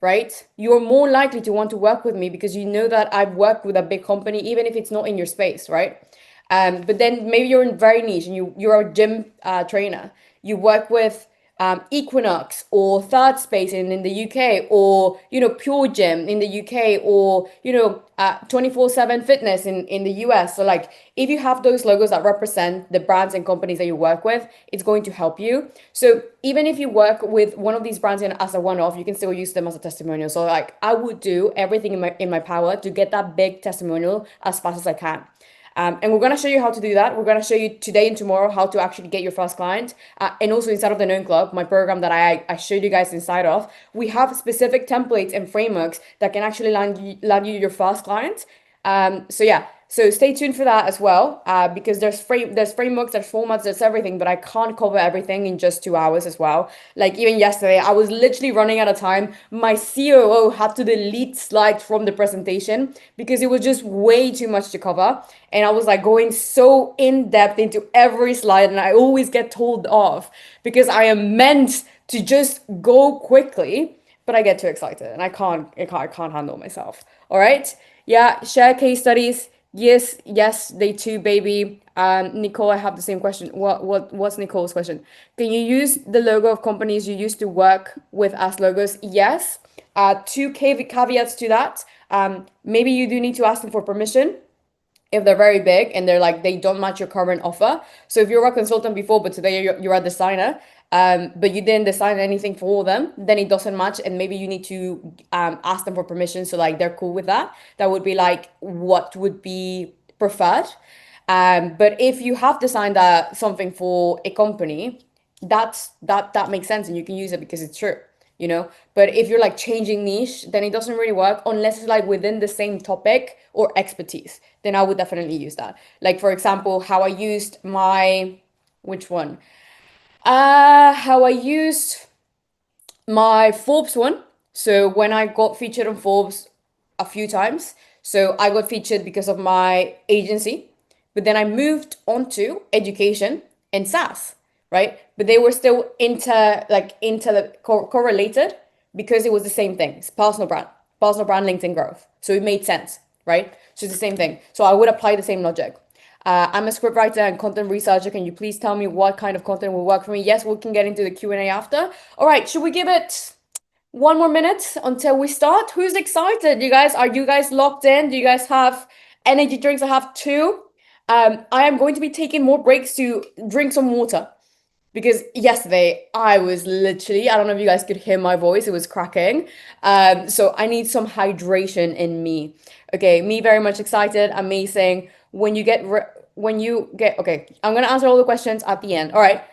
right? You're more likely to want to work with me because you know that I've worked with a big company, even if it's not in your space, right? But then maybe you're in very niche and you're a gym trainer. You work with Equinox or Third Space in the UK, or Pure Gym in the UK, or 24/7 Fitness in the US. So like, if you have those logos that represent the brands and companies that you work with, it's going to help you. So even if you work with one of these brands as a one-off, you can still use them as a testimonial. So like, I would do everything in my power to get that big testimonial as fast as I can. And we're going to show you how to do that. We're going to show you today and tomorrow how to actually get your first client. And also inside of the Known Club, my program that I showed you guys inside of, we have specific templates and frameworks that can actually land you your first client. So yeah, so stay tuned for that as well, because there's frameworks, there's formats, there's everything, but I can't cover everything in just 2 hours as well. Like even yesterday, I was literally running out of time. My COO had to delete slides from the presentation because it was just way too much to cover. And I was like going so in depth into every slide, and I always get told off because I am meant to just go quickly, but I get too excited and I can't handle myself. All right. Yeah, share case studies. Yes, yes, they too, baby. Nicole, I have the same question. What's Nicole's question? Can you use the logo of companies you used to work with as logos? Yes. Two caveats to that. Maybe you do need to ask them for permission if they're very big and they don't match your current offer. So if you were a consultant before, but today you're a designer, but you didn't design anything for them, then it doesn't match, and maybe you need to ask them for permission. So like they're cool with that. That would be like what would be preferred. But if you have designed something for a company, that makes sense and you can use it because it's true. But if you're like changing niche, then it doesn't really work unless it's like within the same topic or expertise. Then I would definitely use that. Like for example, how I used my which one? How I used my Forbes one. So when I got featured on Forbes a few times, so I got featured because of my agency, but then I moved on to education and SaaS, right? But they were still correlated because it was the same thing. It's personal brand, LinkedIn growth. So it made sense, right? So it's the same thing. So I would apply the same logic. I'm a scriptwriter and content researcher. Can you please tell me what kind of content will work for me? Yes, we can get into the Q&A after. All right, should we give it one more minute until we start? Who's excited? You guys, are you guys locked in? Do you guys have energy drinks? I have two. I am going to be taking more breaks to drink some water because yesterday I was literally, I don't know if you guys could hear my voice, it was cracking. So I need some hydration in me. Okay, me very much excited, amazing. Okay, I'm gonna answer all the questions at the end. All right,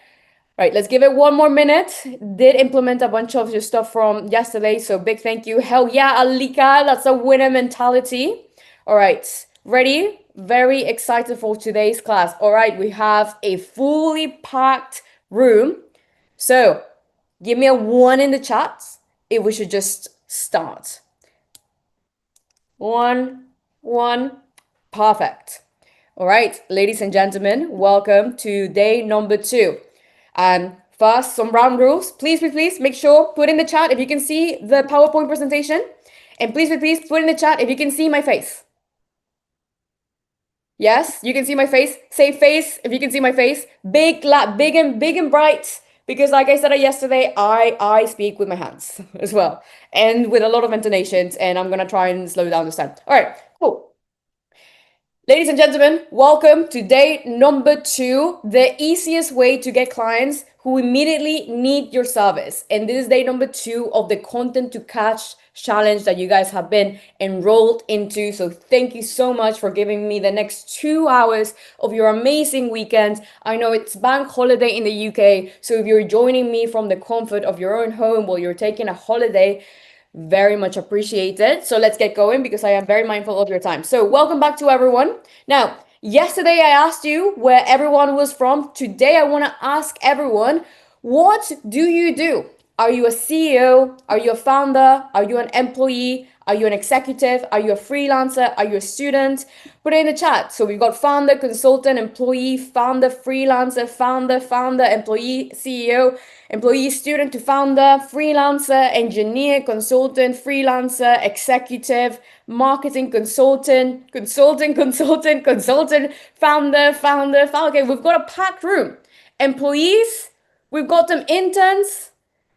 let's give it one more minute. Did implement a bunch of your stuff from yesterday, so big thank you. Hell yeah, Alika, that's a winner mentality. All right, ready? Very excited for today's class. All right, we have a fully packed room. So give me a one in the chat if we should just start. One, perfect. All right, ladies and gentlemen, welcome to day number 2. First, some round rules. Please make sure, put in the chat if you can see the PowerPoint presentation. And please put in the chat if you can see my face. Yes, you can see my face. Say face if you can see my face. Big and bright. Because like I said yesterday, I speak with my hands as well. And with a lot of intonations. And I'm going to try and slow down this time. All right, cool. Ladies and gentlemen, welcome to day number 2, the easiest way to get clients who immediately need your service. And this is day number 2 of the Content to Cash challenge that you guys have been enrolled into. So thank you so much for giving me the next 2 hours of your amazing weekend. I know it's bank holiday in the UK, so if you're joining me from the comfort of your own home while you're taking a holiday, very much appreciated. So let's get going because I am very mindful of your time. So welcome back to everyone. Now, yesterday I asked you where everyone was from. Today I want to ask everyone, what do you do? Are you a CEO? Are you a founder? Are you an employee? Are you an executive? Are you a freelancer? Are you a student? Put it in the chat. So we've got founder, consultant, employee, founder, freelancer, founder, employee, CEO, employee, student to founder, freelancer, engineer, consultant, freelancer, executive, marketing consultant, founder. Okay, we've got a packed room. Employees, we've got them interns,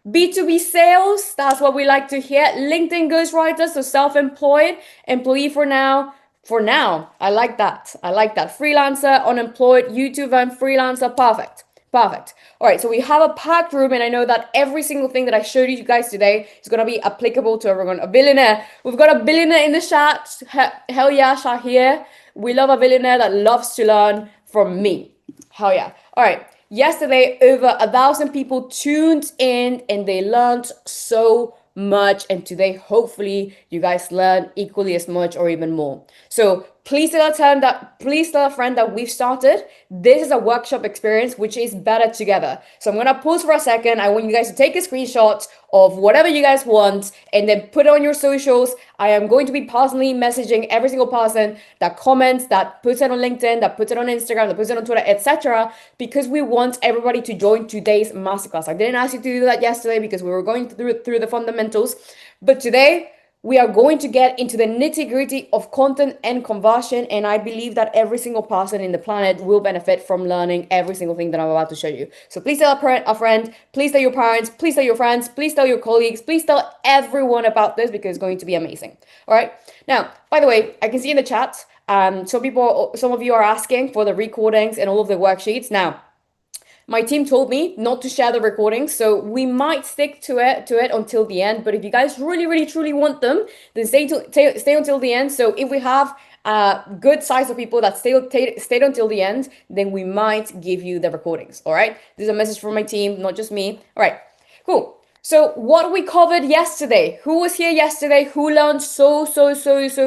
B2B sales, that's what we like to hear. LinkedIn ghostwriters, so self-employed, employee for now. For now, I like that. Freelancer, unemployed, YouTuber, and freelancer. Perfect. All right, so we have a packed room, and I know that every single thing that I showed you guys today is going to be applicable to everyone. A billionaire. We've got a billionaire in the chat. Hell yeah, Shahir. We love a billionaire that loves to learn from me. Hell yeah. All right. Yesterday, over 1,000 people tuned in and they learned so much. And today, hopefully, you guys learn equally as much or even more. So please tell a friend that we've started. This is a workshop experience which is better together. So I'm gonna pause for a second. I want you guys to take a screenshot of whatever you guys want and then put it on your socials. I am going to be personally messaging every single person that comments, that puts it on LinkedIn, that puts it on Instagram, that puts it on Twitter, etc. because we want everybody to join today's masterclass. I didn't ask you to do that yesterday because we were going through the fundamentals, but today we are going to get into the nitty-gritty of content and conversion, and I believe that every single person in the planet will benefit from learning every single thing that I'm about to show you. So please tell a friend, please tell your parents, please tell your friends, please tell your colleagues, please tell everyone about this because it's going to be amazing. All right. Now, by the way, I can see in the chat, some of you are asking for the recordings and all of the worksheets. Now, my team told me not to share the recordings, so we might stick to it until the end. But if you guys really truly want them, then stay until the end. So if we have a good size of people that stayed until the end, then we might give you the recordings. All right. This is a message from my team, not just me. All right. Cool. So what we covered yesterday? Who was here yesterday? Who learned so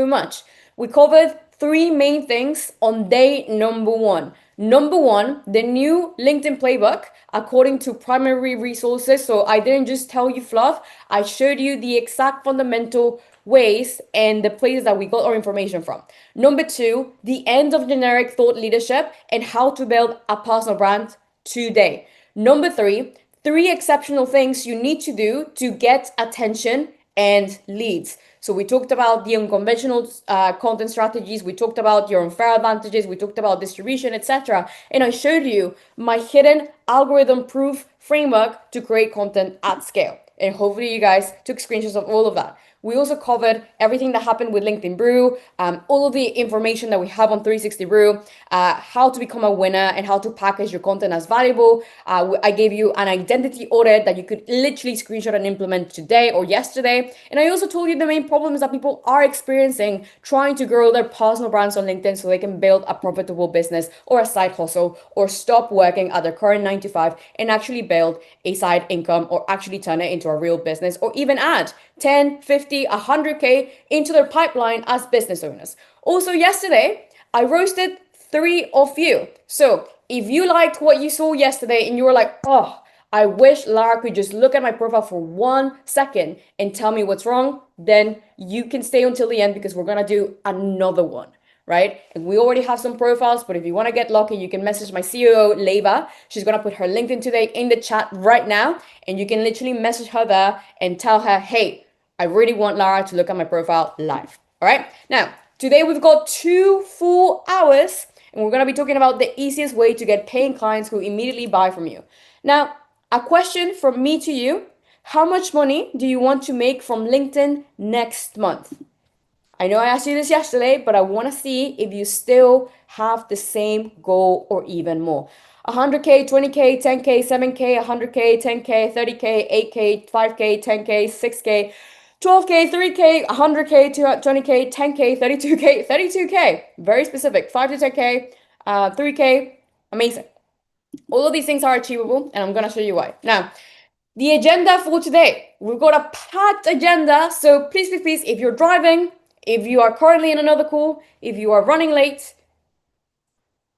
much? We covered three main things on day number one. Number one, the new LinkedIn playbook according to primary resources. So I didn't just tell you fluff. I showed you the exact fundamental ways and the places that we got our information from. Number two, the end of generic thought leadership and how to build a personal brand today. Number three exceptional things you need to do to get attention and leads. So we talked about the unconventional content strategies. We talked about your unfair advantages. We talked about distribution, etc. And I showed you my hidden algorithm proof framework to create content at scale. And hopefully you guys took screenshots of all of that. We also covered everything that happened with LinkedIn Brew, all of the information that we have on 360 Brew, how to become a winner and how to package your content as valuable. I gave you an identity audit that you could literally screenshot and implement today or yesterday. And I also told you the main problems that people are experiencing trying to grow their personal brands on LinkedIn so they can build a profitable business or a side hustle or stop working at their current 9 to 5 and actually build a side income or actually turn it into a real business or even add 10, 50, 100K into their pipeline as business owners. Also yesterday, I roasted 3 of you. So if you liked what you saw yesterday and you were like, oh, I wish Lara could just look at my profile for 1 second and tell me what's wrong, then you can stay until the end because we're going to do another one. Right? And we already have some profiles, but if you want to get lucky, you can message my COO, Leva. She's going to put her LinkedIn today in the chat right now. And you can literally message her there and tell her, hey, I really want Lara to look at my profile live. All right. Now, today we've got 2 full hours and we're going to be talking about the easiest way to get paying clients who immediately buy from you. Now, a question from me to you. How much money do you want to make from LinkedIn next month? I know I asked you this yesterday, but I want to see if you still have the same goal or even more. 100K, 20K, 10K, 7K, 100K, 10K, 30K, 8K, 5K, 10K, 6K, 12K, 3K, 100K, 20K, 10K, 32K, 32K. Very specific. 5 to 10K, 3K. Amazing. All of these things are achievable, and I'm going to show you why. Now, the agenda for today. We've got a packed agenda, so please, if you're driving, if you are currently in another call, if you are running late,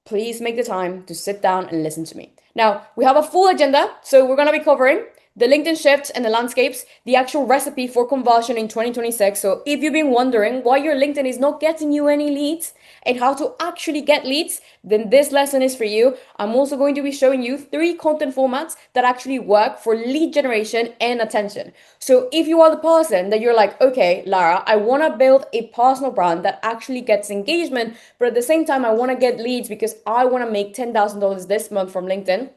please make the time to sit down and listen to me. Now, we have a full agenda, so we're going to be covering the LinkedIn shifts and the landscapes, the actual recipe for conversion in 2026. So if you've been wondering why your LinkedIn is not getting you any leads and how to actually get leads, then this lesson is for you. I'm also going to be showing you 3 content formats that actually work for lead generation and attention. So if you are the person that you're like, okay, Lara, I want to build a personal brand that actually gets engagement, but at the same time, I want to get leads because I want to make $10,000 this month from LinkedIn,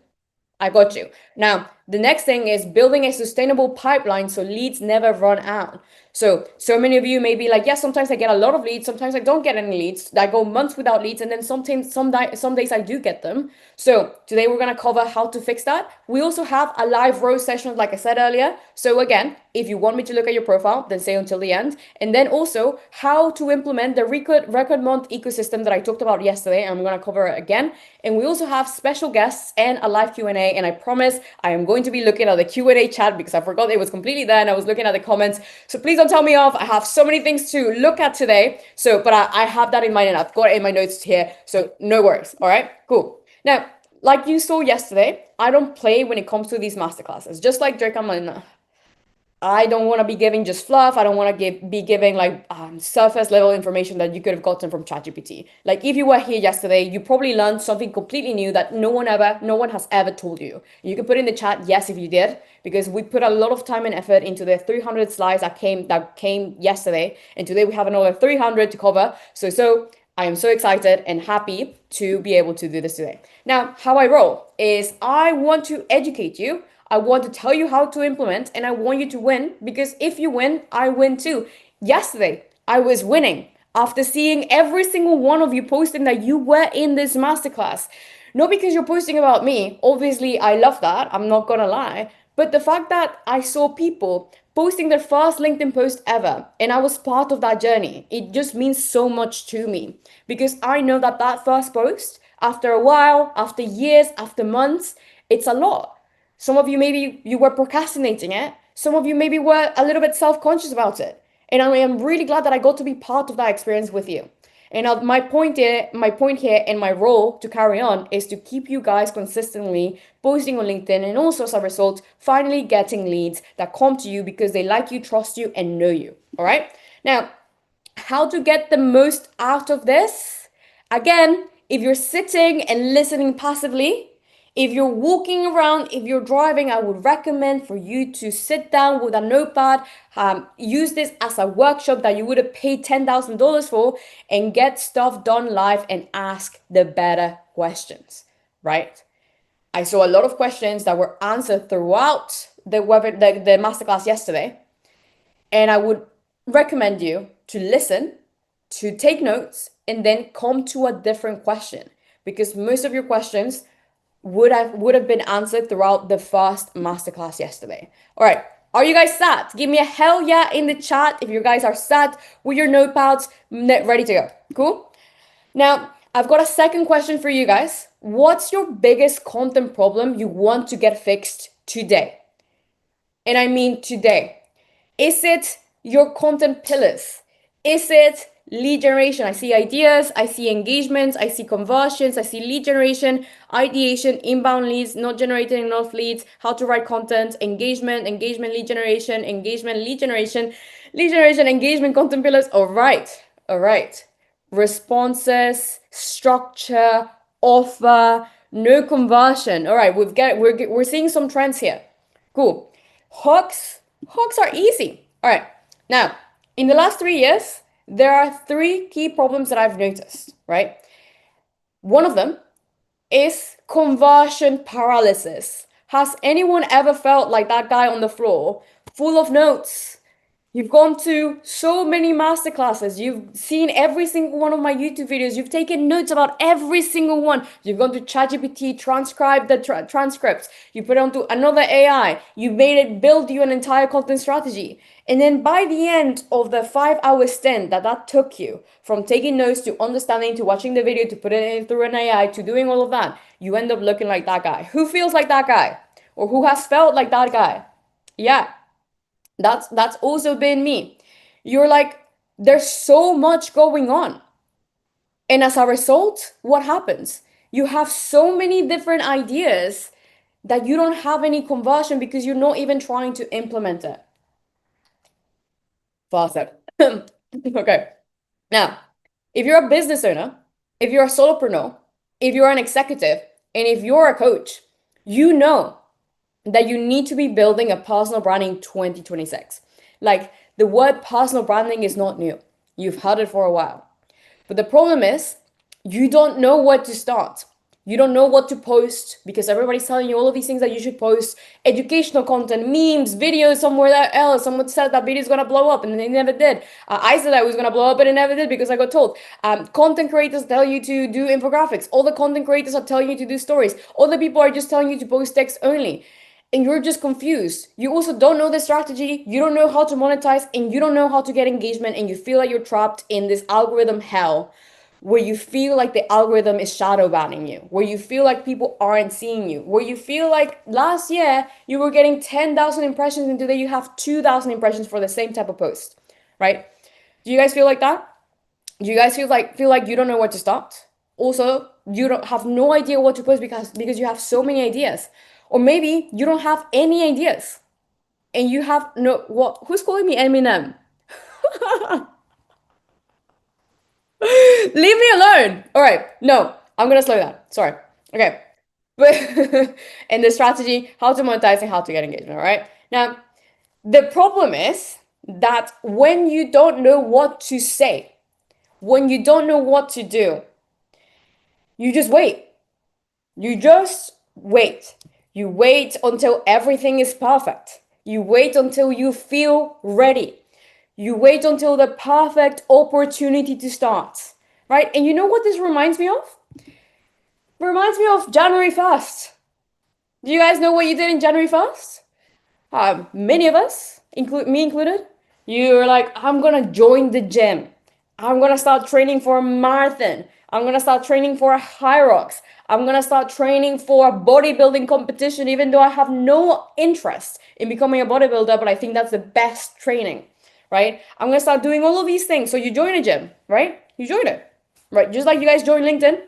I got you. Now, the next thing is building a sustainable pipeline so leads never run out. So many of you may be like, yes, sometimes I get a lot of leads, sometimes I don't get any leads. I go months without leads, and then sometimes some days I do get them. So today we're gonna cover how to fix that. We also have a live roast session, like I said earlier. So again, if you want me to look at your profile, then stay until the end. And then also how to implement the record month ecosystem that I talked about yesterday. I'm gonna cover it again. And we also have special guests and a live Q&A. And I promise I am going to be looking at the Q&A chat because I forgot it was completely there and I was looking at the comments. So please don't tell me off. I have so many things to look at today. So, but I have that in mind and I've got it in my notes here. So no worries. All right, cool. Now, like you saw yesterday, I don't play when it comes to these masterclasses. Just like Drake, I'm like, I don't want to be giving just fluff. I don't want to be giving like surface level information that you could have gotten from ChatGPT. Like if you were here yesterday, you probably learned something completely new that no one has ever told you. You can put in the chat yes if you did, because we put a lot of time and effort into the 300 slides that came yesterday, and today we have another 300 to cover. So I am so excited and happy to be able to do this today. Now, how I roll is I want to educate you. I want to tell you how to implement, and I want you to win, because if you win, I win too. Yesterday, I was winning after seeing every single one of you posting that you were in this masterclass. Not because you're posting about me. Obviously, I love that. I'm not gonna lie. But the fact that I saw people posting their first LinkedIn post ever, and I was part of that journey, it just means so much to me, because I know that that first post, after a while, after years, after months, it's a lot. Some of you maybe you were procrastinating it. Some of you maybe were a little bit self-conscious about it. And I am really glad that I got to be part of that experience with you. And my point here and my role to carry on is to keep you guys consistently posting on LinkedIn, and also as a result, finally getting leads that come to you because they like you, trust you, and know you. All right. Now, how to get the most out of this? Again, if you're sitting and listening passively, if you're walking around, if you're driving, I would recommend for you to sit down with a notepad, use this as a workshop that you would have paid $10,000 for, and get stuff done live and ask the better questions, right? I saw a lot of questions that were answered throughout the masterclass yesterday, and I would recommend you to listen, to take notes, and then come to a different question, because most of your questions would have been answered throughout the first masterclass yesterday. All right. Are you guys set? Give me a hell yeah in the chat if you guys are set with your notepads ready to go. Cool? Now, I've got a second question for you guys. What's your biggest content problem you want to get fixed today? And I mean today. Is it your content pillars? Is it lead generation? I see ideas, I see engagements, I see conversions, I see lead generation, ideation, inbound leads, not generating enough leads, how to write content, engagement, lead generation, lead generation, engagement, content pillars. All right. Responses, structure, offer, no conversion. All right, we're seeing some trends here. Cool. Hooks are easy. All right. Now, in the last 3 years, there are 3 key problems that I've noticed, right? One of them is conversion paralysis. Has anyone ever felt like that guy on the floor, full of notes? You've gone to so many masterclasses. You've seen every single one of my YouTube videos. You've taken notes about every single one. You've gone to ChatGPT, transcribed the transcripts. You put it onto another AI. You made it build you an entire content strategy. And then by the end of the 5-hour stint that took you, from taking notes to understanding to watching the video to put it in through an AI to doing all of that, you end up looking like that guy. Who feels like that guy? Or who has felt like that guy? Yeah. That's also been me. You're like, there's so much going on. And as a result, what happens? You have so many different ideas that you don't have any conversion because you're not even trying to implement it. Faucet. Okay. Now, if you're a business owner, if you're a solopreneur, if you're an executive, and if you're a coach, you know that you need to be building a personal brand in 2026. Like, the word personal branding is not new. You've heard it for a while. But the problem is, you don't know where to start. You don't know what to post because everybody's telling you all of these things that you should post: educational content, memes, videos somewhere else. Someone said that video is gonna blow up and they never did. I said that it was gonna blow up and it never did because I got told. Content creators tell you to do infographics. All the content creators are telling you to do stories. All the people are just telling you to post text only. And you're just confused. You also don't know the strategy, you don't know how to monetize, and you don't know how to get engagement, and you feel like you're trapped in this algorithm hell where you feel like the algorithm is shadow banning you, where you feel like people aren't seeing you, where you feel like last year you were getting 10,000 impressions and today you have 2,000 impressions for the same type of post, right? Do you guys feel like that? Do you guys feel like you don't know where to start? Also, you don't have no idea what to post because you have so many ideas. Or maybe you don't have any ideas and you have no what who's calling me Eminem? Leave me alone. All right. No, I'm gonna slow down. Sorry. Okay. But and the strategy, how to monetize and how to get engagement. All right. Now, the problem is that when you don't know what to say, when you don't know what to do, you just wait. You just wait. You wait until everything is perfect. You wait until you feel ready. You wait until the perfect opportunity to start, right? And you know what this reminds me of? It reminds me of January 1st. Do you guys know what you did in January 1st? Many of us, me included, you're like, I'm gonna join the gym. I'm gonna start training for a marathon. I'm gonna start training for a Hyrox. I'm gonna start training for a bodybuilding competition, even though I have no interest in becoming a bodybuilder, but I think that's the best training, right? I'm gonna start doing all of these things. So you join a gym, right? You join it, right? Just like you guys join LinkedIn.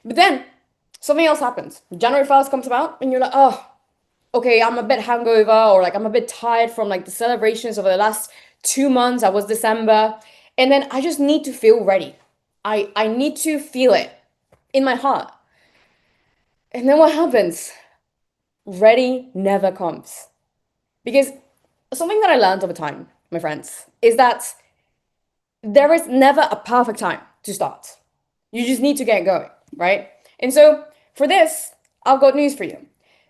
But then something else happens. January 1st comes about, and you're like, oh, okay, I'm a bit hangover, or like I'm a bit tired from like the celebrations over the last 2 months. I was December. And then I just need to feel ready. I need to feel it in my heart. And then what happens? Ready never comes. Because something that I learned over time, my friends, is that there is never a perfect time to start. You just need to get going, right? And so for this, I've got news for you.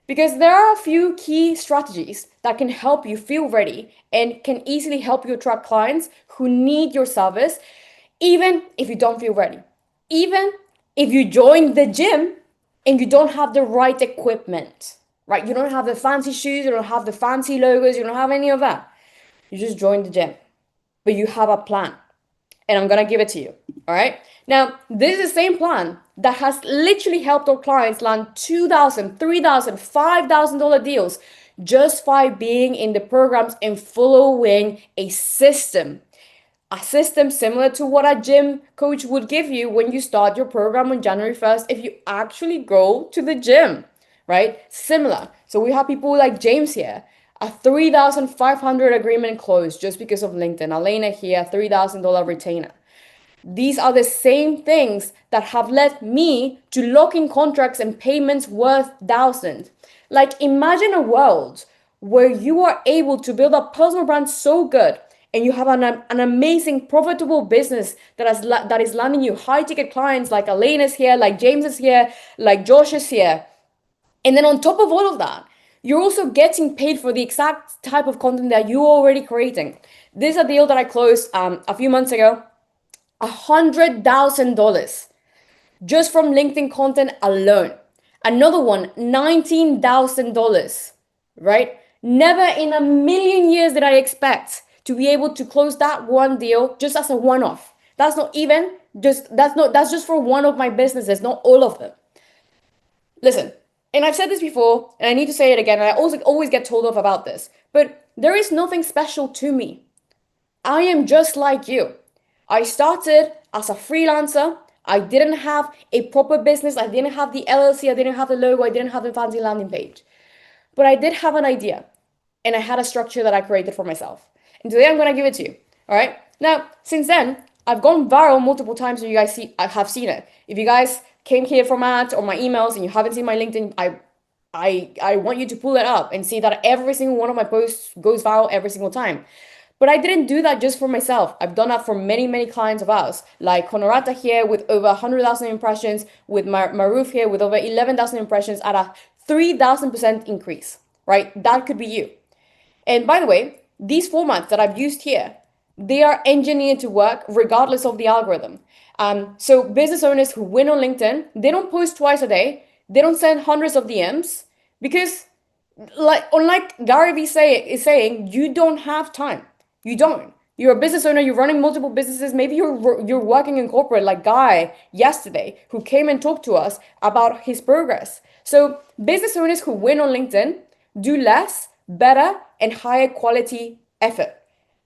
Because there are a few key strategies that can help you feel ready and can easily help you attract clients who need your service, even if you don't feel ready. Even if you join the gym and you don't have the right equipment, right? You don't have the fancy shoes, you don't have the fancy logos, you don't have any of that. You just join the gym, but you have a plan. And I'm gonna give it to you. All right. Now, this is the same plan that has literally helped our clients land $2,000, $3,000, $5,000 deals just by being in the programs and following a system. A system similar to what a gym coach would give you when you start your program on January 1st if you actually go to the gym, right? Similar. So we have people like James here, a $3,500 agreement closed just because of LinkedIn. Elena here, $3,000 retainer. These are the same things that have led me to locking contracts and payments worth thousands. Like, imagine a world where you are able to build a personal brand so good and you have an amazing profitable business that is landing you high ticket clients like Elena's here, like James is here, like Josh is here. And then on top of all of that, you're also getting paid for the exact type of content that you're already creating. This is a deal that I closed a few months ago. $100,000 just from LinkedIn content alone. Another one, $19,000, right? Never in a million years did I expect to be able to close that one deal just as a one-off. That's just for one of my businesses, not all of them. Listen, and I've said this before, and I need to say it again, and I also always get told off about this, but there is nothing special to me. I am just like you. I started as a freelancer. I didn't have a proper business. I didn't have the LLC. I didn't have the logo. I didn't have the fancy landing page. But I did have an idea and I had a structure that I created for myself. And today I'm going to give it to you. All right. Now, since then, I've gone viral multiple times so you guys have seen it. If you guys came here from ads or my emails and you haven't seen my LinkedIn, I want you to pull it up and see that every single one of my posts goes viral every single time. But I didn't do that just for myself. I've done that for many, many clients of ours, like Honorata here with over 100,000 impressions, with Maruf here with over 11,000 impressions at a 3,000% increase, right? That could be you. And by the way, these formats that I've used here, they are engineered to work regardless of the algorithm. So business owners who win on LinkedIn, they don't post twice a day. They don't send hundreds of DMs because, unlike Gary Vee is saying, you don't have time. You don't. You're a business owner. You're running multiple businesses. Maybe you're working in corporate, like Guy yesterday, who came and talked to us about his progress. So business owners who win on LinkedIn do less, better, and higher quality effort.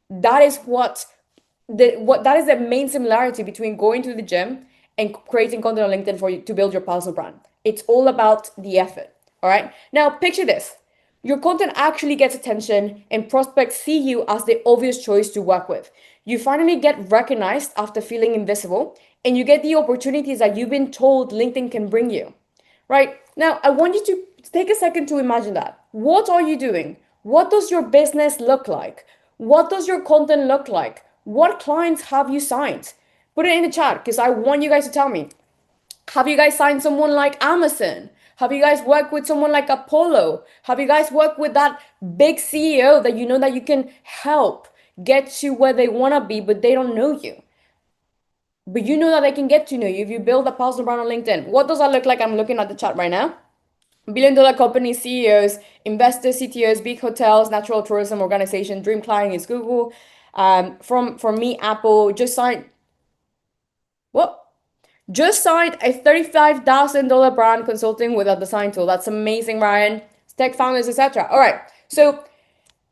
That is that is the main similarity between going to the gym and creating content on LinkedIn for you to build your personal brand. It's all about the effort. All right. Now picture this. Your content actually gets attention and prospects see you as the obvious choice to work with. You finally get recognized after feeling invisible and you get the opportunities that you've been told LinkedIn can bring you. Right? Now, I want you to take a second to imagine that. What are you doing? What does your business look like? What does your content look like? What clients have you signed? Put it in the chat because I want you guys to tell me. Have you guys signed someone like Amazon? Have you guys worked with someone like Apollo? Have you guys worked with that big CEO that you know that you can help get to where they want to be, but they don't know you? But you know that they can get to know you if you build a personal brand on LinkedIn. What does that look like? I'm looking at the chat right now. Billion-dollar companies, CEOs, investors, CTOs, big hotels, natural tourism organization, dream client is Google. From me, Apple just signed. What? Just signed a $35,000 brand consulting with a design tool. That's amazing, Ryan. Tech founders, etc. All right. So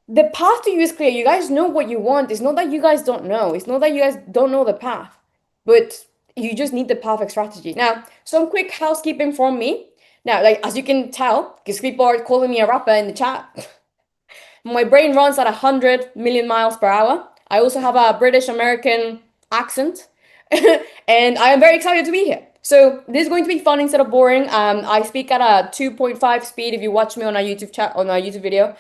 the path to you is clear. You guys know what you want. It's not that you guys don't know. It's not that you guys don't know the path, but you just need the perfect strategy. Now, some quick housekeeping from me. Now, like as you can tell, because people are calling me a rapper in the chat, my brain runs at 100 million miles per hour. I also have a British American accent, and I am very excited to be here. So this is going to be fun instead of boring. I speak at a 2.5 speed if you watch me on a YouTube video.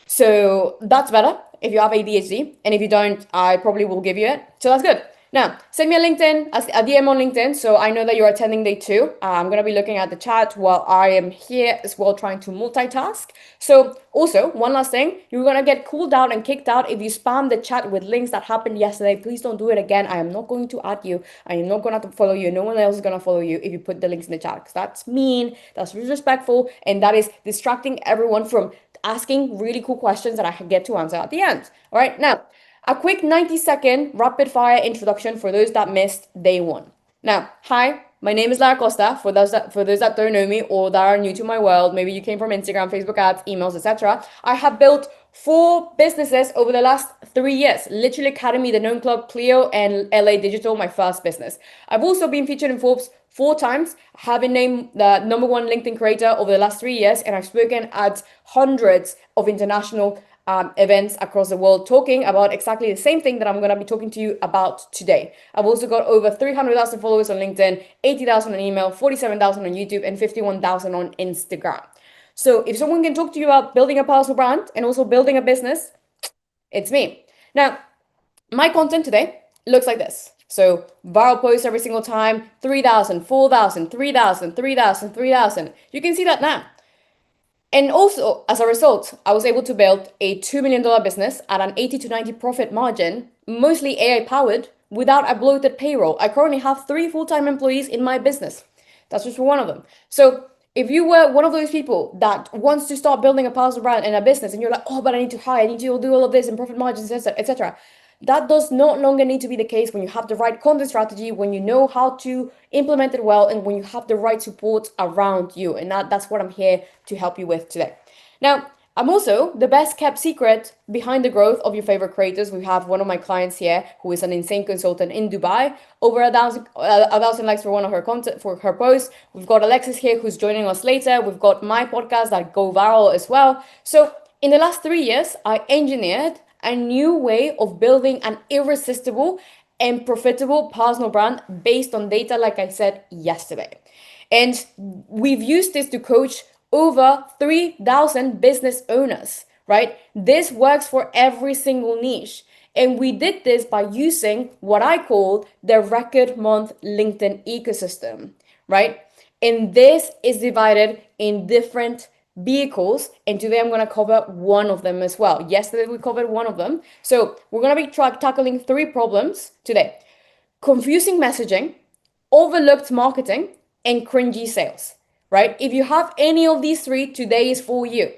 So that's better if you have ADHD, and if you don't, I probably will give you it. So that's good. Now, send me a LinkedIn, a DM on LinkedIn, so I know that you're attending day 2. I'm going to be looking at the chat while I am here as well, trying to multitask. So also, one last thing, you're going to get called out and kicked out if you spam the chat with links that happened yesterday. Please don't do it again. I am not going to add you. I am not going to follow you. No one else is going to follow you if you put the links in the chat, because that's mean, that's disrespectful, and that is distracting everyone from asking really cool questions that I get to answer at the end. All right, now, a quick 90-second rapid fire introduction for those that missed day 1. Now, hi, my name is Lara Costa. For those that don't know me or that are new to my world, maybe you came from Instagram, Facebook ads, emails, etc. I have built 4 businesses over the last 3 years. Literally Academy, The Known Club, Clio, and LA Digital, my first business. I've also been featured in Forbes 4 times, having named the #1 LinkedIn creator over the last 3 years, and I've spoken at hundreds of international events across the world talking about exactly the same thing that I'm going to be talking to you about today. I've also got over 300,000 followers on LinkedIn, 80,000 on email, 47,000 on YouTube, and 51,000 on Instagram. So if someone can talk to you about building a personal brand and also building a business, it's me. Now, my content today looks like this. So viral posts every single time, 3,000, 4,000, 3,000, 3,000, 3,000. You can see that now. And also, as a result, I was able to build a $2 million business at an 80 to 90 profit margin, mostly AI powered, without a bloated payroll. I currently have 3 full-time employees in my business. That's just one of them. So if you were one of those people that wants to start building a personal brand and a business, and you're like, oh, but I need to hire, I need to do all of this and profit margins, etc. That does no longer need to be the case when you have the right content strategy, when you know how to implement it well, and when you have the right support around you. And that's what I'm here to help you with today. Now, I'm also the best kept secret behind the growth of your favorite creators. We have one of my clients here who is an insane consultant in Dubai, over a thousand likes for one of her content for her posts. We've got Alexis here who's joining us later. We've got my podcast that go viral as well. So in the last 3 years, I engineered a new way of building an irresistible and profitable personal brand based on data, like I said yesterday. And we've used this to coach over 3,000 business owners, right? This works for every single niche. And we did this by using what I call the record month LinkedIn ecosystem, right? And this is divided in different vehicles. And today I'm going to cover one of them as well. Yesterday we covered one of them. So we're going to be tackling 3 problems today: confusing messaging, overlooked marketing, and cringy sales, right? If you have any of these 3, today is for you.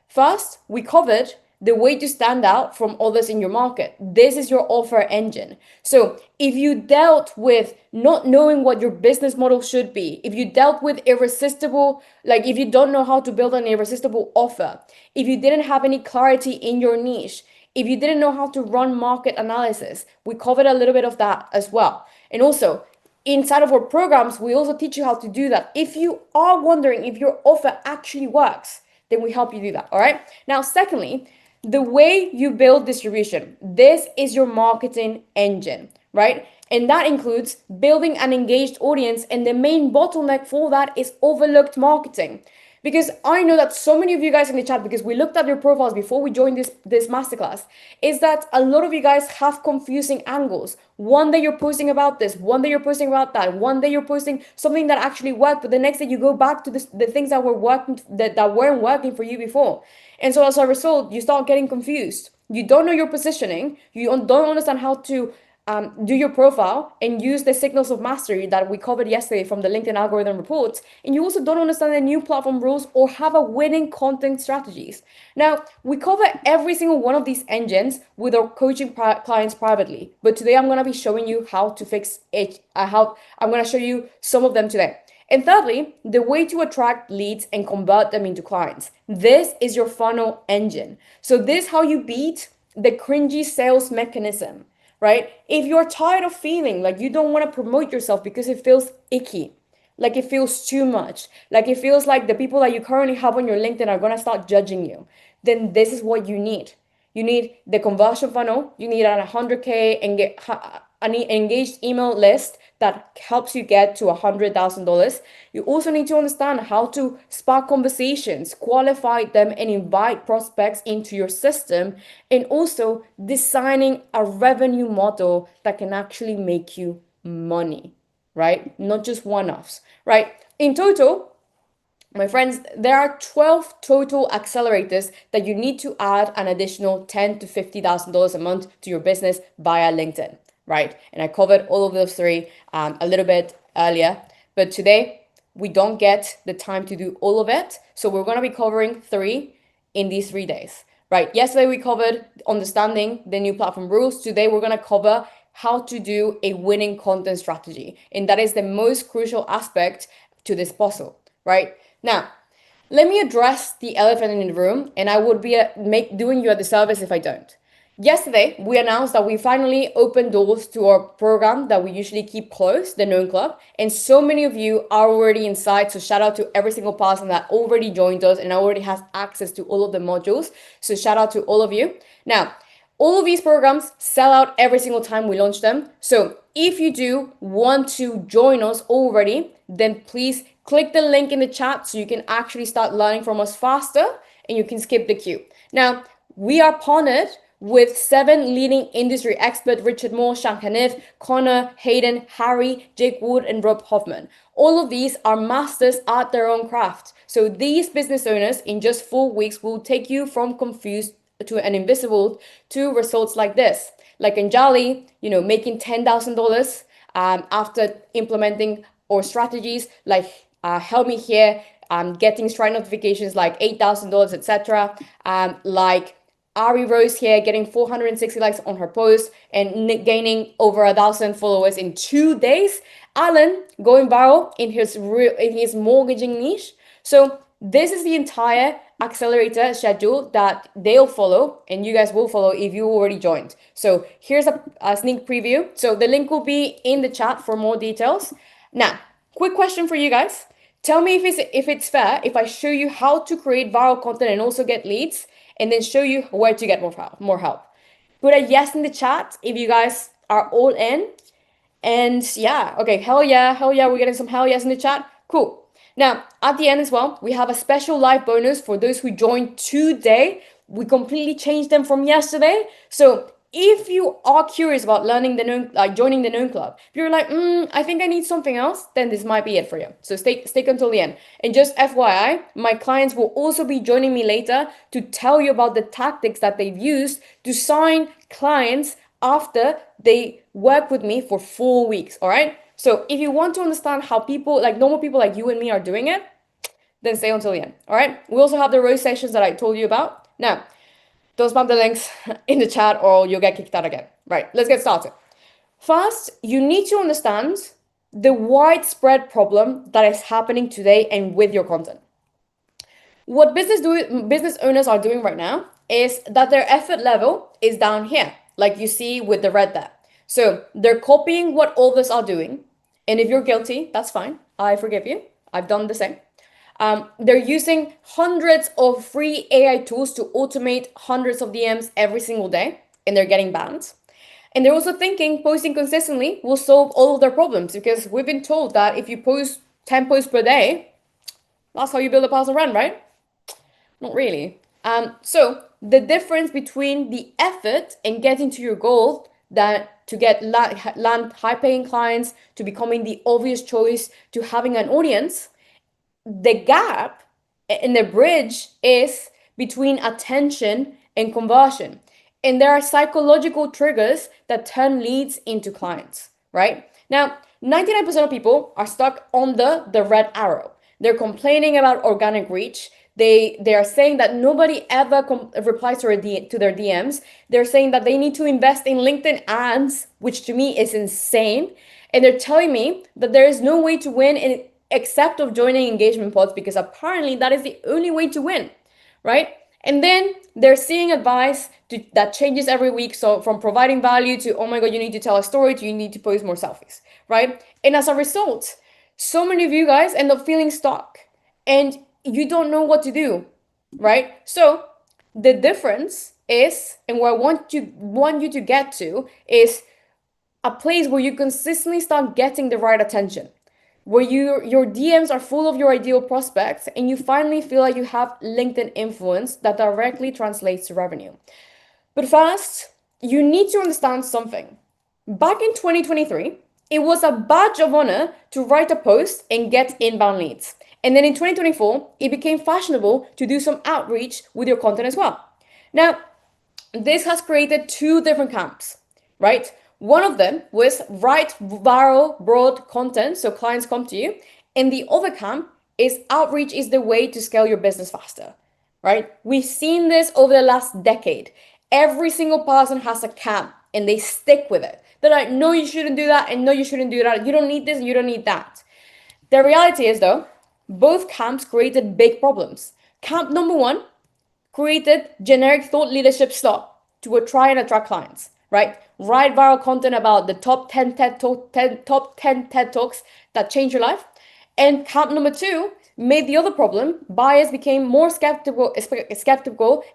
First, we covered the way to stand out from others in your market. This is your offer engine. So if you dealt with not knowing what your business model should be, if you dealt with irresistible, like if you don't know how to build an irresistible offer, if you didn't have any clarity in your niche, if you didn't know how to run market analysis, we covered a little bit of that as well. And also, inside of our programs, we also teach you how to do that. If you are wondering if your offer actually works, then we help you do that. All right. Now, secondly, the way you build distribution. This is your marketing engine, right? And that includes building an engaged audience. And the main bottleneck for that is overlooked marketing. Because I know that so many of you guys in the chat, because we looked at your profiles before we joined this masterclass, is that a lot of you guys have confusing angles. One day you're posting about this, one day you're posting about that, one day you're posting something that actually worked, but the next day you go back to the things that were working that weren't working for you before. And so as a result, you start getting confused. You don't know your positioning. You don't understand how to do your profile and use the signals of mastery that we covered yesterday from the LinkedIn algorithm reports. And you also don't understand the new platform rules or have a winning content strategies. Now, we cover every single one of these engines with our coaching clients privately. But today I'm going to be showing you how to fix it. I'm going to show you some of them today. And thirdly, the way to attract leads and convert them into clients. This is your funnel engine. So this is how you beat the cringy sales mechanism, right? If you're tired of feeling like you don't want to promote yourself because it feels icky, like it feels too much, like it feels like the people that you currently have on your LinkedIn are going to start judging you, then this is what you need. You need the conversion funnel. You need an 100K and get an engaged email list that helps you get to $100,000. You also need to understand how to spark conversations, qualify them, and invite prospects into your system, and also designing a revenue model that can actually make you money, right? Not just one-offs, right? In total, my friends, there are 12 total accelerators that you need to add an additional $10,000 to $50,000 a month to your business via LinkedIn, right? And I covered all of those 3 a little bit earlier, but today we don't get the time to do all of it. So we're going to be covering 3 in these 3 days, right? Yesterday we covered understanding the new platform rules. Today we're going to cover how to do a winning content strategy. And that is the most crucial aspect to this puzzle, right? Now, let me address the elephant in the room, and I would be doing you a disservice if I don't. Yesterday, we announced that we finally opened doors to our program that we usually keep closed, the Known Club, and so many of you are already inside, so shout out to every single person that already joined us and already has access to all of the modules, so shout out to all of you. Now, all of these programs sell out every single time we launch them, so if you do want to join us already, then please click the link in the chat so you can actually start learning from us faster and you can skip the queue. Now, we are partnered with 7 leading industry experts: Richard Moore, Sean Caniff, Connor, Hayden, Harry, Jake Wood, and Rob Hoffman. All of these are masters at their own craft. So these business owners in just 4 weeks will take you from confused to an invisible to results like this. Like Anjali, making $10,000 after implementing our strategies, like Help Me Here, getting Stripe notifications like $8,000, etc. Like Ari Rose here, getting 460 likes on her post and gaining over 1,000 followers in 2 days. Alan going viral in his mortgaging niche. So this is the entire accelerator schedule that they'll follow and you guys will follow if you already joined. So here's a sneak preview. So the link will be in the chat for more details. Now, quick question for you guys. Tell me if it's fair if I show you how to create viral content and also get leads, and then show you where to get more help. Put a yes in the chat if you guys are all in. And yeah, okay, hell yeah, we're getting some hell yes in the chat. Cool. Now, at the end as well, we have a special live bonus for those who joined today. We completely changed them from yesterday. So if you are curious about learning the known, like joining the known club, if you're like, I think I need something else, then this might be it for you. So stick until the end. And just FYI, my clients will also be joining me later to tell you about the tactics that they've used to sign clients after they work with me for 4 weeks. All right. So if you want to understand how people, like normal people like you and me, are doing it, then stay until the end. All right. We also have the roast sessions that I told you about. Now, don't spam the links in the chat or you'll get kicked out again. Right. Let's get started. First, you need to understand the widespread problem that is happening today and with your content. What business owners are doing right now is that their effort level is down here, like you see with the red there. So they're copying what others are doing. And if you're guilty, that's fine. I forgive you. I've done the same. They're using hundreds of free AI tools to automate hundreds of DMs every single day, and they're getting banned. And they're also thinking posting consistently will solve all of their problems, because we've been told that if you post 10 posts per day, that's how you build a personal brand, right? Not really. So the difference between the effort and getting to your goal, that to get land high-paying clients, to becoming the obvious choice, to having an audience, the gap and the bridge is between attention and conversion. And there are psychological triggers that turn leads into clients, right? Now, 99% of people are stuck on the red arrow. They're complaining about organic reach. They are saying that nobody ever replies to their DMs. They're saying that they need to invest in LinkedIn ads, which to me is insane. And they're telling me that there is no way to win except of joining engagement pods, because apparently that is the only way to win, right? And then they're seeing advice that changes every week. So from providing value to, oh my God, you need to tell a story, to you need to post more selfies, right? And as a result, so many of you guys end up feeling stuck and you don't know what to do, right? So the difference is, and where I want you to get to, is a place where you consistently start getting the right attention, where your DMs are full of your ideal prospects, and you finally feel like you have LinkedIn influence that directly translates to revenue. But first, you need to understand something. Back in 2023, it was a badge of honor to write a post and get inbound leads. And then in 2024, it became fashionable to do some outreach with your content as well. Now, this has created two different camps, right? One of them was write viral, broad content so clients come to you. And the other camp is outreach is the way to scale your business faster, right? We've seen this over the last decade. Every single person has a camp and they stick with it. They're like, no, you shouldn't do that, and no, you shouldn't do that. You don't need this, and you don't need that. The reality is, though, both camps created big problems. Camp number one created generic thought leadership stuff to try and attract clients, right? Write viral content about the top 10 TED Talks that change your life. And camp number two made the other problem. Buyers became more skeptical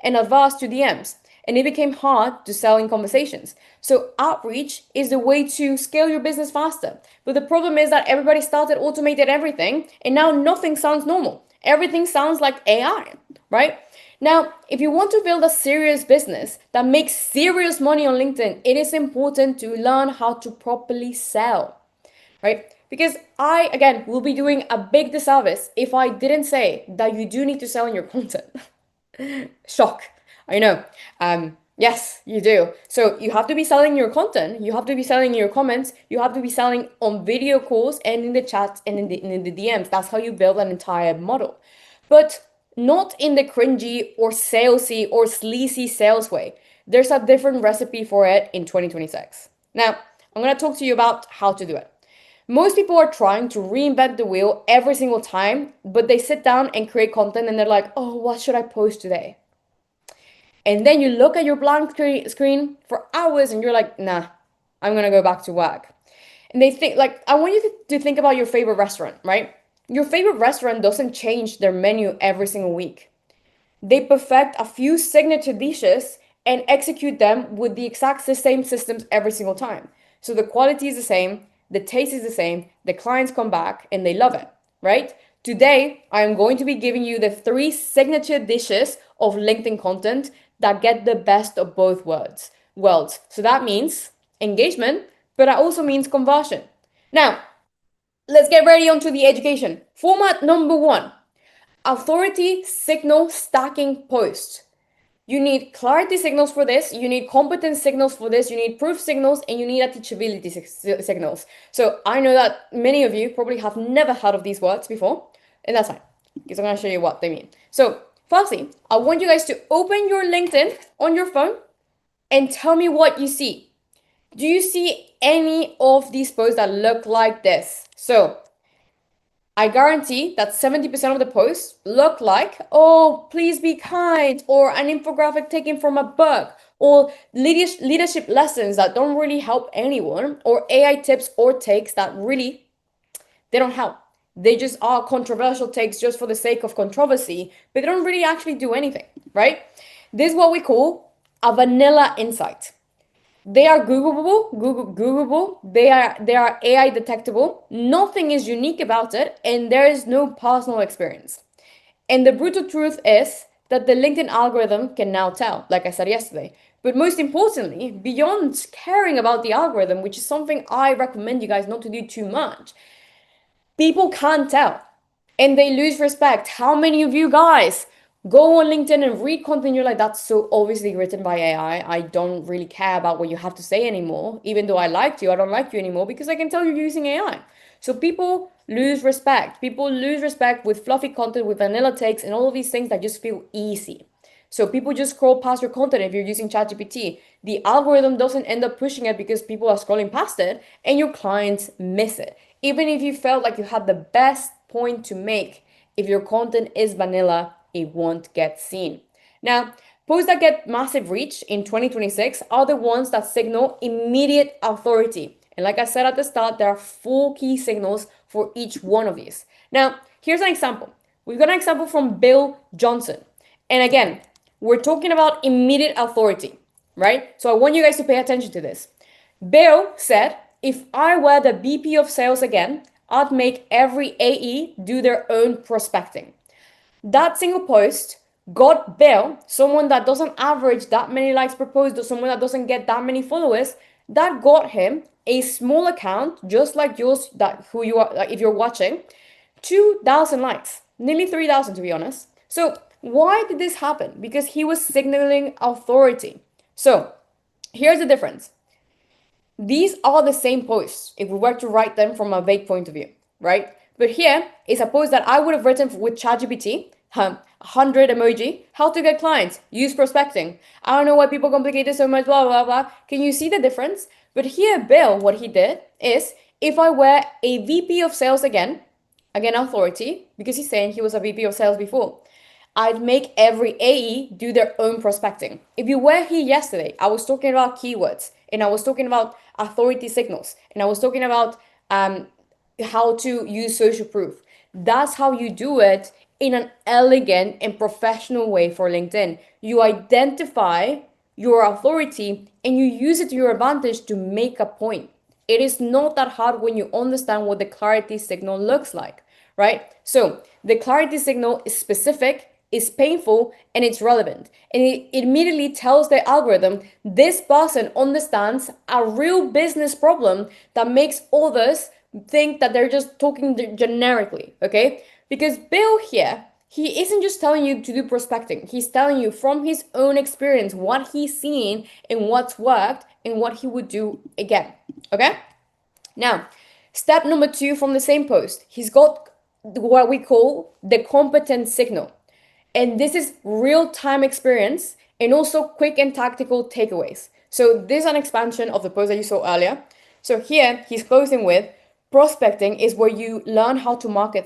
and averse to DMs. And it became hard to sell in conversations. So outreach is the way to scale your business faster. But the problem is that everybody started automated everything, and now nothing sounds normal. Everything sounds like AI, right? Now, if you want to build a serious business that makes serious money on LinkedIn, it is important to learn how to properly sell, right? Because I, again, will be doing a big disservice if I didn't say that you do need to sell in your content. Shock. I know. Yes, you do. So you have to be selling your content. You have to be selling your comments. You have to be selling on video calls and in the chat and in the DMs. That's how you build an entire model. But not in the cringy or salesy or sleazy sales way. There's a different recipe for it in 2026. Now, I'm going to talk to you about how to do it. Most people are trying to reinvent the wheel every single time, but they sit down and create content and they're like, oh, what should I post today? And then you look at your blank screen for hours and you're like, nah, I'm gonna go back to work. And they think, like, I want you to think about your favorite restaurant, right? Your favorite restaurant doesn't change their menu every single week. They perfect a few signature dishes and execute them with the exact same systems every single time. So the quality is the same, the taste is the same, the clients come back and they love it, right? Today, I am going to be giving you the 3 signature dishes of LinkedIn content that get the best of both worlds. So that means engagement, but that also means conversion. Now, let's get ready onto the education. Format number 1, authority signal stacking post. You need clarity signals for this, you need competence signals for this, you need proof signals, and you need a teachability signals. So I know that many of you probably have never heard of these words before, and that's fine, because I'm going to show you what they mean. So firstly, I want you guys to open your LinkedIn on your phone and tell me what you see. Do you see any of these posts that look like this? So I guarantee that 70% of the posts look like, oh, please be kind, or an infographic taken from a book, or leadership lessons that don't really help anyone, or AI tips or takes that really, they don't help. They just are controversial takes just for the sake of controversy, but they don't really actually do anything, right? This is what we call a vanilla insight. They are Googleable. They are AI detectable. Nothing is unique about it, and there is no personal experience. And the brutal truth is that the LinkedIn algorithm can now tell, like I said yesterday. But most importantly, beyond caring about the algorithm, which is something I recommend you guys not to do too much, people can't tell and they lose respect. How many of you guys go on LinkedIn and read content? You're like, that's so obviously written by AI. I don't really care about what you have to say anymore. Even though I liked you, I don't like you anymore because I can tell you're using AI. So people lose respect. People lose respect with fluffy content, with vanilla takes, and all of these things that just feel easy. So people just scroll past your content if you're using ChatGPT. The algorithm doesn't end up pushing it because people are scrolling past it and your clients miss it. Even if you felt like you had the best point to make, if your content is vanilla, it won't get seen. Now, posts that get massive reach in 2026 are the ones that signal immediate authority. And like I said at the start, there are 4 key signals for each one of these. Now, here's an example. We've got an example from Bill Johnson. And again, we're talking about immediate authority, right? So I want you guys to pay attention to this. Bill said, if I were the VP of sales again, I'd make every AE do their own prospecting. That single post got Bill, someone that doesn't average that many likes per post, or someone that doesn't get that many followers, that got him a small account, just like yours, that who you are, like if you're watching, 2,000 likes, nearly 3,000 to be honest. So why did this happen? Because he was signaling authority. So here's the difference. These are the same posts if we were to write them from a vague point of view, right? But here is a post that I would have written with ChatGPT, 100 emoji, how to get clients, use prospecting. I don't know why people complicate it so much, blah, blah, blah. Can you see the difference? But here, Bill, what he did is, if I were a VP of sales again authority, because he's saying he was a VP of sales before, I'd make every AE do their own prospecting. If you were here yesterday, I was talking about keywords and I was talking about authority signals and I was talking about how to use social proof. That's how you do it in an elegant and professional way for LinkedIn. You identify your authority and you use it to your advantage to make a point. It is not that hard when you understand what the clarity signal looks like, right? So the clarity signal is specific, is painful, and it's relevant. And it immediately tells the algorithm this person understands a real business problem that makes others think that they're just talking generically, okay? Because Bill here, he isn't just telling you to do prospecting. He's telling you from his own experience what he's seen and what's worked and what he would do again, okay? Now, step number 2 from the same post, he's got what we call the competence signal. And this is real-time experience and also quick and tactical takeaways. So this is an expansion of the post that you saw earlier. So here he's closing with prospecting is where you learn how to market,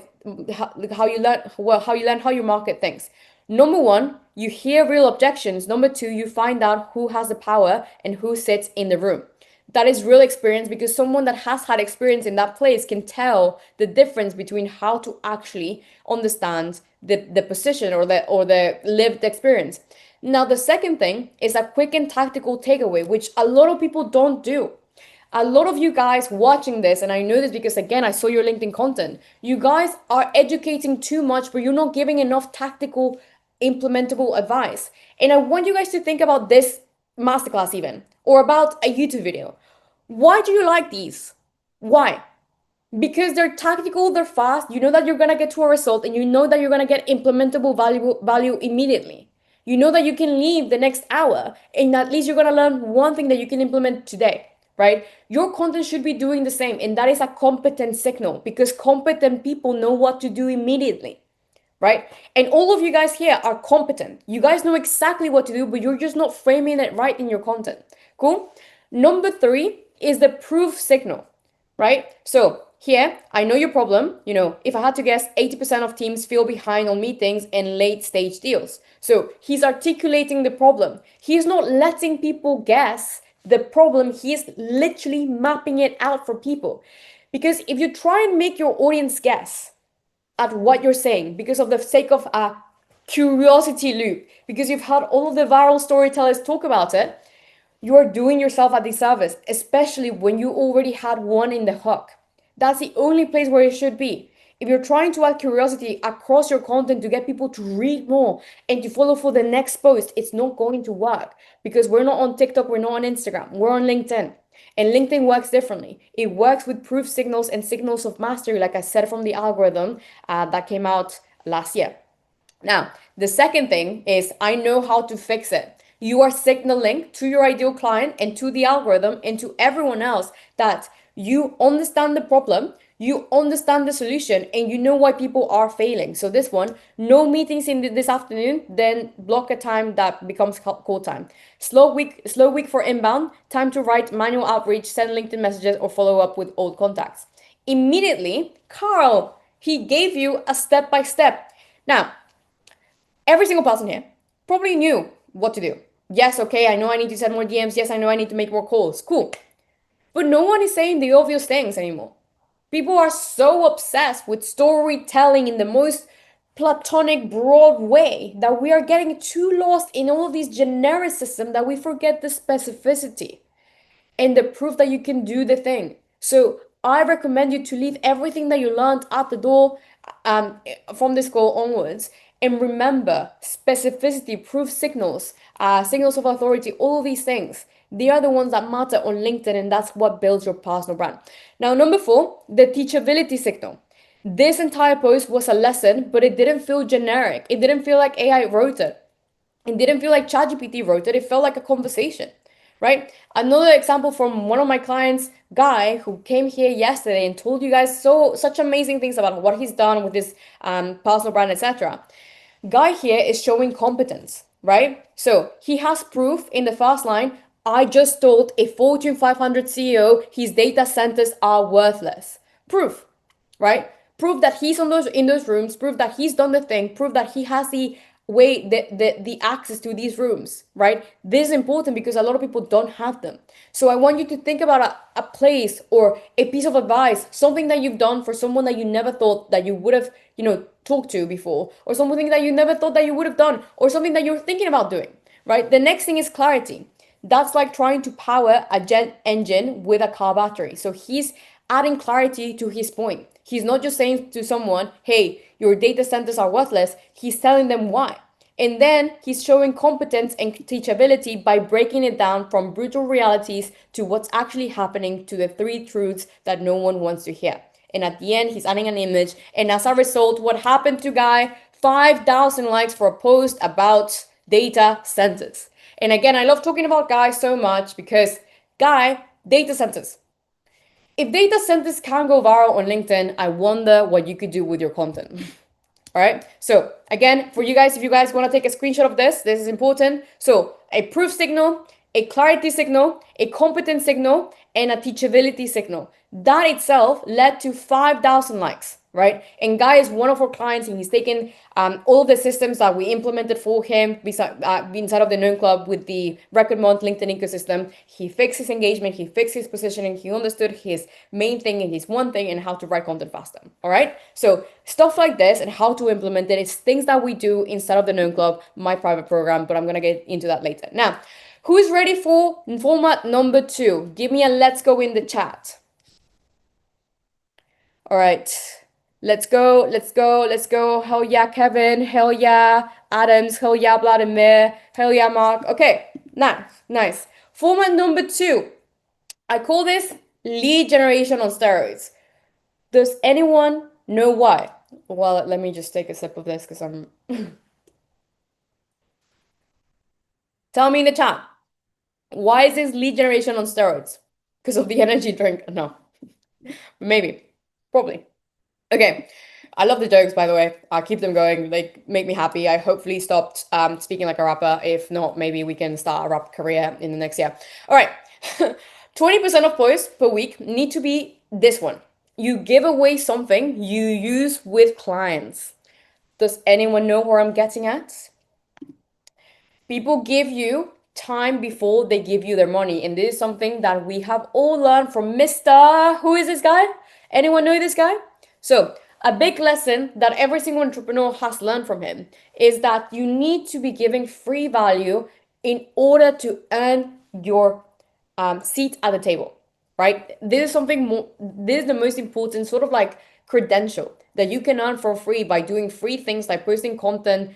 how you learn how you market things. Number one, you hear real objections. Number two, you find out who has the power and who sits in the room. That is real experience, because someone that has had experience in that place can tell the difference between how to actually understand the position or the lived experience. Now, the second thing is a quick and tactical takeaway, which a lot of people don't do. A lot of you guys watching this, and I know this because again, I saw your LinkedIn content, you guys are educating too much, but you're not giving enough tactical, implementable advice. And I want you guys to think about this masterclass even, or about a YouTube video. Why do you like these? Why? Because they're tactical, they're fast, you know that you're gonna get to a result, and you know that you're gonna get implementable value immediately. You know that you can leave the next hour, and at least you're gonna learn one thing that you can implement today, right? Your content should be doing the same, and that is a competent signal, because competent people know what to do immediately, right? And all of you guys here are competent. You guys know exactly what to do, but you're just not framing it right in your content. Cool? Number three is the proof signal, right? So here, I know your problem. You know, if I had to guess, 80% of teams feel behind on meetings and late stage deals. So he's articulating the problem. He's not letting people guess the problem. He's literally mapping it out for people. Because if you try and make your audience guess at what you're saying, because of the sake of a curiosity loop, because you've had all of the viral storytellers talk about it, you are doing yourself a disservice, especially when you already had one in the hook. That's the only place where it should be. If you're trying to add curiosity across your content to get people to read more and to follow for the next post, it's not going to work, because we're not on TikTok, we're not on Instagram, we're on LinkedIn. And LinkedIn works differently. It works with proof signals and signals of mastery, like I said, from the algorithm that came out last year. Now, the second thing is I know how to fix it. You are signaling to your ideal client and to the algorithm and to everyone else that you understand the problem, you understand the solution, and you know why people are failing. So this one, no meetings in this afternoon, then block a time that becomes call time. Slow week for inbound, time to write manual outreach, send LinkedIn messages, or follow up with old contacts. Immediately, Carl, he gave you a step-by-step. Now, every single person here probably knew what to do. Yes, okay, I know I need to send more DMs. Yes, I know I need to make more calls. Cool. But no one is saying the obvious things anymore. People are so obsessed with storytelling in the most platonic, broad way that we are getting too lost in all of these genericism that we forget the specificity and the proof that you can do the thing. So I recommend you to leave everything that you learned at the door from this call onwards. And remember, specificity, proof signals, signals of authority, all of these things, they are the ones that matter on LinkedIn, and that's what builds your personal brand. Now, number four, the teachability signal. This entire post was a lesson, but it didn't feel generic. It didn't feel like AI wrote it. It didn't feel like ChatGPT wrote it. It felt like a conversation, right? Another example from one of my clients, Guy, who came here yesterday and told you guys such amazing things about what he's done with his personal brand, etc. Guy here is showing competence, right? So he has proof in the first line. I just told a Fortune 500 CEO his data centers are worthless. Proof, right? Proof that he's in those rooms, proof that he's done the thing, proof that he has the access to these rooms, right? This is important because a lot of people don't have them. So I want you to think about a place or a piece of advice, something that you've done for someone that you never thought that you would have, talked to before, or something that you never thought that you would have done, or something that you're thinking about doing, right? The next thing is clarity. That's like trying to power a jet engine with a car battery. So he's adding clarity to his point. He's not just saying to someone, hey, your data centers are worthless. He's telling them why. And then he's showing competence and teachability by breaking it down from brutal realities to what's actually happening, to the three truths that no one wants to hear. And at the end, he's adding an image. And as a result, what happened to Guy? 5,000 likes for a post about data centers. And again, I love talking about Guy so much because Guy, data centers. If data centers can go viral on LinkedIn, I wonder what you could do with your content. All right. So again, for you guys, if you guys want to take a screenshot of this is important. So a proof signal, a clarity signal, a competence signal, and a teachability signal. That itself led to 5,000 likes, right? And Guy is one of our clients, and he's taken all of the systems that we implemented for him inside of the Known Club with the Record Month LinkedIn ecosystem. He fixed his engagement, he fixed his positioning, he understood his main thing and his one thing and how to write content faster. All right. So stuff like this and how to implement it is things that we do inside of the Known Club, my private program, but I'm going to get into that later. Now, who is ready for format number 2? Give me a let's go in the chat. All right. Let's go, let's go, let's go. Hell yeah, Kevin. Hell yeah, Adams. Hell yeah, Vladimir. Hell yeah, Mark. Okay, nice, nice. Format number 2. I call this lead generation on steroids. Does anyone know why? Well, let me just take a sip of this because I'm... Tell me in the chat. Why is this lead generation on steroids? Because of the energy drink? No. Maybe. Probably. Okay. I love the jokes, by the way. I keep them going. They make me happy. I hopefully stopped speaking like a rapper. If not, maybe we can start a rap career in the next year. All right. 20% of posts per week need to be this one. You give away something you use with clients. Does anyone know where I'm getting at? People give you time before they give you their money. And this is something that we have all learned from Mr. Who is this guy? Anyone know this guy? So a big lesson that every single entrepreneur has learned from him is that you need to be giving free value in order to earn your seat at the table, right? This is something more, this is the most important sort of like credential that you can earn for free by doing free things like posting content,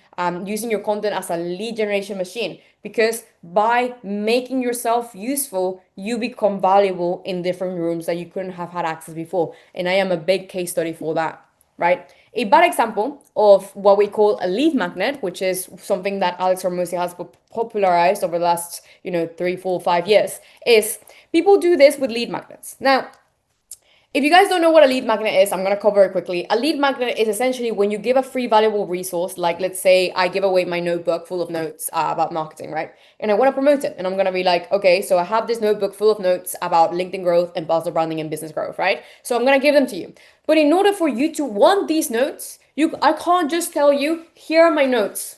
using your content as a lead generation machine. Because by making yourself useful, you become valuable in different rooms that you couldn't have had access before. And I am a big case study for that, right? A bad example of what we call a lead magnet, which is something that Alex Hormozi has popularized over the last, 3, 4, 5 years, is people do this with lead magnets. Now, if you guys don't know what a lead magnet is, I'm going to cover it quickly. A lead magnet is essentially when you give a free valuable resource, like let's say I give away my notebook full of notes about marketing, right? And I want to promote it. And I'm going to be like, okay, so I have this notebook full of notes about LinkedIn growth and personal branding and business growth, right? So I'm going to give them to you. But in order for you to want these notes, I can't just tell you, here are my notes.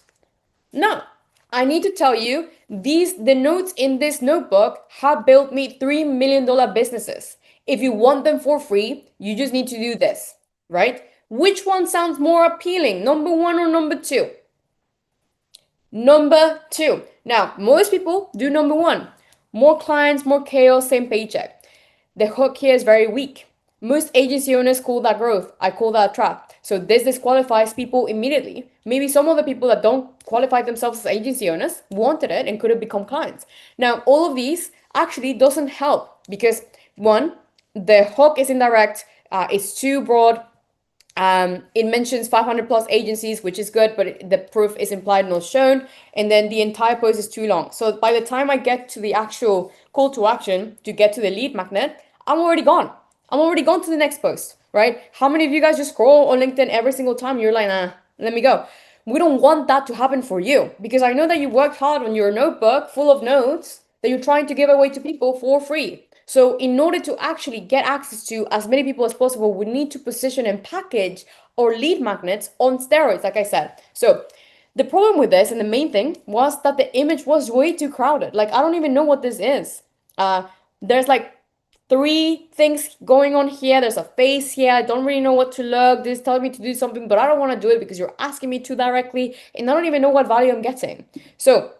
No, I need to tell you, the notes in this notebook have built me $3 million businesses. If you want them for free, you just need to do this, right? Which one sounds more appealing, number 1 or number 2? Number 2. Now, most people do number 1. More clients, more chaos, same paycheck. The hook here is very weak. Most agency owners call that growth. I call that a trap. So this disqualifies people immediately. Maybe some of the people that don't qualify themselves as agency owners wanted it and could have become clients. Now, all of these actually doesn't help because 1, the hook is indirect, it's too broad. It mentions 500 plus agencies, which is good, but the proof is implied, not shown. And then the entire post is too long. So by the time I get to the actual call to action to get to the lead magnet, I'm already gone. I'm already gone to the next post, right? How many of you guys just scroll on LinkedIn every single time? You're like, nah, let me go. We don't want that to happen for you because I know that you worked hard on your notebook full of notes that you're trying to give away to people for free. So in order to actually get access to as many people as possible, we need to position and package our lead magnets on steroids, like I said. So the problem with this and the main thing was that the image was way too crowded. Like, I don't even know what this is. There's like 3 things going on here. There's a face here. I don't really know what to look. This tells me to do something, but I don't want to do it because you're asking me to directly, and I don't even know what value I'm getting. So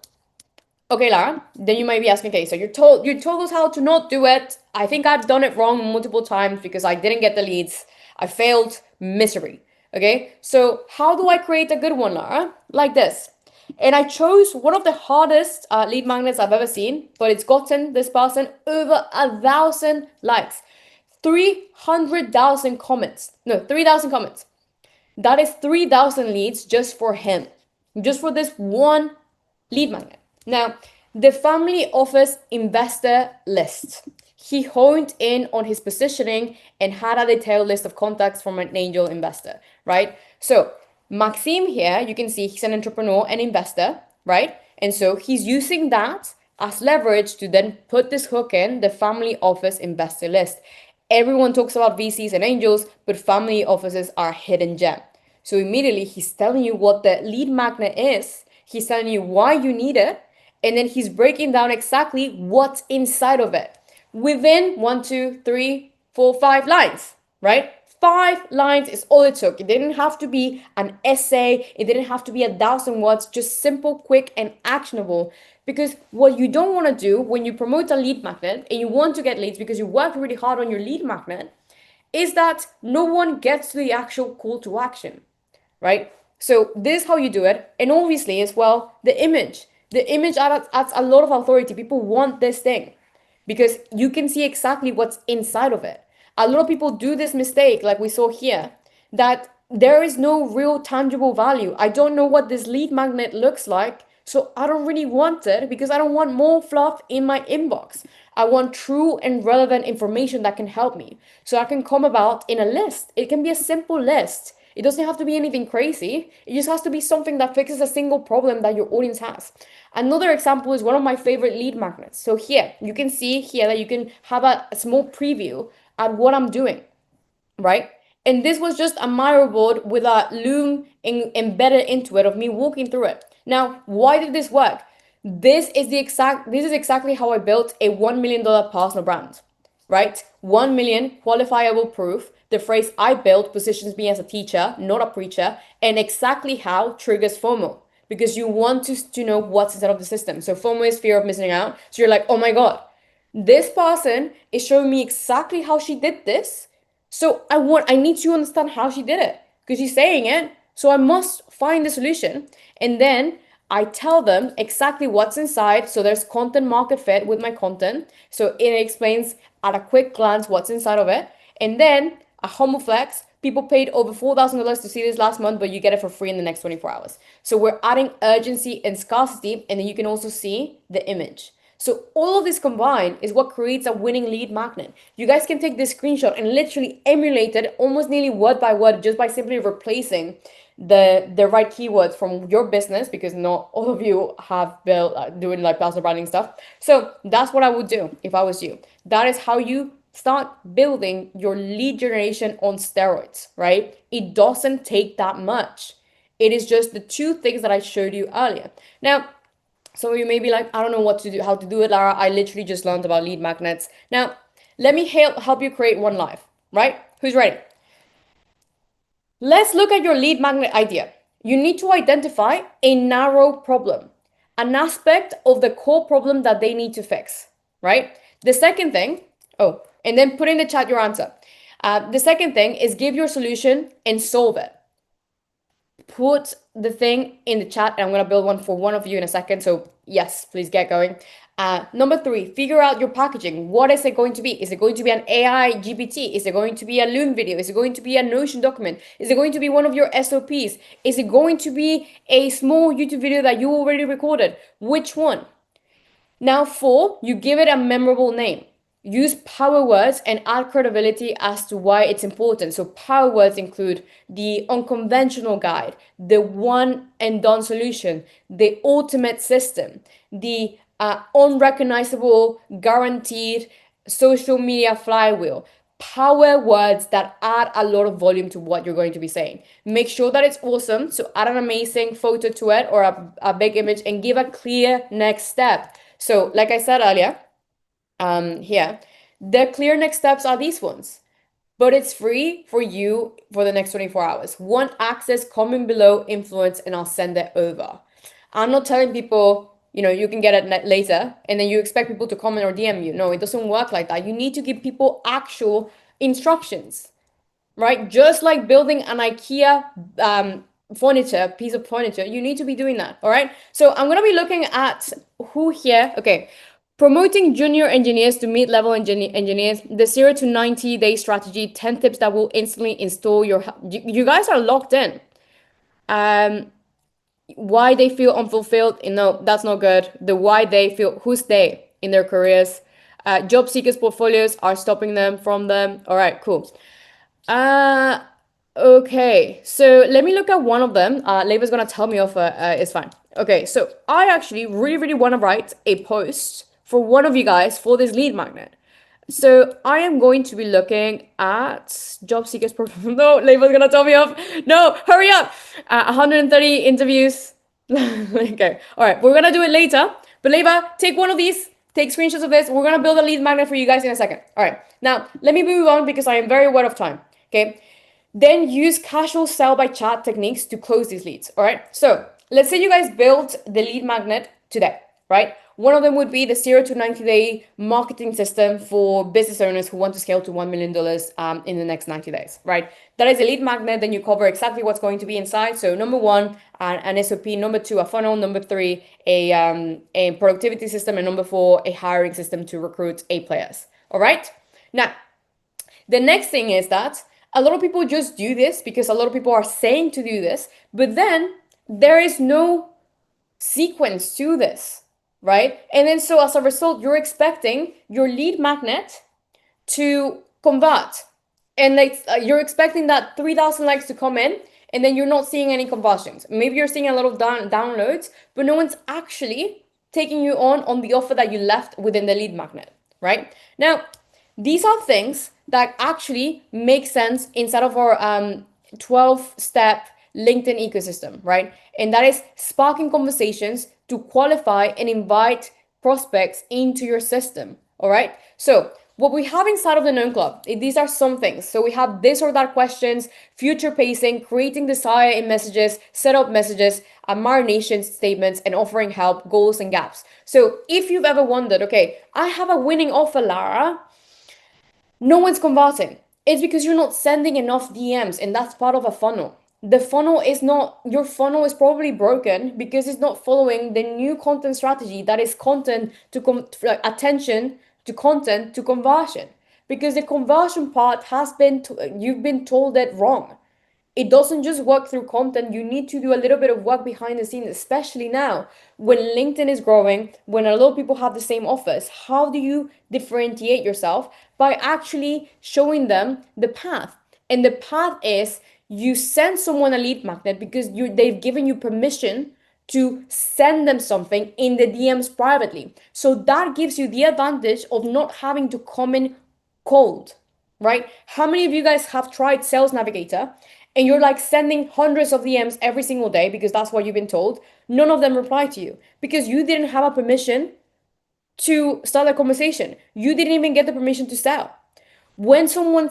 okay, Lara, then you might be asking, okay, so you told us how to not do it. I think I've done it wrong multiple times because I didn't get the leads. I failed miserably. Okay, so how do I create a good one, Lara? Like this. And I chose one of the hardest lead magnets I've ever seen, but it's gotten this person over 1,000 likes, 300,000 comments. No, 3,000 comments. That is 3,000 leads just for him, just for this one lead magnet. Now, the family office investor list. He honed in on his positioning and had a detailed list of contacts from an angel investor, right? So Maxime here, you can see he's an entrepreneur and investor, right? And so he's using that as leverage to then put this hook in the family office investor list. Everyone talks about VCs and angels, but family offices are a hidden gem. So immediately he's telling you what the lead magnet is, he's telling you why you need it, and then he's breaking down exactly what's inside of it within 1, 2, 3, 4, 5 lines, right? 5 lines is all it took. It didn't have to be an essay, it didn't have to be 1,000 words, just simple, quick, and actionable. Because what you don't want to do when you promote a lead magnet and you want to get leads because you work really hard on your lead magnet is that no one gets to the actual call to action, right? So this is how you do it. And obviously as well, the image. The image adds a lot of authority. People want this thing because you can see exactly what's inside of it. A lot of people do this mistake, like we saw here, that there is no real tangible value. I don't know what this lead magnet looks like, so I don't really want it because I don't want more fluff in my inbox. I want true and relevant information that can help me. So I can come about in a list. It can be a simple list. It doesn't have to be anything crazy. It just has to be something that fixes a single problem that your audience has. Another example is one of my favorite lead magnets. So here, you can see here that you can have a small preview at what I'm doing, right? And this was just a Miro board with a loom embedded into it of me walking through it. Now, why did this work? This is exactly how I built a $1 million personal brand, right? 1 million qualifiable proof. The phrase I built positions me as a teacher, not a preacher, and exactly how triggers FOMO because you want to know what's inside of the system. So FOMO is fear of missing out. So you're like, oh my God, this person is showing me exactly how she did this. So I need to understand how she did it because she's saying it. So I must find the solution. And then I tell them exactly what's inside. So there's content market fit with my content. So it explains at a quick glance what's inside of it. And then a humble flex. People paid over $4,000 to see this last month, but you get it for free in the next 24 hours. So we're adding urgency and scarcity. And then you can also see the image. So all of this combined is what creates a winning lead magnet. You guys can take this screenshot and literally emulate it almost nearly word by word just by simply replacing the right keywords from your business because not all of you have built doing like personal branding stuff. So that's what I would do if I was you. That is how you start building your lead generation on steroids, right? It doesn't take that much. It is just the two things that I showed you earlier. Now, some of you may be like, I don't know what to do, how to do it, Lara. I literally just learned about lead magnets. Now, let me help you create one live, right? Who's ready? Let's look at your lead magnet idea. You need to identify a narrow problem, an aspect of the core problem that they need to fix, right? The second thing, and then put in the chat your answer. The second thing is give your solution and solve it. Put the thing in the chat and I'm going to build one for one of you in a second. So yes, please get going. Number 3, figure out your packaging. What is it going to be? Is it going to be an AI GPT? Is it going to be a Loom video? Is it going to be a Notion document? Is it going to be one of your SOPs? Is it going to be a small YouTube video that you already recorded? Which one? Now 4, you give it a memorable name. Use power words and add credibility as to why it's important. So power words include the unconventional guide, the one and done solution, the ultimate system, the unrecognizable, guaranteed social media flywheel. Power words that add a lot of volume to what you're going to be saying. Make sure that it's awesome. So add an amazing photo to it or a big image and give a clear next step. So like I said earlier, here, the clear next steps are these ones, but it's free for you for the next 24 hours. Want access, comment below, influence, and I'll send it over. I'm not telling people, you can get it later, and then you expect people to comment or DM you. No, it doesn't work like that. You need to give people actual instructions, right? Just like building an IKEA piece of furniture, you need to be doing that, all right? So I'm going to be looking at who here, okay. Promoting junior engineers to mid-level engineers, the 0 to 90-day strategy, 10 tips that will instantly install you guys are locked in. Why they feel unfulfilled, no, that's not good. The why they feel, who's they in their careers. Job seekers' portfolios are stopping them from them. All right, cool. Okay, so let me look at one of them. Labour's gonna tell me off, it's fine. Okay, so I actually really, really want to write a post for one of you guys for this lead magnet. So I am going to be looking at job seekers profile. No, Label's gonna tell me off. No, hurry up. 130 interviews. Okay, all right, we're gonna do it later. But Leva, take one of these, take screenshots of this. We're gonna build a lead magnet for you guys in a second. All right, now let me move on because I am very aware of time. Okay, then use casual sell by chat techniques to close these leads. All right, so let's say you guys build the lead magnet today, right? One of them would be the 0 to 90-day marketing system for business owners who want to scale to $1 million in the next 90 days, right? That is a lead magnet. Then you cover exactly what's going to be inside. So number one, an SOP. Number two, a funnel. Number three, a productivity system. And number four, a hiring system to recruit A players. All right. Now, the next thing is that a lot of people just do this because a lot of people are saying to do this, but then there is no sequence to this, right? And then so as a result, you're expecting your lead magnet to convert. And like you're expecting that 3,000 likes to come in, and then you're not seeing any conversions. Maybe you're seeing a lot of downloads, but no one's actually taking you on the offer that you left within the lead magnet, right? Now, these are things that actually make sense inside of our 12-step LinkedIn ecosystem, right? And that is sparking conversations to qualify and invite prospects into your system, all right? So what we have inside of the Known Club, these are some things. So we have this or that questions, future pacing, creating desire in messages, setup messages, marination statements, and offering help, goals, and gaps. So if you've ever wondered, okay, I have a winning offer, Lara, no one's converting. It's because you're not sending enough DMs, and that's part of a funnel. The funnel is not, your funnel is probably broken because it's not following the new content strategy that is content to attention to content to conversion. Because the conversion part has been, you've been told it wrong. It doesn't just work through content. You need to do a little bit of work behind the scenes, especially now when LinkedIn is growing, when a lot of people have the same offers. How do you differentiate yourself? By actually showing them the path. And the path is you send someone a lead magnet because they've given you permission to send them something in the DMs privately. So that gives you the advantage of not having to come in cold, right? How many of you guys have tried Sales Navigator and you're like sending hundreds of DMs every single day because that's what you've been told? None of them reply to you because you didn't have a permission to start a conversation. You didn't even get the permission to sell. When someone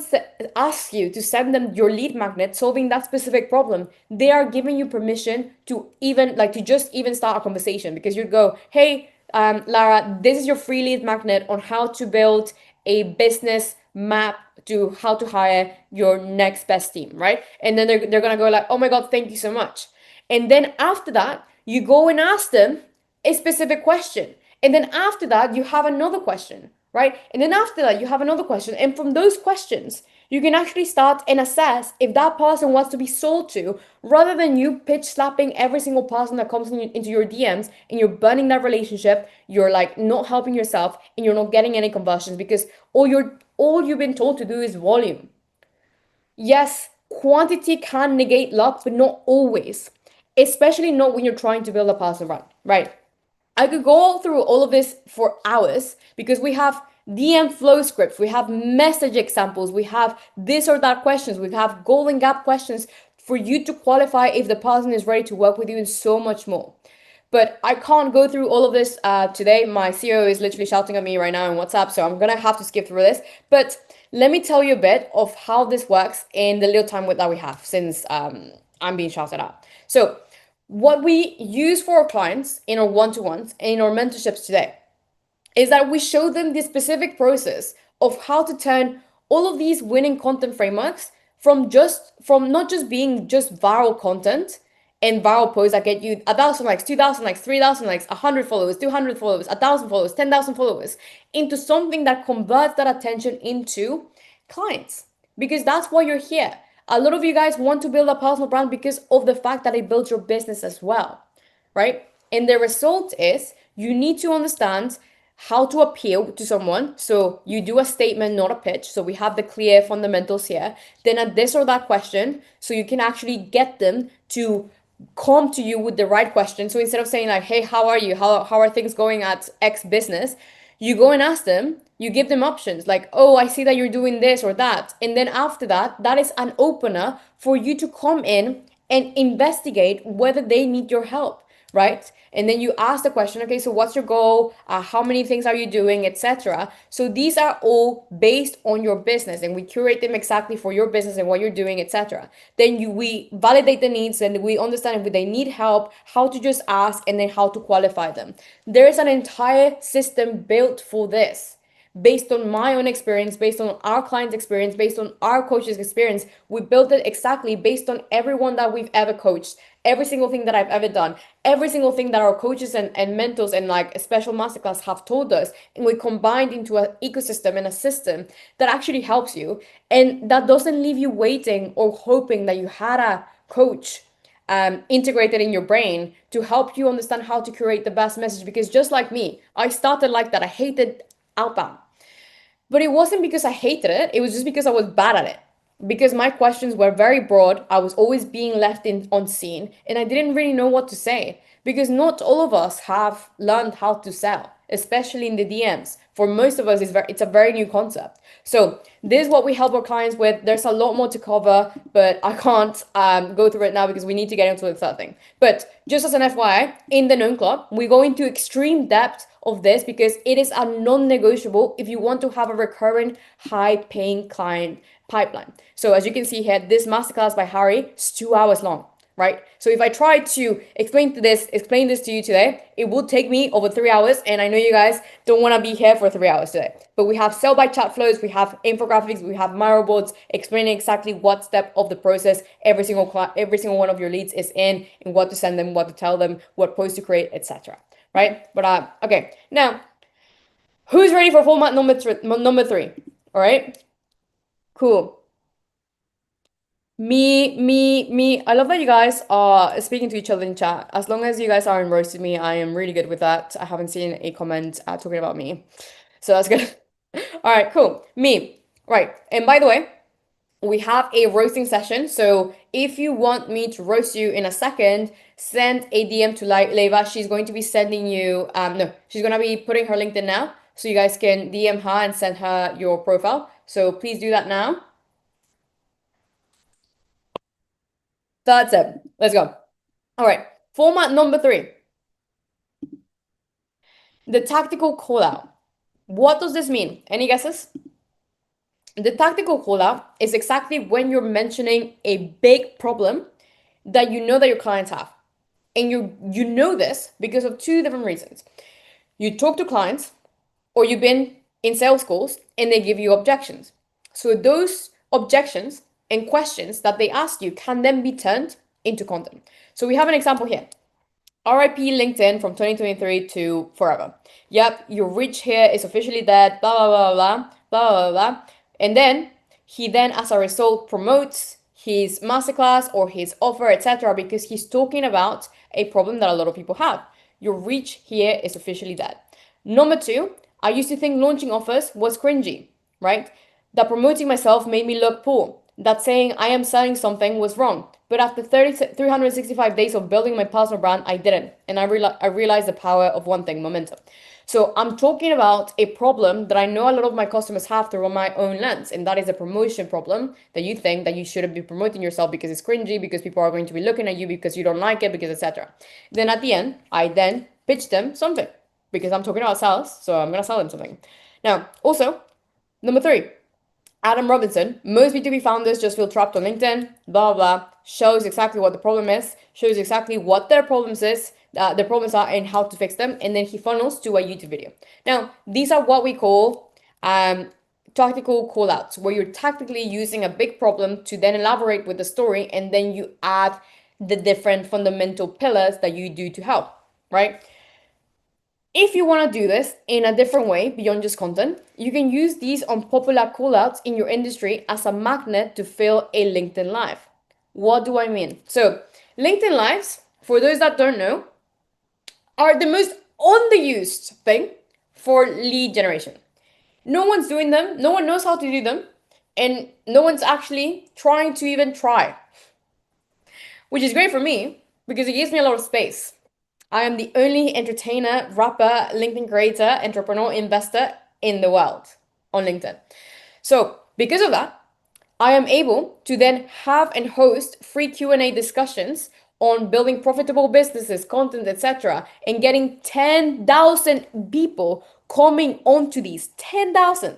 asks you to send them your lead magnet solving that specific problem, they are giving you permission to even like to just even start a conversation because you'd go, hey, Lara, this is your free lead magnet on how to build a business map to how to hire your next best team, right? And then they're gonna go like, oh my God, thank you so much. And then after that, you go and ask them a specific question. And then after that, you have another question, right? And then after that, you have another question. And from those questions, you can actually start and assess if that person wants to be sold to, rather than you pitch slapping every single person that comes into your DMs and you're burning that relationship. You're like not helping yourself and you're not getting any conversions because all you've been told to do is volume. Yes, quantity can negate luck, but not always, especially not when you're trying to build a personal brand, right? I could go through all of this for hours because we have DM flow scripts, we have message examples, we have this or that questions, we have golden gap questions for you to qualify if the person is ready to work with you and so much more. But I can't go through all of this today. My CEO is literally shouting at me right now on WhatsApp, so I'm gonna have to skip through this. But let me tell you a bit of how this works in the little time that we have since I'm being shouted at. So what we use for our clients in our one-to-ones and in our mentorships today is that we show them the specific process of how to turn all of these winning content frameworks from not just being just viral content and viral posts that get you 1,000 likes, 2,000 likes, 3,000 likes, 100 followers, 200 followers, 1,000 followers, 10,000 followers, into something that converts that attention into clients. Because that's why you're here. A lot of you guys want to build a personal brand because of the fact that it builds your business as well, right? And the result is you need to understand how to appeal to someone. So you do a statement, not a pitch. So we have the clear fundamentals here. Then a this or that question, so you can actually get them to come to you with the right question. So instead of saying like, hey, how are you? How are things going at X business? You go and ask them, you give them options like, oh, I see that you're doing this or that. And then after that, that is an opener for you to come in and investigate whether they need your help, right? And then you ask the question, okay, so what's your goal? How many things are you doing, etc. So these are all based on your business, and we curate them exactly for your business and what you're doing, etc. Then we validate the needs, and we understand if they need help, how to just ask, and then how to qualify them. There is an entire system built for this, based on my own experience, based on our clients' experience, based on our coaches' experience. We built it exactly based on everyone that we've ever coached, every single thing that I've ever done, every single thing that our coaches and mentors and like a special masterclass have told us. And we combined into an ecosystem and a system that actually helps you. And that doesn't leave you waiting or hoping that you had a coach integrated in your brain to help you understand how to create the best message. Because just like me, I started like that. I hated outbound. But it wasn't because I hated it, it was just because I was bad at it. Because my questions were very broad, I was always being left in on scene, and I didn't really know what to say. Because not all of us have learned how to sell, especially in the DMs. For most of us, it's a very new concept. So this is what we help our clients with. There's a lot more to cover, but I can't go through it now because we need to get into the third thing. But just as an FYI, in the Known Club, we go into extreme depth of this because it is a non-negotiable if you want to have a recurrent high-paying client pipeline. So as you can see here, this masterclass by Harry is 2 hours long, right? So if I try to explain this to you today, it will take me over 3 hours, and I know you guys don't want to be here for 3 hours today. But we have sell by chat flows, we have infographics, we have Miro boards explaining exactly what step of the process every single one of your leads is in, and what to send them, what to tell them, what post to create, etc. Right? But okay, now who's ready for format number three? All right, cool. Me. I love that you guys are speaking to each other in chat. As long as you guys aren't roasting me, I am really good with that. I haven't seen a comment talking about me. So that's good. All right, cool. Me. Right. And by the way, we have a roasting session. So if you want me to roast you in a second, send a DM to Leva. She's going to be sending you, no, she's going to be putting her LinkedIn now. So you guys can DM her and send her your profile. So please do that now. That's it. Let's go. All right. Format number 3, the tactical call out. What does this mean? Any guesses? The tactical call out is exactly when you're mentioning a big problem that you know that your clients have. And you know this because of two different reasons. You talk to clients, or you've been in sales calls and they give you objections. So those objections and questions that they ask you can then be turned into content. So we have an example here. RIP LinkedIn from 2023 to forever. Yep, your reach here is officially dead, blah, blah, blah, blah, blah, blah, blah. And then he then, as a result, promotes his masterclass or his offer, etc., because he's talking about a problem that a lot of people have. Your reach here is officially dead. Number 2, I used to think launching offers was cringy, right? That promoting myself made me look poor. That saying I am selling something was wrong. But after 365 days of building my personal brand, I didn't. And I realized the power of one thing, momentum. So I'm talking about a problem that I know a lot of my customers have through my own lens, and that is a promotion problem, that you think that you shouldn't be promoting yourself because it's cringy, because people are going to be looking at you because you don't like it, because etc. Then at the end, I then pitch them something because I'm talking about sales, so I'm gonna sell them something. Now, also, number 3, Adam Robinson, most B2B founders just feel trapped on LinkedIn, blah, blah, shows exactly what the problem is, shows exactly what their problems are and how to fix them, and then he funnels to a YouTube video. Now, these are what we call tactical call-outs, where you're tactically using a big problem to then elaborate with the story, and then you add the different fundamental pillars that you do to help, right? If you want to do this in a different way beyond just content, you can use these unpopular callouts in your industry as a magnet to fill a LinkedIn Live. What do I mean? So, LinkedIn Lives, for those that don't know, are the most underused thing for lead generation. No one's doing them, no one knows how to do them, and no one's actually trying to even try. Which is great for me, because it gives me a lot of space. I am the only entertainer, rapper, LinkedIn creator, entrepreneur, investor in the world on LinkedIn. So because of that, I am able to then have and host free Q&A discussions on building profitable businesses, content, etc., and getting 10,000 people coming onto these 10,000,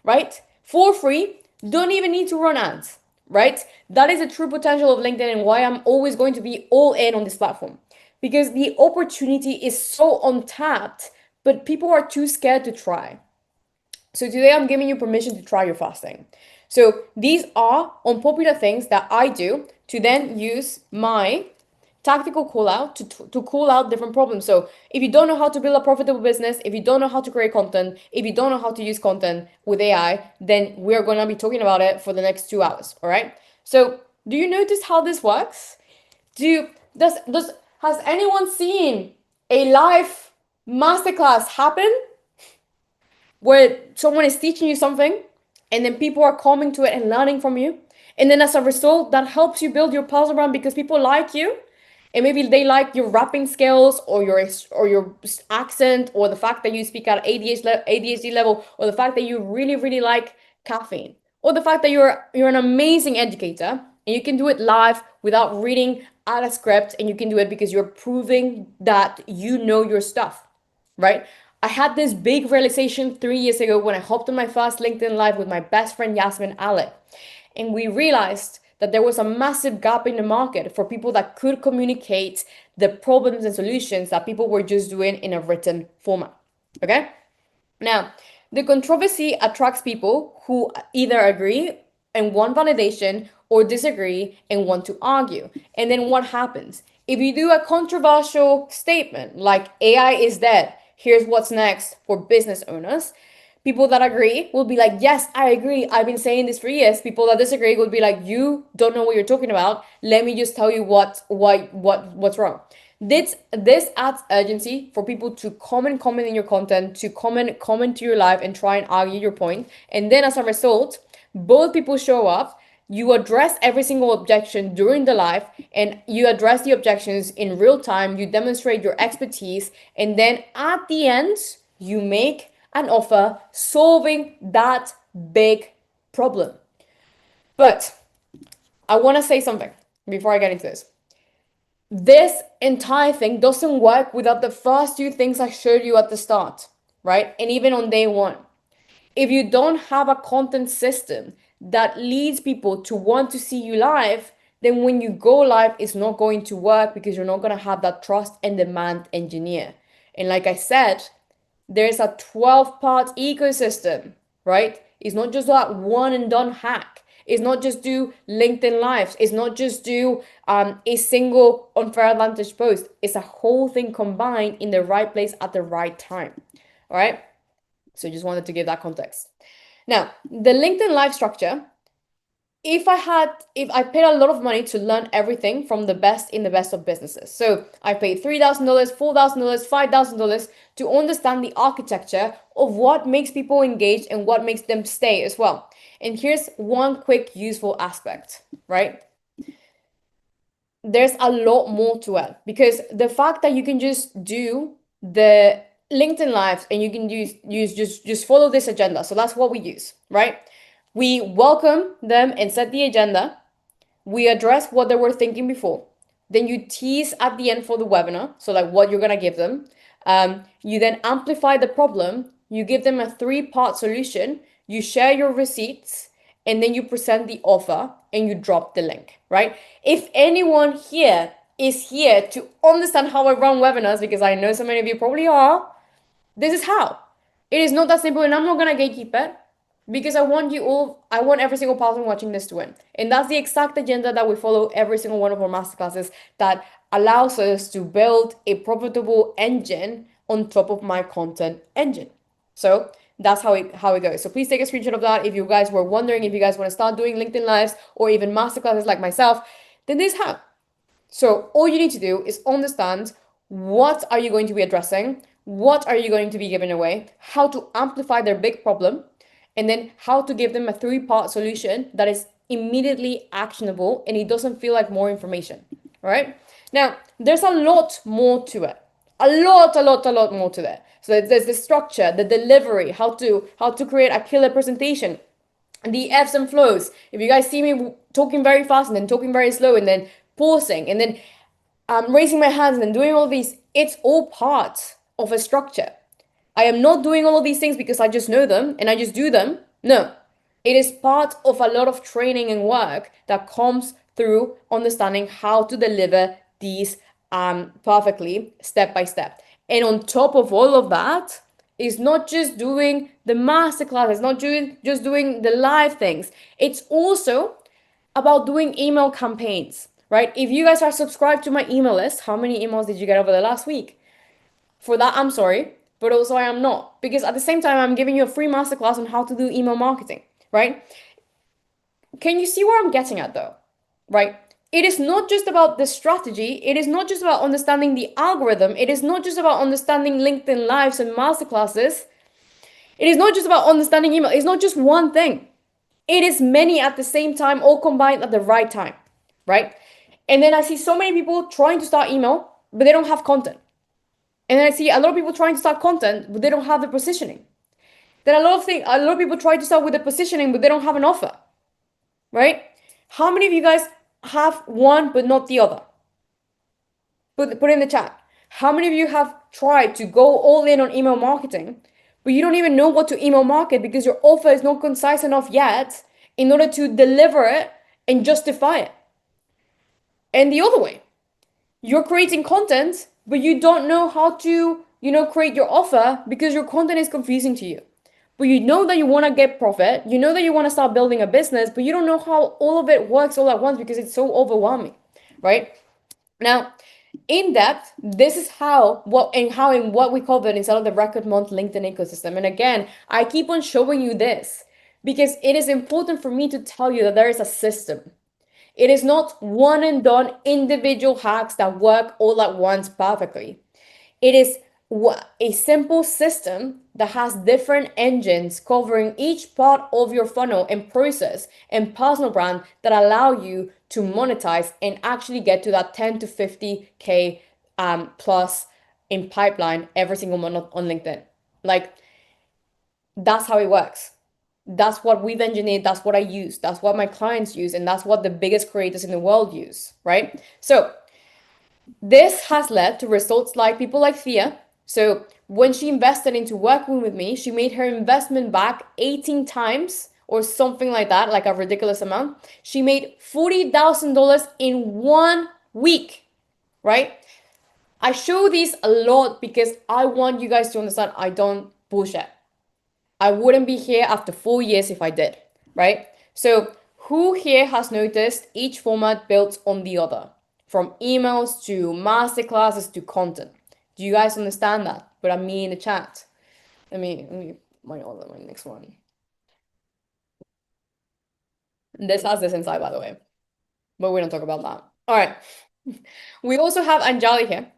right? For free, don't even need to run ads, right? That is the true potential of LinkedIn and why I'm always going to be all in on this platform, because the opportunity is so untapped, but people are too scared to try. So today I'm giving you permission to try your fasting. So these are unpopular things that I do to then use my tactical call out to call out different problems. So if you don't know how to build a profitable business, if you don't know how to create content, if you don't know how to use content with AI, then we're going to be talking about it for the next 2 hours. All right. So do you notice how this works? Has anyone seen a live masterclass happen where someone is teaching you something and then people are coming to it and learning from you, and then as a result that helps you build your puzzle brand because people like you, and maybe they like your rapping skills or your accent or the fact that you speak at ADHD level, or the fact that you really like caffeine, or the fact that you're an amazing educator and you can do it live without reading out a script, and you can do it because you're proving that you know your stuff, right? I had this big realization 3 years ago when I hopped on my first LinkedIn Live with my best friend Yasmin Ale. And we realized that there was a massive gap in the market for people that could communicate the problems and solutions that people were just doing in a written format. Okay? Now, the controversy attracts people who either agree and want validation or disagree and want to argue. And then what happens? If you do a controversial statement like AI is dead, here's what's next for business owners, people that agree will be like, yes, I agree, I've been saying this for years. People that disagree will be like, you don't know what you're talking about, let me just tell you what's wrong. This adds urgency for people to comment in your content, to comment to your live and try and argue your point. And then as a result, both people show up, you address every single objection during the live, and you address the objections in real time, you demonstrate your expertise, and then at the end you make an offer solving that big problem. But I want to say something before I get into this. This entire thing doesn't work without the first two things I showed you at the start, right? And even on day one. If you don't have a content system that leads people to want to see you live, then when you go live, it's not going to work because you're not going to have that trust and demand engineer. And like I said, there's a 12-part ecosystem, right? It's not just that one and done hack. It's not just do LinkedIn lives. It's not just do a single unfair advantage post. It's a whole thing combined in the right place at the right time. All right. So just wanted to give that context. Now, the LinkedIn live structure, if I paid a lot of money to learn everything from the best in the best of businesses. So I paid $3,000, $4,000, $5,000 to understand the architecture of what makes people engage and what makes them stay as well. And here's one quick useful aspect, right? There's a lot more to it, because the fact that you can just do the LinkedIn lives and you can just follow this agenda. So that's what we use, right? We welcome them and set the agenda. We address what they were thinking before. Then you tease at the end for the webinar, so like what you're gonna give them. You then amplify the problem. You give them a 3-part solution. You share your receipts, and then you present the offer and you drop the link, right? If anyone here is here to understand how I run webinars, because I know so many of you probably are, this is how. It is not that simple, and I'm not gonna gatekeep it, because I want every single person watching this to win. And that's the exact agenda that we follow every single one of our masterclasses, that allows us to build a profitable engine on top of my content engine. So that's how it goes. So please take a screenshot of that if you guys were wondering if you guys want to start doing LinkedIn lives or even masterclasses like myself. Then this is how. So all you need to do is understand, what are you going to be addressing, what are you going to be giving away, how to amplify their big problem, and then how to give them a 3-part solution that is immediately actionable and it doesn't feel like more information. All right. Now, there's a lot more to it. A lot more to that. So there's the structure, the delivery, how to create a killer presentation, the ebbs and flows. If you guys see me talking very fast and then talking very slow and then pausing and then raising my hands and then doing all these, it's all part of a structure. I am not doing all of these things because I just know them and I just do them. No, it is part of a lot of training and work that comes through understanding how to deliver these perfectly step by step. And on top of all of that, is not just doing the masterclass, it's not just doing the live things. It's also about doing email campaigns, right? If you guys are subscribed to my email list, how many emails did you get over the last week? For that, I'm sorry, but also I am not. Because at the same time, I'm giving you a free masterclass on how to do email marketing, right? Can you see where I'm getting at though? Right? It is not just about the strategy. It is not just about understanding the algorithm. It is not just about understanding LinkedIn Lives and masterclasses. It is not just about understanding email. It's not just one thing. It is many at the same time, all combined at the right time, right? And then I see so many people trying to start email, but they don't have content. And then I see a lot of people trying to start content, but they don't have the positioning. Then a lot of people try to start with the positioning, but they don't have an offer, right? How many of you guys have one but not the other? Put in the chat. How many of you have tried to go all in on email marketing, but you don't even know what to email market because your offer is not concise enough yet in order to deliver it and justify it? And the other way, you're creating content, but you don't know how to, create your offer because your content is confusing to you. But you know that you want to get profit, you know that you want to start building a business, but you don't know how all of it works all at once because it's so overwhelming, right? Now, in depth, this is how in what we covered inside of the record month LinkedIn ecosystem. And again, I keep on showing you this because it is important for me to tell you that there is a system. It is not one and done individual hacks that work all at once perfectly. It is a simple system that has different engines covering each part of your funnel and process and personal brand that allow you to monetize and actually get to that 10 to 50K plus in pipeline every single month on LinkedIn. Like, that's how it works. That's what we've engineered. That's what I use. That's what my clients use. And that's what the biggest creators in the world use, right? So this has led to results like people like Thea. So when she invested into working with me, she made her investment back 18 times or something like that, like a ridiculous amount. She made $40,000 in 1 week, right? I show these a lot because I want you guys to understand I don't bullshit. I wouldn't be here after 4 years if I did, right? So who here has noticed each format built on the other? From emails to masterclasses to content. Do you guys understand that? Put a me in the chat. Let me my next one. This has this inside, by the way, but we don't talk about that. All right. We also have Anjali here,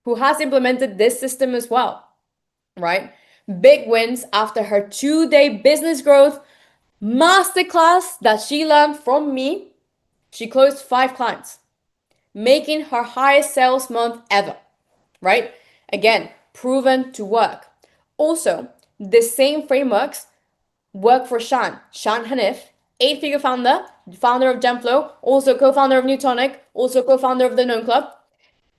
who has implemented this system as well, right? Big wins after her 2-day business growth masterclass that she learned from me. She closed 5 clients, making her highest sales month ever, right? Again, proven to work. Also, the same frameworks work for Shan Hanif, 8-figure founder of Gemflow, also co-founder of Newtonic, also co-founder of the Known Club.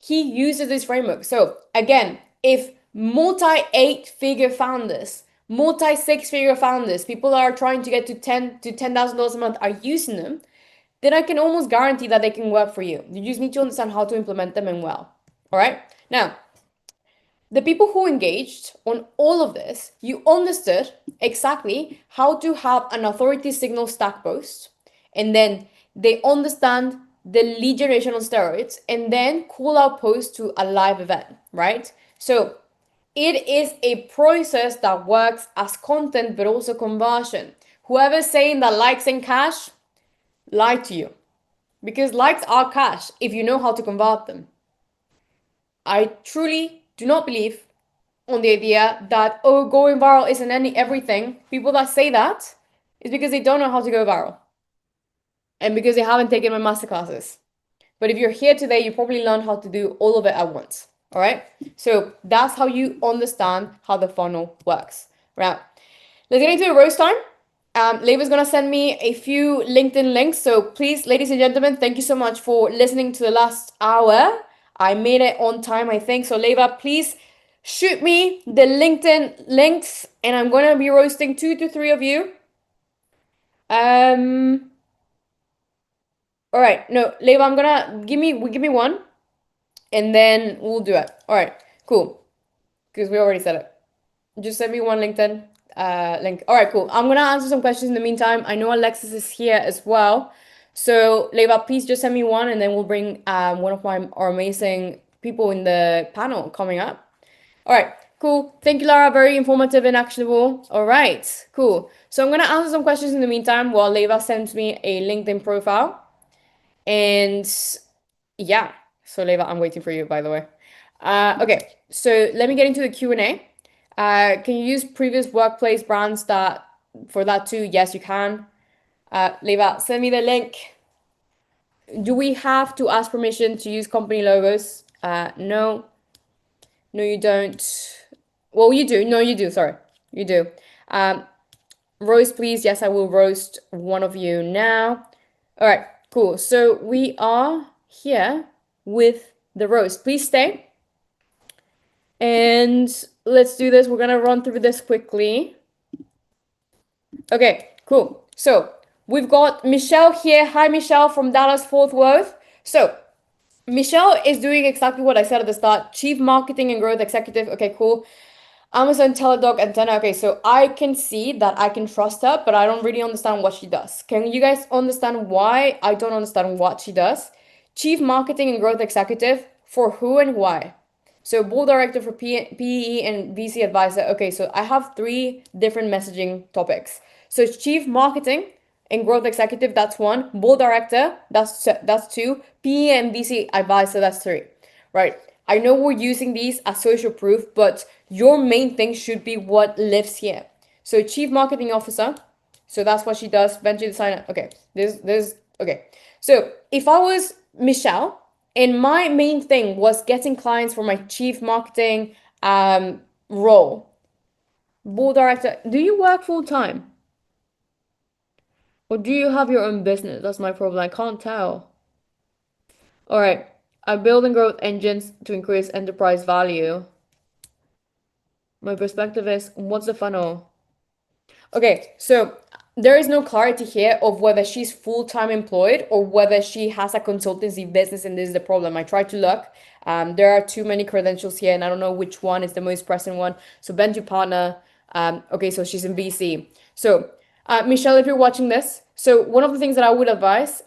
He uses this framework. So again, if multi 8-figure founders, multi 6-figure founders, people that are trying to get to $10,000 a month are using them, then I can almost guarantee that they can work for you. You just need to understand how to implement them and well. All right. Now, the people who engaged on all of this, you understood exactly how to have an authority signal stack post, and then they understand the lead generation on steroids, and then call out post to a live event, right? So it is a process that works as content, but also conversion. Whoever's saying that likes and cash, lie to you. Because likes are cash if you know how to convert them. I truly do not believe on the idea that, oh, going viral isn't everything. People that say that is because they don't know how to go viral and because they haven't taken my masterclasses. But if you're here today, you probably learned how to do all of it at once. All right. So that's how you understand how the funnel works. Right. Let's get into the roast time. Leva's gonna send me a few LinkedIn links. So please, ladies and gentlemen, thank you so much for listening to the last hour. I made it on time, I think. So Leva, please shoot me the LinkedIn links, and I'm gonna be roasting 2 to 3 of you. All right. No, Leva, I'm gonna give me one, and then we'll do it. All right. Cool. Because we already said it. Just send me one LinkedIn link. All right, cool. I'm gonna answer some questions in the meantime. I know Alexis is here as well. So Leva, please just send me one, and then we'll bring one of our amazing people in the panel coming up. All right, cool. Thank you, Lara. Very informative and actionable. All right, cool. So I'm gonna answer some questions in the meantime while Leva sends me a LinkedIn profile. And yeah, so Leva, I'm waiting for you, by the way. Okay, so let me get into the Q&A. Can you use previous workplace brands for that too? Yes, you can. Leva, send me the link. Do we have to ask permission to use company logos? No. No, you don't. Well, you do. No, you do. Sorry. You do. Roast, please. Yes, I will roast one of you now. All right, cool. So we are here with the roast. Please stay. And let's do this. We're gonna run through this quickly. Okay, cool. So we've got Michelle here. Hi, Michelle from Dallas Fort Worth. So Michelle is doing exactly what I said at the start. Chief Marketing and Growth Executive. Okay, cool. Amazon Teladoc Antenna. Okay, so I can see that I can trust her, but I don't really understand what she does. Can you guys understand why I don't understand what she does? Chief Marketing and Growth Executive, for who and why? So board director for PE and VC advisor. Okay, so I have 3 different messaging topics. So chief marketing and growth executive, that's 1. Board director, that's 2. PE and VC advisor, that's 3. Right. I know we're using these as social proof, but your main thing should be what lives here. So chief marketing officer. So that's what she does. Venture designer. Okay. There's okay. So if I was Michelle, and my main thing was getting clients for my chief marketing role, board director, do you work full time? Or do you have your own business? That's my problem. I can't tell. All right. I'm building growth engines to increase enterprise value. My perspective is, what's the funnel? Okay, so there is no clarity here of whether she's full-time employed or whether she has a consultancy business, and this is the problem. I tried to look. There are too many credentials here, and I don't know which one is the most present one. So Benji partner. Okay, so she's in BC. So Michelle, if you're watching this, so one of the things that I would advise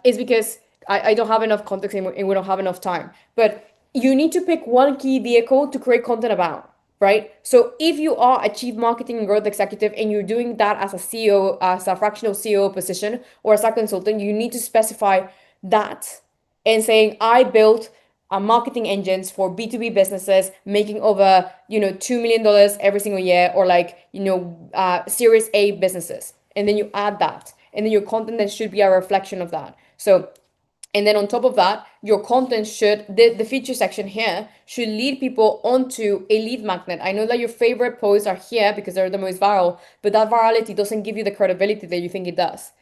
is because I don't have enough context and we don't have enough time, but you need to pick one key vehicle to create content about. Right? So if you are a chief marketing and growth executive and you're doing that as a CEO, as a fractional CEO position or as a consultant, you need to specify that and saying, I built marketing engines for B2B businesses making over, $2 million every single year, or like, Series A businesses. And then you add that. And then your content then should be a reflection of that. So and then on top of that, your content the feature section here should lead people onto a lead magnet. I know that your favorite posts are here because they're the most viral, but that virality doesn't give you the credibility that you think it does.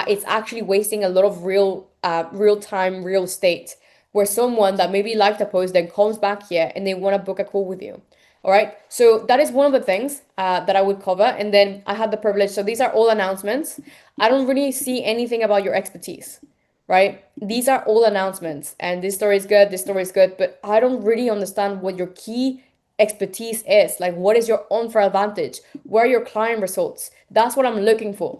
It's actually wasting a lot of real-time real estate where someone that maybe liked a post then comes back here and they want to book a call with you. All right. So that is one of the things that I would cover. And then I had the privilege. So these are all announcements. I don't really see anything about your expertise, right? These are all announcements, and this story is good, but I don't really understand what your key expertise is. Like, what is your unfair advantage? Where are your client results? That's what I'm looking for.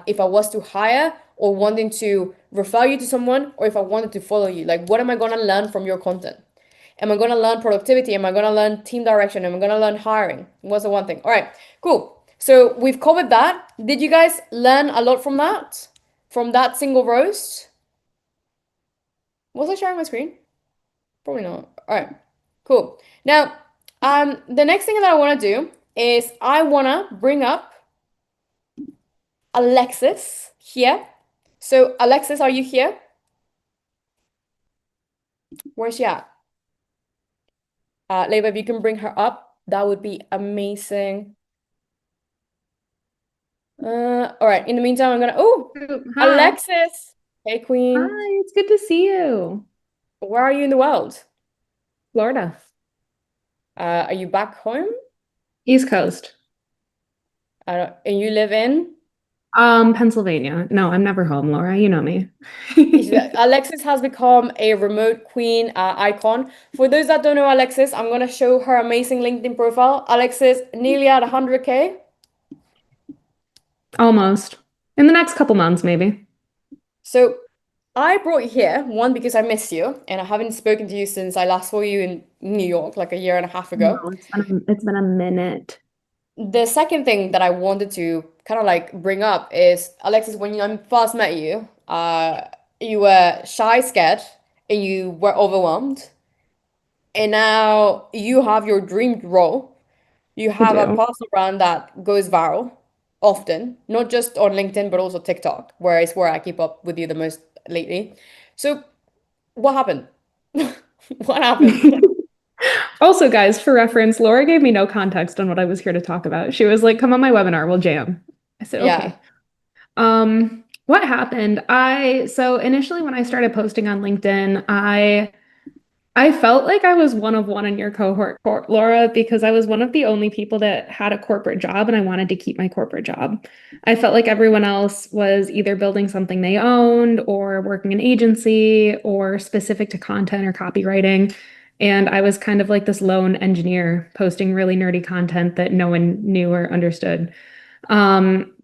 If I was to hire or wanting to refer you to someone, or if I wanted to follow you, like, what am I going to learn from your content? Am I going to learn productivity? Am I going to learn team direction? Am I going to learn hiring? What's the one thing? All right, cool. So we've covered that. Did you guys learn a lot from that? From that single roast? Was I sharing my screen? Probably not. All right, cool. Now, the next thing that I want to do is I want to bring up Alexis here. So Alexis, are you here? Where's she at? Leva, if you can bring her up, that would be amazing. All right. In the meantime, I'm gonna. Oh, Hi. Alexis. Hey, Queen. Hi, it's good to see you. Where are you in the world? Florida. Are you back home? East Coast. And you live in? Pennsylvania. No, I'm never home, Laura. You know me. Alexis has become a remote queen icon. For those that don't know Alexis, I'm gonna show her amazing LinkedIn profile. Alexis, nearly at 100K. Almost. In the next couple months, maybe. So I brought you here, one, because I miss you, and I haven't spoken to you since I last saw you in New York, like a year and a half No, ago. it's been a minute. The second thing that I wanted to kind of like bring up is, Alexis, when I first met you, you were shy, scared, and you were overwhelmed. And now you have your dream role. You I have a do. personal brand that goes viral often, not just on LinkedIn, but also TikTok, where is where I keep up with you the most lately. So what happened? What happened? Also, guys, for reference, Laura gave me no context on what I was here to talk about. She was like, "Come on my webinar, we'll jam." I said, Yeah. "Okay." What happened? So initially when I started posting on LinkedIn, I felt like I was one of one in your cohort, Laura, because I was one of the only people that had a corporate job and I wanted to keep my corporate job. I felt like everyone else was either building something they owned or working an agency or specific to content or copywriting. And I was kind of like this lone engineer posting really nerdy content that no one knew or understood.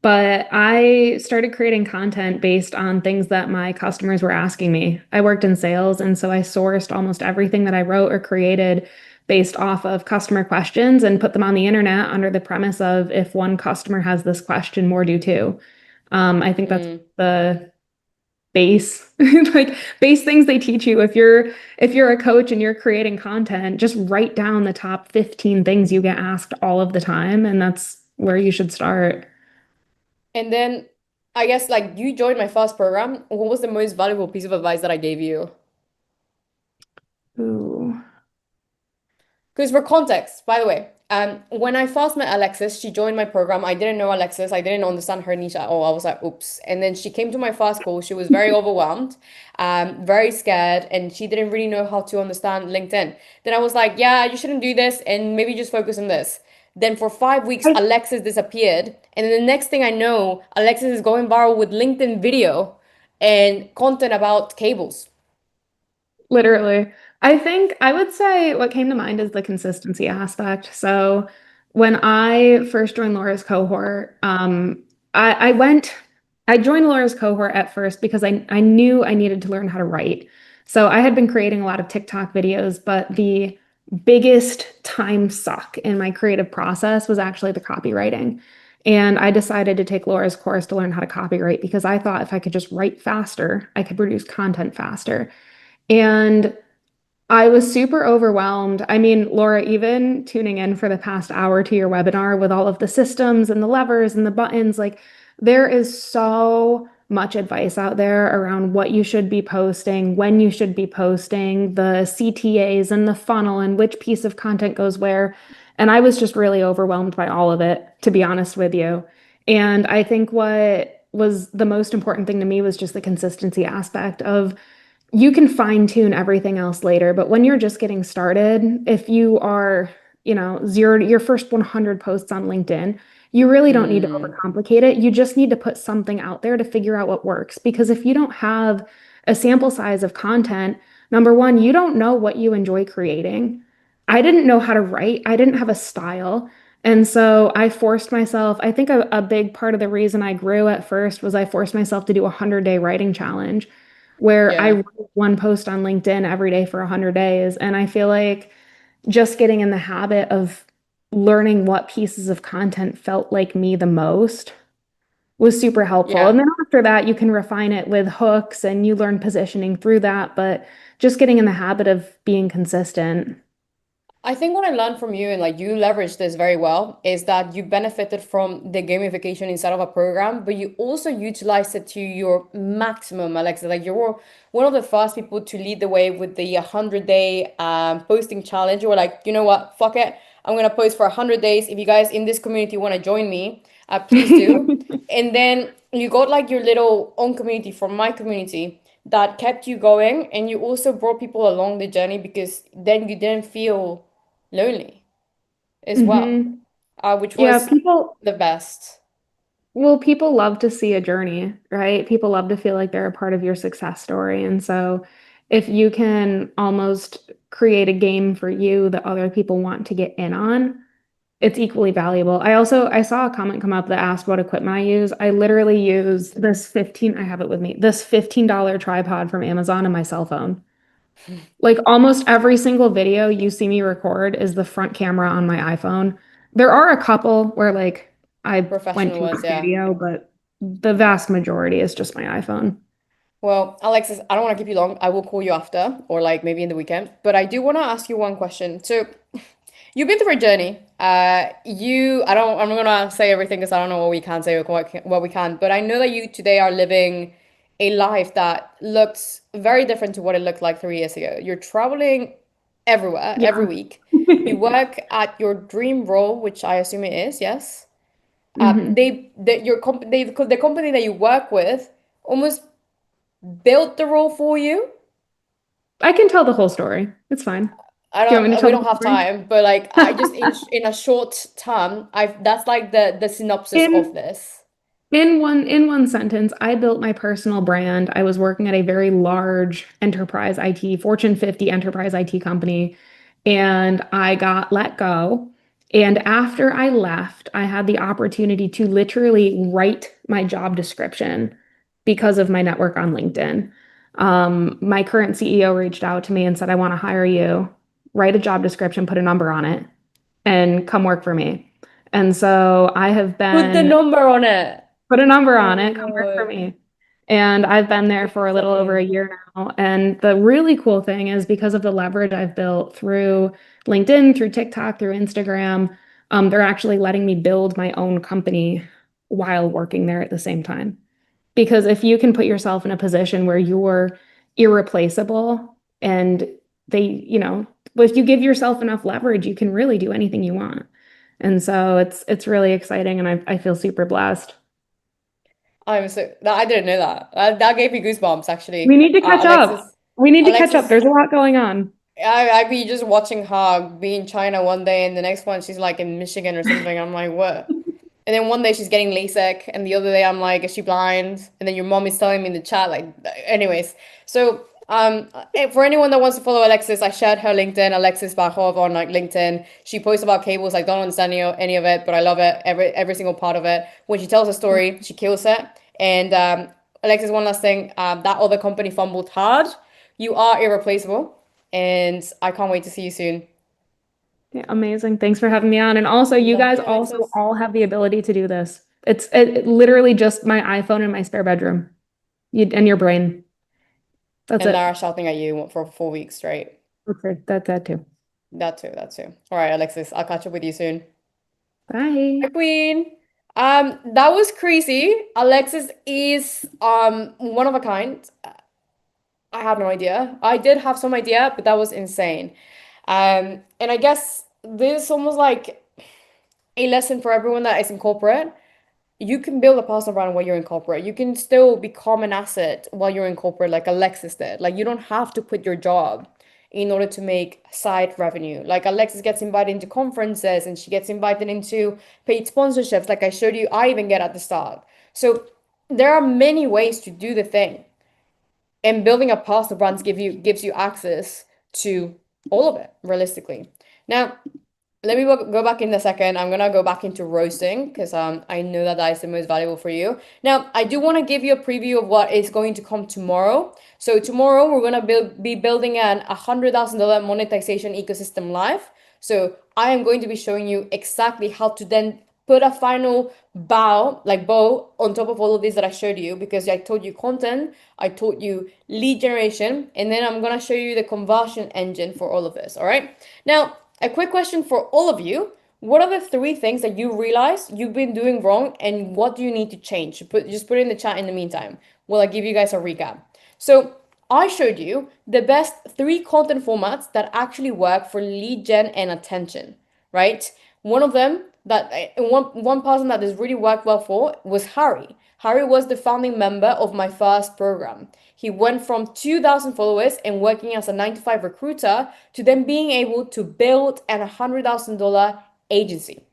But I started creating content based on things that my customers were asking me. I worked in sales, and so I sourced almost everything that I wrote or created based off of customer questions and put them on the internet under the premise of if one customer has this question, more do too. I think that's Mm. the base like base things they teach you if you're a coach and you're creating content, just write down the top 15 things you get asked all of the time, and that's where you should start. And then I guess like you joined my first program. What was the most valuable piece of advice that I gave you? Ooh. Because for context, by the way, when I first met Alexis, she joined my program. I didn't know Alexis. I didn't understand her niche at all. I was like, oops. And then she came to my first call. She was very overwhelmed, very scared, and she didn't really know how to understand LinkedIn. Then I was like, yeah, you shouldn't do this, and maybe just focus on this. Then for 5 weeks, I Alexis disappeared. And then the next thing I know, Alexis is going viral with LinkedIn video and content about cables. Literally. I think I would say what came to mind is the consistency aspect. So when I first joined Laura's cohort, I went, I joined Laura's cohort at first because I knew I needed to learn how to write. So I had been creating a lot of TikTok videos, but the biggest time suck in my creative process was actually the copywriting. And I decided to take Laura's course to learn how to copyright because I thought if I could just write faster, I could produce content faster. And I was super overwhelmed. I mean, Laura, even tuning in for the past hour to your webinar with all of the systems and the levers and the buttons, like there is so much advice out there around what you should be posting, when you should be posting, the CTAs and the funnel and which piece of content goes where. And I was just really overwhelmed by all of it, to be honest with you. And I think what was the most important thing to me was just the consistency aspect of you can fine tune everything else later, but when you're just getting started, if you are, zero to your first 100 posts on LinkedIn, you really don't need to Mm, overcomplicate it. You just need to put something out there to figure out what works. Because if you don't have a sample size of content, number one, you don't know what you enjoy creating. I didn't know how to write, I didn't have a style. And so I forced myself, I think a big part of the reason I grew at first was I forced myself to do a 100-day writing challenge where I yeah. write one post on LinkedIn every day for 100 days. And I feel like just getting in the habit of learning what pieces of content felt like me the most was super helpful. Yeah. And then after that, you can refine it with hooks and you learn positioning through that. But just getting in the habit of being consistent. I think what I learned from you, and like you leveraged this very well, is that you benefited from the gamification inside of a program, but you also utilized it to your maximum, Alexa. Like you were one of the first people to lead the way with the 100-day posting challenge. You were like, you know what, fuck it. I'm gonna post for 100 days. If you guys in this community want to join me, please do. And then you got like your little own community from my community that kept you going, and you also brought people along the journey because then you didn't feel lonely as well, hmm which Yeah, was people, the best. well, people love to see a journey, right? People love to feel like they're a part of your success story. And so if you can almost create a game for you that other people want to get in on, it's equally valuable. I saw a comment come up that asked what equipment I use. I literally use I have it with me, this $15 tripod from Amazon and my cell phone. Like almost every single video you see me record is the front camera on my iPhone. There are a couple where like I went Professional to a ones, yeah. studio, but the vast majority is just my iPhone. Well, Alexis, I don't want to keep you long. I will call you after, or like maybe in the weekend. But I do want to ask you one question. So, you've been through a journey. I'm not gonna say everything because I don't know what we can say or what we can. But I know that you today are living a life that looks very different to what it looked like 3 years ago. You're traveling everywhere, every Yeah. week. You work at your dream role, which I assume it is, yes. hmm The company that you work with almost built the role for you. I can tell the whole story. It's fine. I Do you want me to don't, tell we the don't whole have story? time, but like I just in a short term, I've that's like the synopsis of In this. in one sentence, I built my personal brand. I was working at a very large enterprise IT, Fortune 50 enterprise IT company, and I got let go. And after I left, I had the opportunity to literally write my job description because of my network on LinkedIn. My current CEO reached out to me and said, I want to hire you, write a job description, put a number on it, and come work for me. And so I have Put the been number on it. put a number Oh on it, come work for no. me. And I've been there for a little over a Insane. year now. And the really cool thing is because of the leverage I've built through LinkedIn, through TikTok, through Instagram, they're actually letting me build my own company while working there at the same time. Because if you can put yourself in a position where you're irreplaceable and if you give yourself enough leverage, you can really do anything you want. And so it's really exciting and I feel super blessed. I didn't know that. That gave me goosebumps We actually. need to catch up. Alexis, We need to catch up. Alexis, There's a lot going on. I'd be just watching her be in China one day, and the next one she's like in Michigan or something. I'm like, what? And then one day she's getting LASIK, and the other day I'm like, is she blind? And then your mom is telling me in the chat, like, anyways. So, for anyone that wants to follow Alexis, I shared her LinkedIn, Alexis Bachov on like LinkedIn. She posts about cables. I don't understand any of it, but I love it. Every single part of it. When she tells a story, she kills it. And Alexis, one last thing. That other company fumbled hard. You are irreplaceable, and I can't wait to see you soon. Yeah, amazing. Thanks for having me on. And also, you Love guys you, also Alexis. all have the ability to do this. It's literally just my iPhone in my spare bedroom. And your brain. That's And it. Lara shouting at you for 4 weeks straight. Okay, that too. That too, that too. All right, Alexis, I'll catch up with you soon. Hi, Bye. Queen. That was crazy. Alexis is one of a kind. I have no idea. I did have some idea, but that was insane. And I guess this is almost like a lesson for everyone that is in corporate. You can build a personal brand while you're in corporate. You can still become an asset while you're in corporate, like Alexis did. Like you don't have to quit your job in order to make side revenue. Like Alexis gets invited into conferences and she gets invited into paid sponsorships, like I showed you, I even get at the start. So there are many ways to do the thing. And building a personal brand gives you access to all of it, realistically. Now, let me go back in a second. I'm gonna go back into roasting because I know that that is the most valuable for you. Now, I do want to give you a preview of what is going to come tomorrow. So tomorrow we're gonna be building an $100,000 monetization ecosystem live. So I am going to be showing you exactly how to then put a final bow on top of all of these that I showed you because I taught you content, I taught you lead generation, and then I'm gonna show you the conversion engine for all of this. All right. Now, a quick question for all of you. What are the three things that you realize you've been doing wrong and what do you need to change? Just put it in the chat in the meantime while I give you guys a recap. So I showed you the best three content formats that actually work for lead gen and attention, right? One of them that one person that has really worked well for was Harry. Harry was the founding member of my first program. He went from 2,000 followers and working as a 9 to 5 recruiter to then being able to build an $100,000 agency.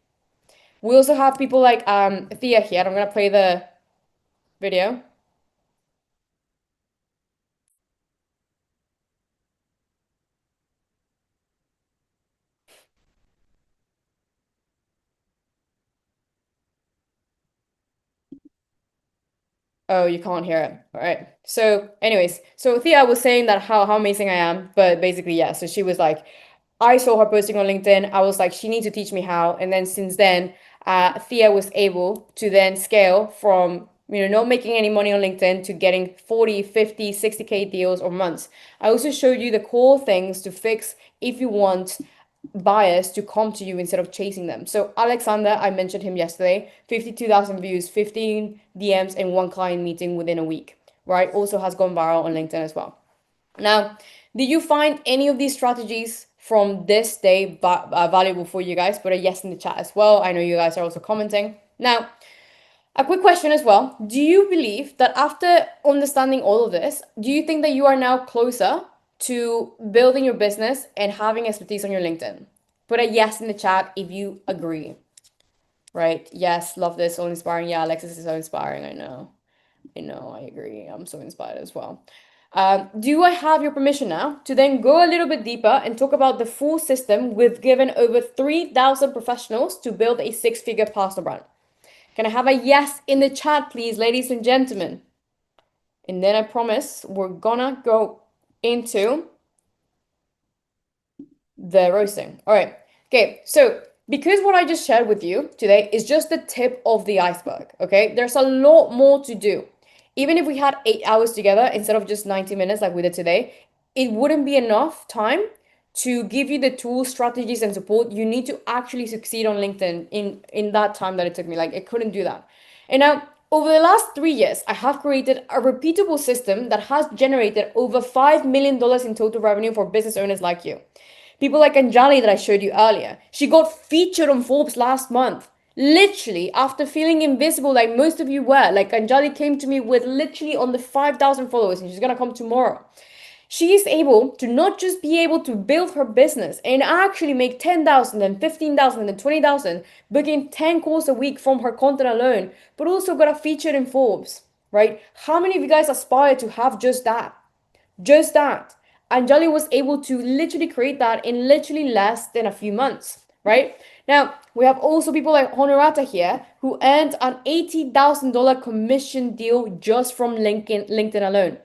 We also have people like Thea here. I'm gonna play the video. Oh, you can't hear it. All right. So, anyways, so Thea was saying that how amazing I am, but basically, yeah. So she was like, I saw her posting on LinkedIn. I was like, she needs to teach me how. And then since then, Thea was able to then scale from, not making any money on LinkedIn to getting 40, 50, 60K deals or months. I also showed you the cool things to fix if you want buyers to come to you instead of chasing them. So Alexander, I mentioned him yesterday, 52,000 views, 15 DMs, and one client meeting within a week, right? Also has gone viral on LinkedIn as well. Now, did you find any of these strategies from this day valuable for you guys? Put a yes in the chat as well. I know you guys are also commenting. Now, a quick question as well. Do you believe that after understanding all of this, do you think that you are now closer to building your business and having expertise on your LinkedIn? Put a yes in the chat if you agree. Right? Yes, love this. So inspiring. Yeah, Alexis is so inspiring. I know. I agree. I'm so inspired as well. Do I have your permission now to then go a little bit deeper and talk about the full system we've given over 3,000 professionals to build a six-figure personal brand? Can I have a yes in the chat, please, ladies and gentlemen? And then I promise we're gonna go into the roasting. All right. Okay. So because what I just shared with you today is just the tip of the iceberg. Okay. There's a lot more to do. Even if we had 8 hours together instead of just 90 minutes like we did today, it wouldn't be enough time to give you the tools, strategies, and support you need to actually succeed on LinkedIn in that time that it took me. Like, I couldn't do that. And now, over the last 3 years, I have created a repeatable system that has generated over $5 million in total revenue for business owners like you. People like Anjali that I showed you earlier. She got featured on Forbes last month. Literally, after feeling invisible like most of you were. Like, Anjali came to me with literally on the 5,000 followers and she's gonna come tomorrow. She is able to not just be able to build her business and actually make 10,000 and 15,000 and 20,000, booking 10 calls a week from her content alone, but also got a featured in Forbes, right? How many of you guys aspire to have just that? Just that. Anjali was able to literally create that in literally less than a few months, right? Now, we have also people like Honorata here who earned an $80,000 commission deal just from LinkedIn alone.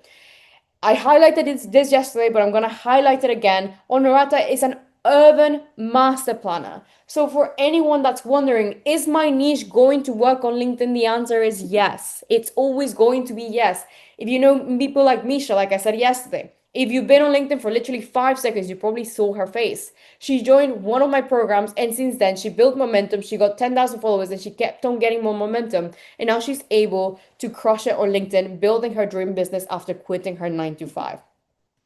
I highlighted this yesterday, but I'm going to highlight it again. Honorata is an urban master planner. So for anyone that's wondering, is my niche going to work on LinkedIn? The answer is yes. It's always going to be yes. If you know people like Misha, like I said yesterday, if you've been on LinkedIn for literally 5 seconds, you probably saw her face. She joined one of my programs, and since then, she built momentum. She got 10,000 followers, and she kept on getting more momentum. And now she's able to crush it on LinkedIn, building her dream business after quitting her 9 to 5.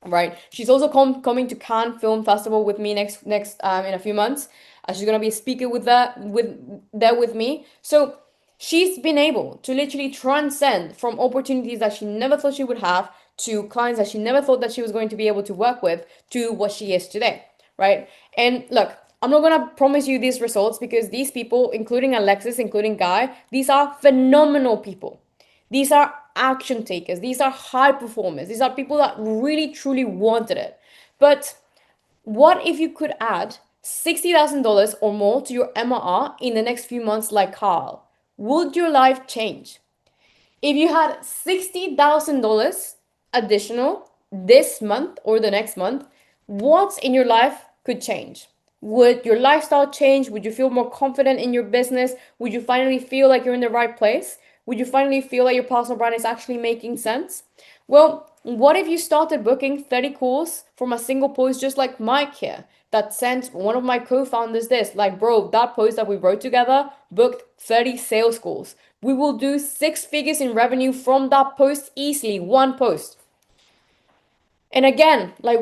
Right. She's also coming to Cannes Film Festival with me next in a few months. She's gonna be a speaker with me. So she's been able to literally transcend from opportunities that she never thought she would have to clients that she never thought that she was going to be able to work with to what she is today, right? And look, I'm not gonna promise you these results because these people, including Alexis, including Guy, these are phenomenal people. These are action takers. These are high performers. These are people that really truly wanted it. But what if you could add $60,000 or more to your MRR in the next few months like Carl? Would your life change? If you had $60,000 additional this month or the next month, what in your life could change? Would your lifestyle change? Would you feel more confident in your business? Would you finally feel like you're in the right place? Would you finally feel like your personal brand is actually making sense? Well, what if you started booking 30 calls from a single post just like Mike here? that sent one of my co-founders this, like, bro, that post that we wrote together booked 30 sales calls. We will do 6 figures in revenue from that post easily, one post. And again, like,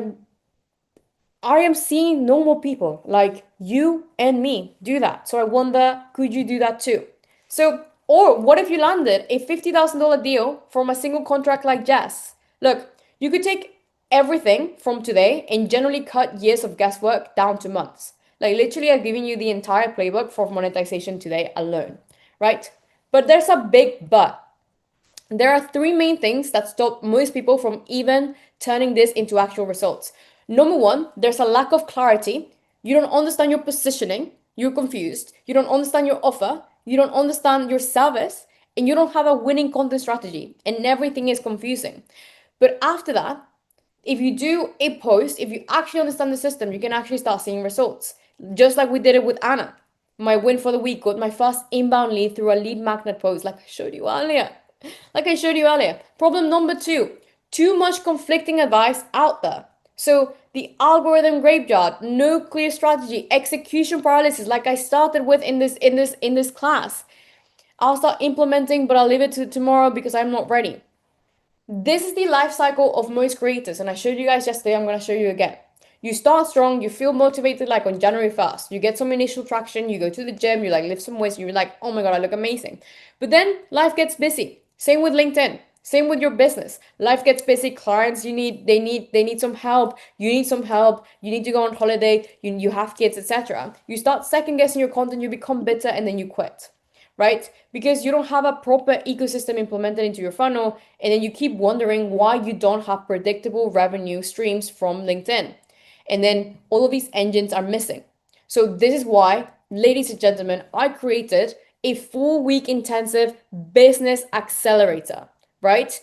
I am seeing normal people like you and me do that. So I wonder, could you do that too? So, or what if you landed a $50,000 deal from a single contract like Jess? Look, you could take everything from today and generally cut years of guesswork down to months. Like, literally, I've given you the entire playbook for monetization today alone, right? But there's a big but. There are 3 main things that stop most people from even turning this into actual results. Number 1, there's a lack of clarity. You don't understand your positioning. You're confused. You don't understand your offer. You don't understand your service. And you don't have a winning content strategy. And everything is confusing. But after that, if you do a post, if you actually understand the system, you can actually start seeing results. Just like we did it with Anna. My win for the week got my first inbound lead through a lead magnet post, like I showed you earlier. Problem number 2, too much conflicting advice out there. So the algorithm graveyard, no clear strategy, execution paralysis, like I started with in this class. I'll start implementing, but I'll leave it to tomorrow because I'm not ready. This is the life cycle of most creators, and I showed you guys yesterday. I'm going to show you again. You start strong, you feel motivated like on January 1st. You get some initial traction, you go to the gym, you like lift some weights, you're like, oh my God, I look amazing. But then life gets busy. Same with LinkedIn. Same with your business. Life gets busy. Clients they need some help. You need some help. You need to go on holiday. You have kids, etc. You start second guessing your content, you become bitter, and then you quit. Right? Because you don't have a proper ecosystem implemented into your funnel, and then you keep wondering why you don't have predictable revenue streams from LinkedIn. And then all of these engines are missing. So this is why, ladies and gentlemen, I created a 4-week intensive business accelerator, right?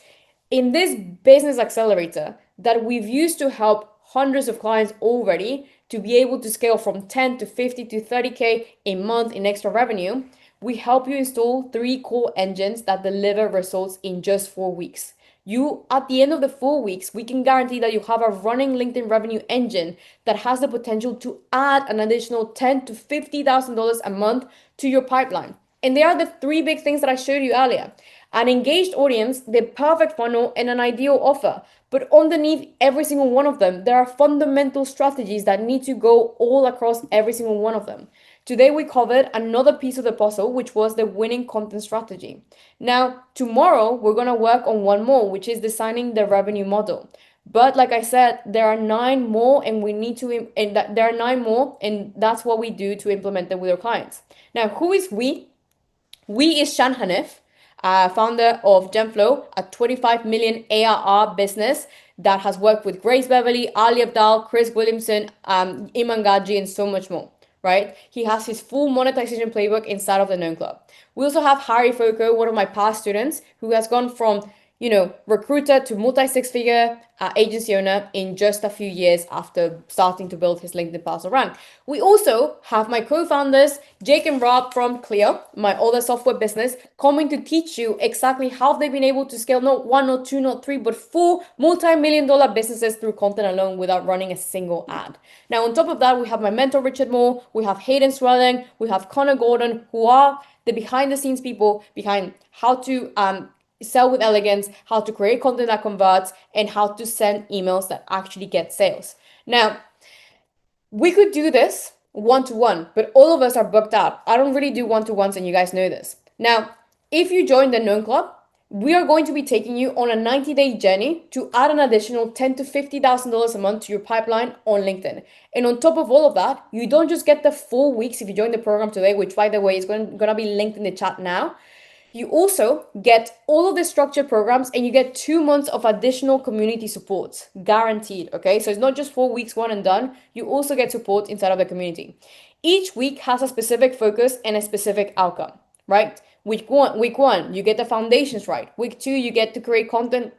In this business accelerator that we've used to help hundreds of clients already to be able to scale from 10 to 50 to 30K a month in extra revenue, we help you install 3 core engines that deliver results in just 4 weeks. You, at the end of the 4 weeks, we can guarantee that you have a running LinkedIn revenue engine that has the potential to add an additional $10,000 to $50,000 a month to your pipeline. And they are the 3 big things that I showed you earlier. An engaged audience, the perfect funnel, and an ideal offer. But underneath every single one of them, there are fundamental strategies that need to go all across every single one of them. Today, we covered another piece of the puzzle, which was the winning content strategy. Now, tomorrow, we're going to work on one more, which is designing the revenue model. But like I said, there are 9 more, and there are 9 more, and that's what we do to implement them with our clients. Now, who is we? We is Shan Hanif, founder of Gemflow, a 25 million ARR business that has worked with Grace Beverly, Ali Abdal, Chris Williamson, Iman Gaji, and so much more. Right? He has his full monetization playbook inside of the Known Club. We also have Harry Foko, one of my past students, who has gone from recruiter to multi-6-figure agency owner in just a few years after starting to build his LinkedIn personal brand. We also have my co-founders, Jake and Rob from Clio, my other software business, coming to teach you exactly how they've been able to scale not 1, not 2, not 3, but 4 multi-million-dollar businesses through content alone without running a single ad. Now, on top of that, we have my mentor, Richard Moore, we have Hayden Swelling, we have Connor Gordon, who are the behind-the-scenes people behind how to sell with elegance, how to create content that converts, and how to send emails that actually get sales. Now, we could do this one-to-one, but all of us are booked out. I don't really do one-to-ones, and you guys know this. Now, if you join the Known Club, we are going to be taking you on a 90-day journey to add an additional $10,000 to $50,000 a month to your pipeline on LinkedIn. And on top of all of that, you don't just get the 4 weeks if you join the program today, which, by the way, is going to be linked in the chat now. You also get all of the structured programs, and you get 2 months of additional community support, guaranteed, okay? So it's not just 4 weeks, one and done. You also get support inside of the community. Each week has a specific focus and a specific outcome, right? Week one, you get the foundations right. Week 2, you get to create content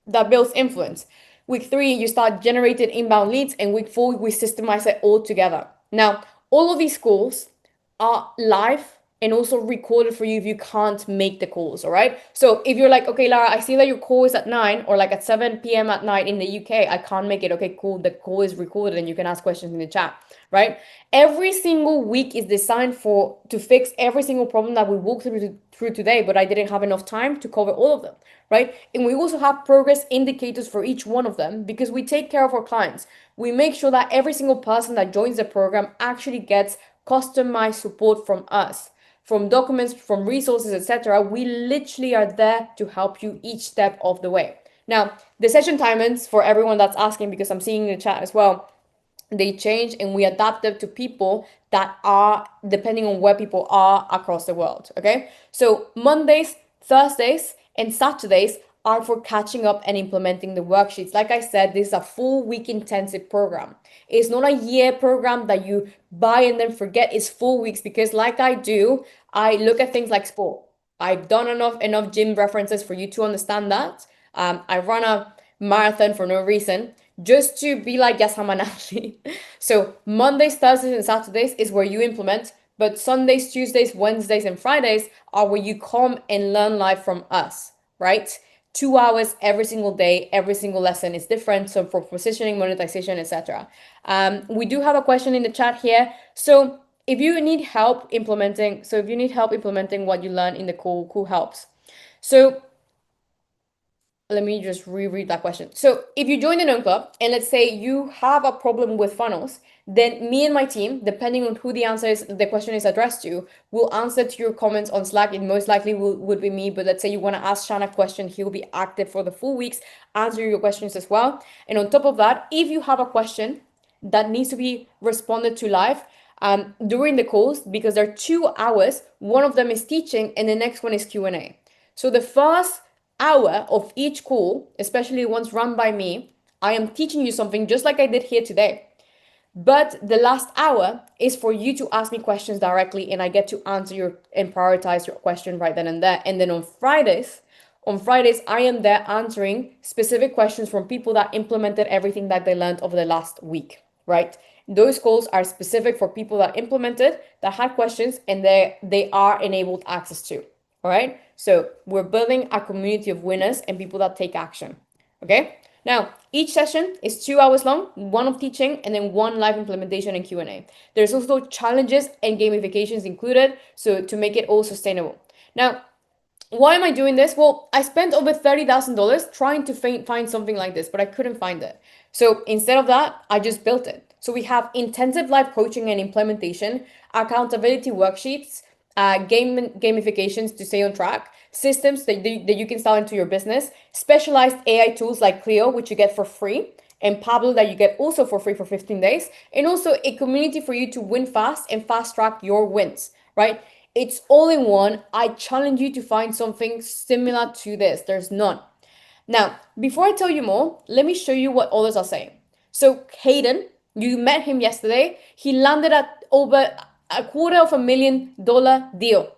that builds influence. Week 3, you start generating inbound leads, and week 4, we systemize it all together. Now, all of these schools are live and also record it for you if you can't make the calls, all right? So if you're like, okay, Lara, I see that your call is at 9 or like at 7 p.m. at night in the UK, I can't make it. Okay, cool. The call is recorded and you can ask questions in the chat, right? Every single week is designed to fix every single problem that we walked through today, but I didn't have enough time to cover all of them, right? And we also have progress indicators for each one of them because we take care of our clients. We make sure that every single person that joins the program actually gets customized support from us, from documents, from resources, etc. We literally are there to help you each step of the way. Now, the session timings for everyone that's asking, because I'm seeing in the chat as well, they change and we adapt them to people that are depending on where people are across the world. Okay, so Mondays, Thursdays, and Saturdays are for catching up and implementing the worksheets. Like I said, this is a full week intensive program. It's not a year program that you buy and then forget. It's full weeks, because like I do, I look at things like sport. I've done enough gym references for you to understand that. I run a marathon for no reason, just to be like, yes, I'm an athlete. So Mondays, Thursdays, and Saturdays is where you implement, but Sundays, Tuesdays, Wednesdays, and Fridays are where you come and learn live from us, right? 2 hours every single day, every single lesson is different. So for positioning, monetization, etc. We do have a question in the chat here. So if you need help implementing, what you learn in the cool helps. So let me just reread that question. So if you join the Known Club and let's say you have a problem with funnels, then me and my team, depending on who the question is addressed to, will answer to your comments on Slack. It most likely would be me, but let's say you want to ask Shan a question, he'll be active for the full weeks, answering your questions as well. And on top of that, if you have a question that needs to be responded to live, during the calls, because there are 2 hours, one of them is teaching and the next one is Q&A. So the first hour of each call, especially ones run by me, I am teaching you something just like I did here today. But the last hour is for you to ask me questions directly and I get to answer and prioritize your question right then and there. And then on Fridays, I am there answering specific questions from people that implemented everything that they learned over the last week, right? Those calls are specific for people that implemented, that had questions, and they are enabled access to. All right. So we're building a community of winners and people that take action. Okay. Now, each session is 2 hours long, one of teaching, and then one live implementation and Q&A. There's also challenges and gamifications included, so to make it all sustainable. Now, why am I doing this? Well, I spent over $30,000 trying to find something like this, but I couldn't find it. So instead of that, I just built it. So we have intensive live coaching and implementation, accountability worksheets, gamifications to stay on track, systems that you can install into your business, specialized AI tools like Clio, which you get for free, and Pablo that you get also for free for 15 days, and also a community for you to win fast and fast track your wins, right? It's all in one. I challenge you to find something similar to this. There's none. Now, before I tell you more, let me show you what others are saying. So Hayden, you met him yesterday. He landed at over $250,000 deal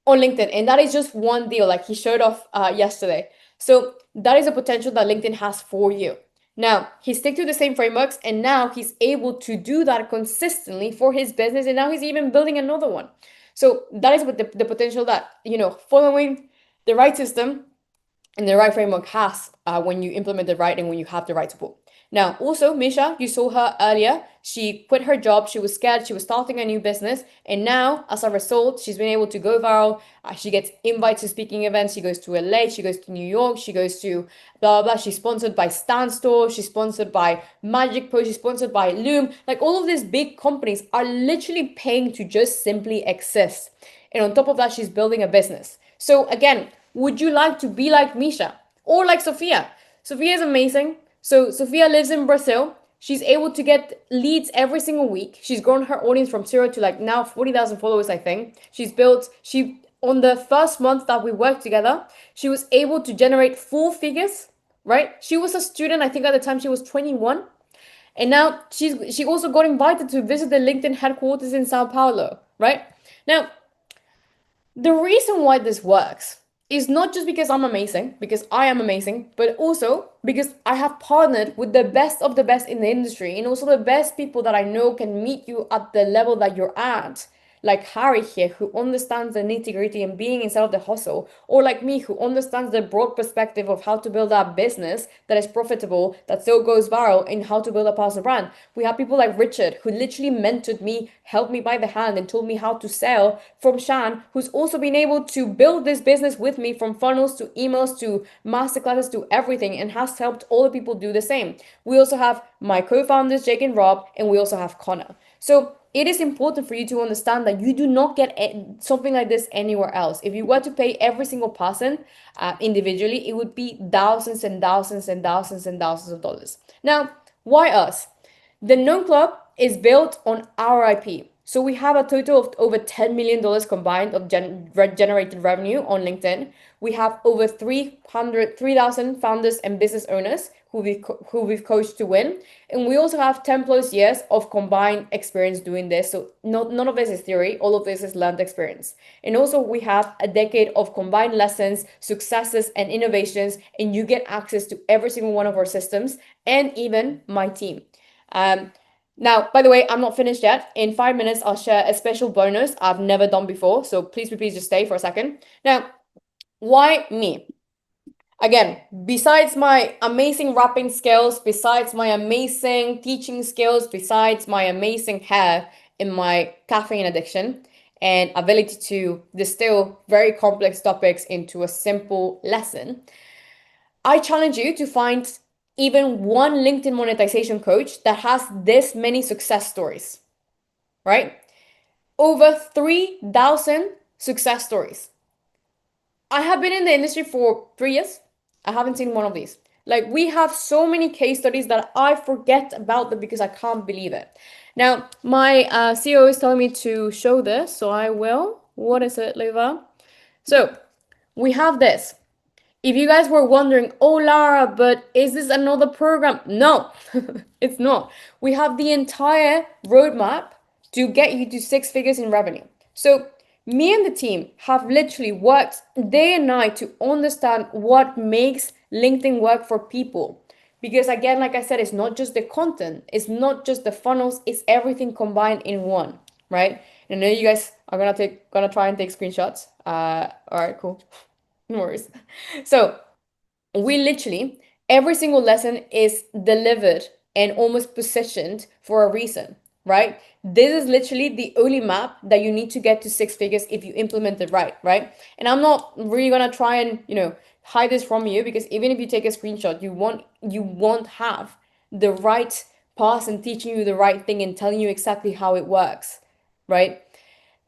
on LinkedIn. And that is just one deal, like he showed off yesterday. So that is a potential that LinkedIn has for you. Now, he stick to the same frameworks, and now he's able to do that consistently for his business. And now he's even building another one. So that is what the potential that, following the right system and the right framework has when you implement it right and when you have the right support. Now, also, Misha, you saw her earlier. She quit her job. She was scared. She was starting a new business. And now, as a result, she's been able to go viral. She gets invites to speaking events. She goes to LA. She goes to New York. She goes to blah, blah, blah. She's sponsored by Stan Store. She's sponsored by Magic Post. She's sponsored by Loom. Like, all of these big companies are literally paying to just simply exist. And on top of that, she's building a business. So again, would you like to be like Misha or like Sophia? Sophia is amazing. So Sophia lives in Brazil. She's able to get leads every single week. She's grown her audience from 0 to like now 40,000 followers, I think. On the first month that we worked together, she was able to generate full figures, right? She was a student, I think at the time she was 21. And now she also got invited to visit the LinkedIn headquarters in Sao Paulo, right? Now, the reason why this works is not just because I'm amazing, because I am amazing, but also because I have partnered with the best of the best in the industry and also the best people that I know can meet you at the level that you're at like Harry here, who understands the nitty-gritty and being inside of the hustle, or like me, who understands the broad perspective of how to build a business that is profitable, that still goes viral, and how to build a personal brand. We have people like Richard, who literally mentored me, helped me by the hand, and told me how to sell, from Shan, who's also been able to build this business with me, from funnels to emails to masterclasses to everything, and has helped all the people do the same. We also have my co-founders, Jake and Rob, and we also have Connor. So it is important for you to understand that you do not get something like this anywhere else. If you were to pay every single person individually, it would be thousands and thousands and thousands and thousands of dollars. Now, why us? The Known Club is built on our IP. So we have a total of over $10 million combined of generated revenue on LinkedIn. We have over 3,000 founders and business owners who we've coached to win. And we also have 10 plus years of combined experience doing this. So none of this is theory, all of this is learned experience. And also we have a decade of combined lessons, successes, and innovations, and you get access to every single one of our systems and even my team. Now, by the way, I'm not finished yet. In 5 minutes, I'll share a special bonus I've never done before. So please just stay for a second. Now, why me? Again, besides my amazing rapping skills, besides my amazing teaching skills, besides my amazing hair and my caffeine addiction and ability to distill very complex topics into a simple lesson, I challenge you to find even one LinkedIn monetization coach that has this many success stories, right? Over 3,000 success stories. I have been in the industry for 3 years. I haven't seen one of these. Like, we have so many case studies that I forget about them because I can't believe it. Now, my CEO is telling me to show this, so I will. What is it, Leva? So, we have this. If you guys were wondering, oh, Lara, but is this another program? No, it's not. We have the entire roadmap to get you to 6 figures in revenue. So me and the team have literally worked day and night to understand what makes LinkedIn work for people. Because again, like I said, it's not just the content, it's not just the funnels, it's everything combined in one, right? And I know you guys are gonna try and take screenshots. All right, cool. No worries. So we literally, every single lesson is delivered and almost positioned for a reason, right? This is literally the only map that you need to get to 6 figures if you implement it right, right? And I'm not really gonna try and, hide this from you, because even if you take a screenshot, you won't have the right person teaching you the right thing and telling you exactly how it works, right?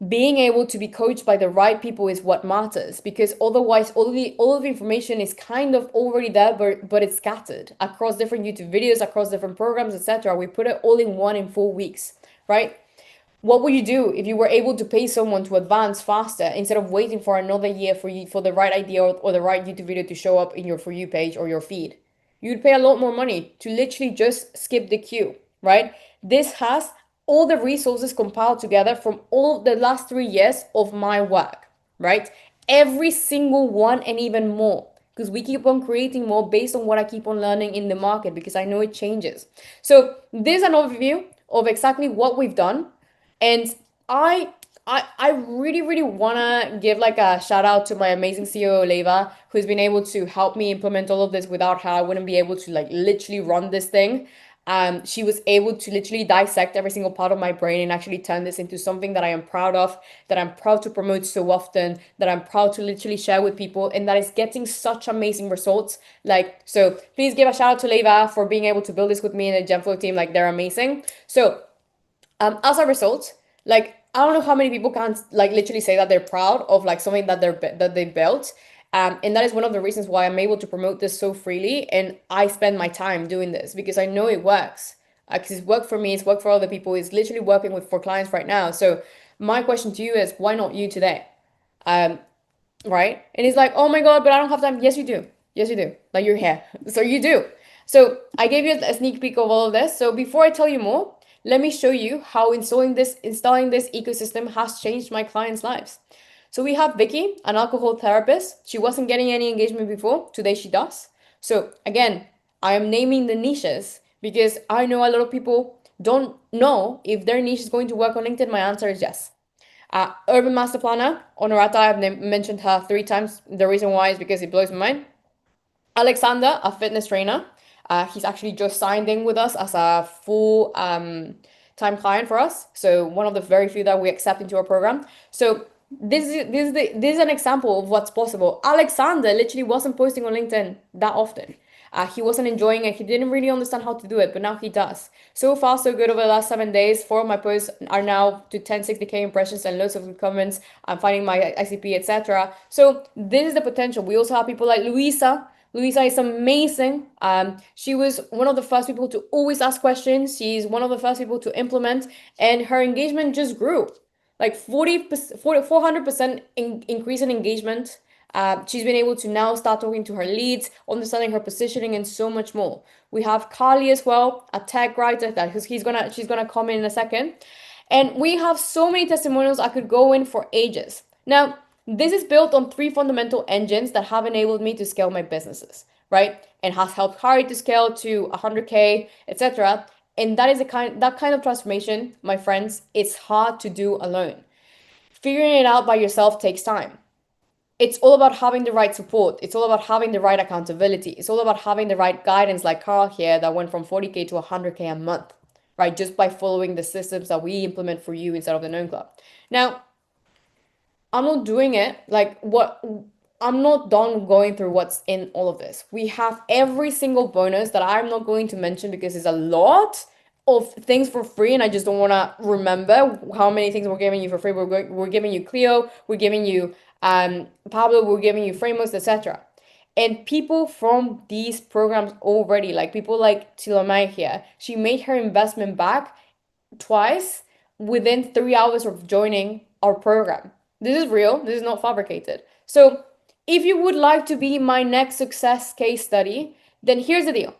Being able to be coached by the right people is what matters, because otherwise all of the information is kind of already there, but it's scattered across different YouTube videos, across different programs, etc. We put it all in one in 4 weeks, right? What would you do if you were able to pay someone to advance faster instead of waiting for another year for the right idea or the right YouTube video to show up in your For You page or your feed? You'd pay a lot more money to literally just skip the queue, right? This has all the resources compiled together from all the last 3 years of my work, right? Every single one and even more, because we keep on creating more based on what I keep on learning in the market, because I know it changes. So this is an overview of exactly what we've done. And I really wanna give like a shout out to my amazing CEO Leva, who's been able to help me implement all of this. Without her, I wouldn't be able to like literally run this thing. She was able to literally dissect every single part of my brain and actually turn this into something that I am proud of, that I'm proud to promote so often, that I'm proud to literally share with people, and that is getting such amazing results. Like, so please give a shout out to Leva for being able to build this with me and the Gemflow team. Like, they're amazing. So as a result, like, I don't know how many people can like literally say that they're proud of like something that they built. And that is one of the reasons why I'm able to promote this so freely, and I spend my time doing this because I know it works. Because it's worked for me, it's worked for other people, it's literally working for clients right now. So my question to you is, why not you today? Right? And he's like, oh my God, but I don't have time. Yes, you do. Yes, you do. Like, you're here. So you do. So I gave you a sneak peek of all of this. So before I tell you more, let me show you how installing this ecosystem has changed my clients' lives. So we have Vicky, an alcohol therapist. She wasn't getting any engagement before. Today she does. So again, I am naming the niches because I know a lot of people don't know if their niche is going to work on LinkedIn. My answer is yes. Urban Master Planner, Honorata, I've mentioned her 3 times. The reason why is because it blows my mind. Alexander, a fitness trainer. He's actually just signed in with us as a full time client for us. So one of the very few that we accept into our program. So this is an example of what's possible. Alexander literally wasn't posting on LinkedIn that often. He wasn't enjoying it. He didn't really understand how to do it, but now he does. So far, so good over the last 7 days. 4 of my posts are now to 1060K impressions and loads of good comments. I'm finding my ICP, etc. So this is the potential. We also have people like Luisa. Luisa is amazing. She was one of the first people to always ask questions. She's one of the first people to implement, and her engagement just grew. Like 40%, 400% increase in engagement. She's been able to now start talking to her leads, understanding her positioning, and so much more. We have Carly as well, a tech writer that she's gonna come in a second. And we have so many testimonials I could go in for ages. Now, this is built on 3 fundamental engines that have enabled me to scale my businesses, right? And has helped Harry to scale to 100K, etc. And that kind of transformation, my friends, it's hard to do alone. Figuring it out by yourself takes time. It's all about having the right support. It's all about having the right accountability. It's all about having the right guidance, like Carl here, that went from 40K to 100K a month, right? Just by following the systems that we implement for you inside of the Known Club. Now, I'm not doing it like what I'm not done going through what's in all of this. We have every single bonus that I'm not going to mention because it's a lot of things for free, and I just don't want to remember how many things we're giving you for free. We're giving you Clio, we're giving you Pablo, we're giving you frameworks, etc. And people from these programs already, like people like Tilomai here, she made her investment back twice within 3 hours of joining our program. This is real, this is not fabricated. So, if you would like to be my next success case study, then here's the deal.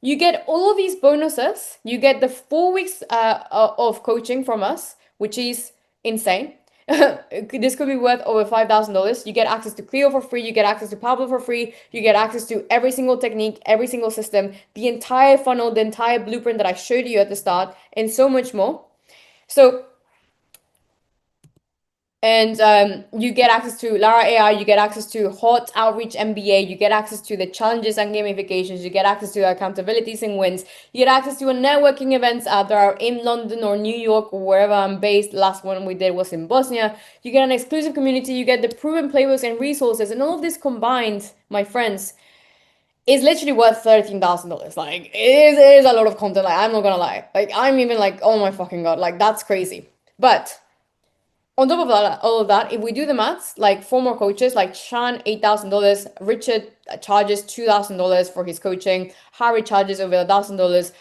You get all of these bonuses. You get the 4 weeks of coaching from us, which is insane. This could be worth over $5,000. You get access to Clio for free. You get access to Pablo for free. You get access to every single technique, every single system, the entire funnel, the entire blueprint that I showed you at the start, and so much more. So, and you get access to Lara AI, you get access to Hot Outreach MBA, you get access to the challenges and gamifications, you get access to accountabilities and wins, you get access to a networking events that are in London or New York or wherever I'm based. Last one we did was in Bosnia. You get an exclusive community, you get the proven playbooks and resources, and all of this combined, my friends, is literally worth $13,000. Like it is a lot of content. Like I'm not gonna lie. Like I'm even like, oh my fucking god, like that's crazy. But on top of that, all of that, if we do the maths, like 4 more coaches, like Sean, $8,000, Richard charges $2,000 for his coaching, Harry charges over $1,000.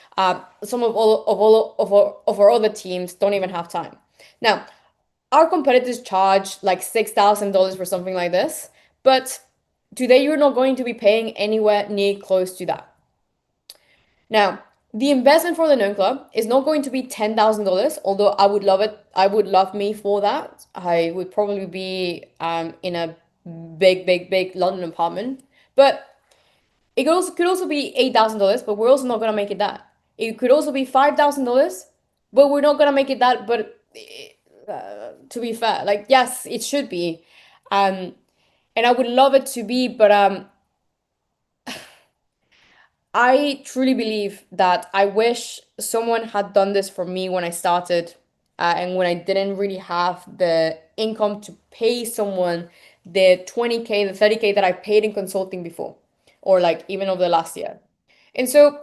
Some of our other teams don't even have time. Now, our competitors charge like $6,000 for something like this, but today you're not going to be paying anywhere near close to that. Now, the investment for the Known Club is not going to be $10,000, although I would love it. I would love me for that. I would probably be in a big London apartment. But it could also be $8,000, but we're also not gonna make it that. It could also be $5,000, but we're not gonna make it that. But to be fair, like yes, it should be, and I would love it to be, but I truly believe that I wish someone had done this for me when I started, and when I didn't really have the income to pay someone the 20K, the 30K that I paid in consulting before, or like even over the last year. And so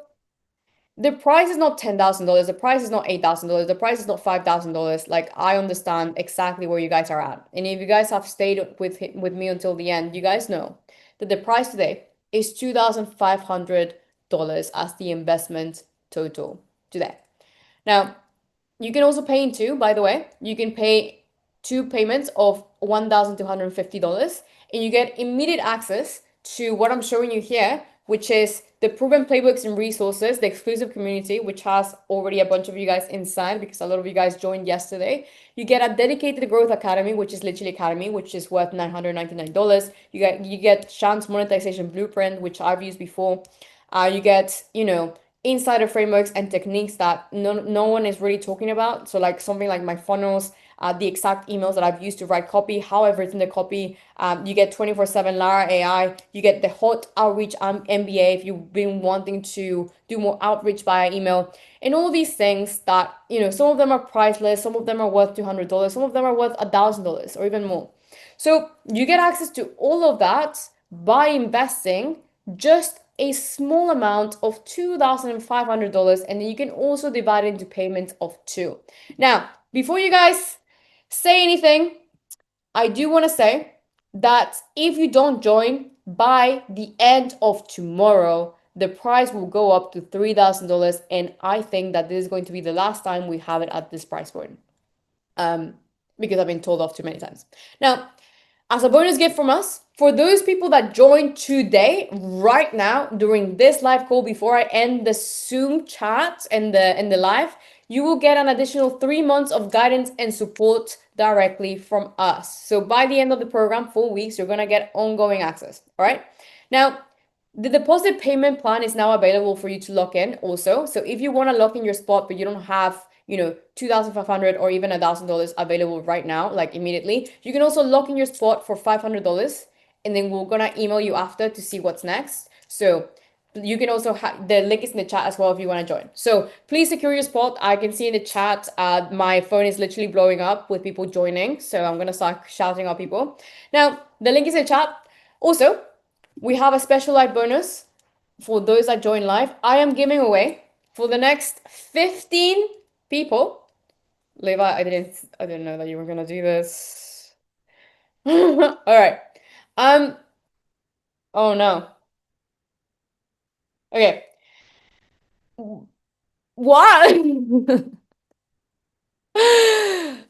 the price is not $10,000, the price is not $8,000, the price is not $5,000. Like I understand exactly where you guys are at. And if you guys have stayed with me until the end, you guys know that the price today is $2,500 as the investment total today. Now, you can also pay in two, by the way. You can pay 2 payments of $1,250 and you get immediate access to what I'm showing you here, which is the proven playbooks and resources, the exclusive community, which has already a bunch of you guys inside because a lot of you guys joined yesterday. You get a dedicated growth academy, which is literally academy, which is worth $999. You get chance monetization blueprint, which I've used before. You get, insider frameworks and techniques that no one is really talking about. So like something like my funnels, the exact emails that I've used to write copy, how I've written the copy. You get 24/7 Lara AI. You get the hot outreach MBA if you've been wanting to do more outreach via email. And all these things that, some of them are priceless, some of them are worth $200, some of them are worth $1,000 or even more. So you get access to all of that by investing just a small amount of $2,500, and then you can also divide it into payments of two. Now, before you guys say anything, I do want to say that if you don't join by the end of tomorrow, the price will go up to $3,000, and I think that this is going to be the last time we have it at this price point. Because I've been told off too many times. Now, as a bonus gift from us, for those people that join today, right now, during this live call, before I end the Zoom chat and the live, you will get an additional 3 months of guidance and support directly from us. So by the end of the program, 4 weeks, you're gonna get ongoing access. All right. Now, the deposit payment plan is now available for you to lock in also. So if you want to lock in your spot, but you don't have, $2,500 or even $1,000 available right now, like immediately, you can also lock in your spot for $500, and then we're gonna email you after to see what's next. So you can also have the link is in the chat as well if you want to join. So please secure your spot. I can see in the chat, my phone is literally blowing up with people joining. So I'm gonna start shouting out people. Now the link is in the chat. Also, we have a special live bonus for those that join live. I am giving away for the next 15 people. Levi, I didn't know that you were gonna do this. All right. Oh no. Okay. What?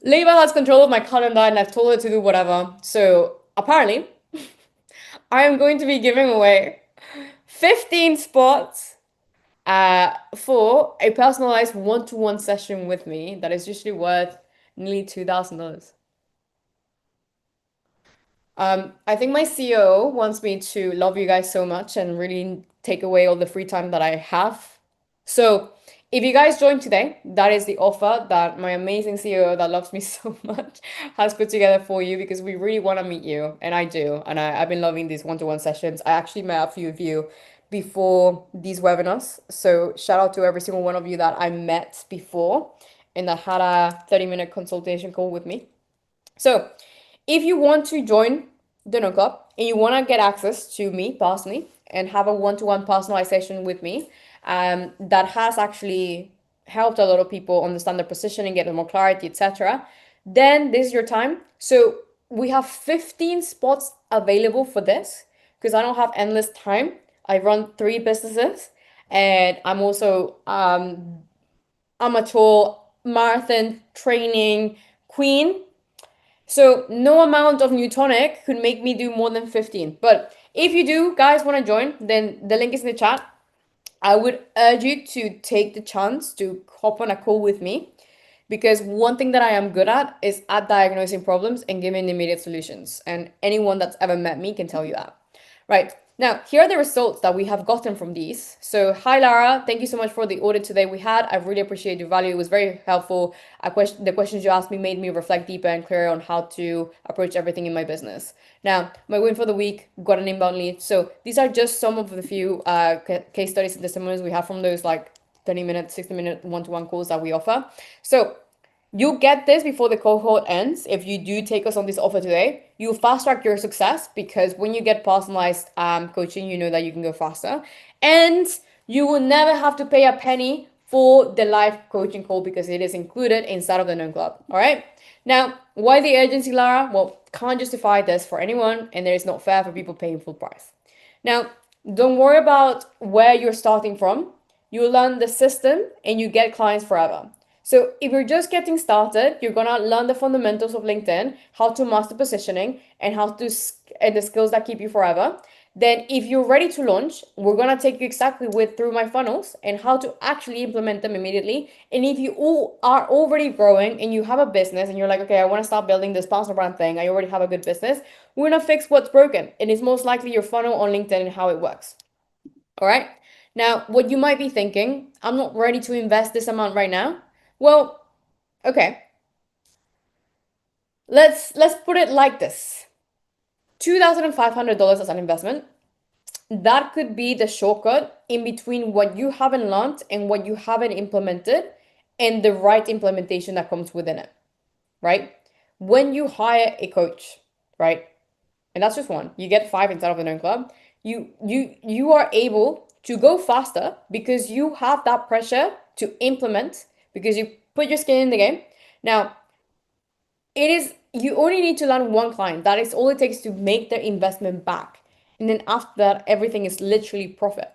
Levi has control of my calendar and I've told her to do whatever. So apparently, I am going to be giving away 15 spots for a personalized one-to-one session with me that is usually worth nearly $2,000. I think my CEO wants me to love you guys so much and really take away all the free time that I have. So if you guys join today, that is the offer that my amazing CEO that loves me so much has put together for you, because we really want to meet you, and I do. And I've been loving these one-to-one sessions. I actually met a few of you before these webinars. So shout out to every single one of you that I met before and that had a 30-minute consultation call with me. So if you want to join the No Club and you want to get access to me personally and have a one-to-one personalization with me, that has actually helped a lot of people understand their positioning, get more clarity, etc., then this is your time. So we have 15 spots available for this because I don't have endless time. I run 3 businesses and I'm also amateur marathon training queen. So no amount of Newtonic could make me do more than 15. But if you do, guys, want to join, then the link is in the chat. I would urge you to take the chance to hop on a call with me, because one thing that I am good at is at diagnosing problems and giving immediate solutions. And anyone that's ever met me can tell you that. Right. Now, here are the results that we have gotten from these. So, hi, Lara. Thank you so much for the audit today we had. I really appreciate your value. It was very helpful. The questions you asked me made me reflect deeper and clearer on how to approach everything in my business. Now, my win for the week, got an inbound lead. So, these are just some of the few case studies and testimonials we have from those like 30-minute, 60-minute one-to-one calls that we offer. So, you get this before the cohort ends. If you do take us on this offer today, you fast track your success, because when you get personalized coaching, you know that you can go faster, and you will never have to pay a penny for the live coaching call because it is included inside of the No Club. All right. Now, why the urgency, Lara? Well, can't justify this for anyone, and it is not fair for people paying full price. Now, don't worry about where you're starting from. You learn the system and you get clients forever. So if you're just getting started, you're gonna learn the fundamentals of LinkedIn, how to master positioning, and and the skills that keep you forever. Then if you're ready to launch, we're gonna take you exactly through my funnels and how to actually implement them immediately. And if you all are already growing and you have a business and you're like, okay, I want to start building this personal brand thing, I already have a good business, we're gonna fix what's broken. And it's most likely your funnel on LinkedIn and how it works. All right. Now, what you might be thinking, I'm not ready to invest this amount right now. Well, okay. let's put it like this. $2,500 as an investment. That could be the shortcut in between what you haven't learned and what you haven't implemented and the right implementation that comes within it, right? When you hire a coach, right? And that's just one. You get 5 inside of the known club. You are able to go faster because you have that pressure to implement because you put your skin in the game. Now, it is you only need to land one client. That is all it takes to make their investment back. And then after that, everything is literally profit.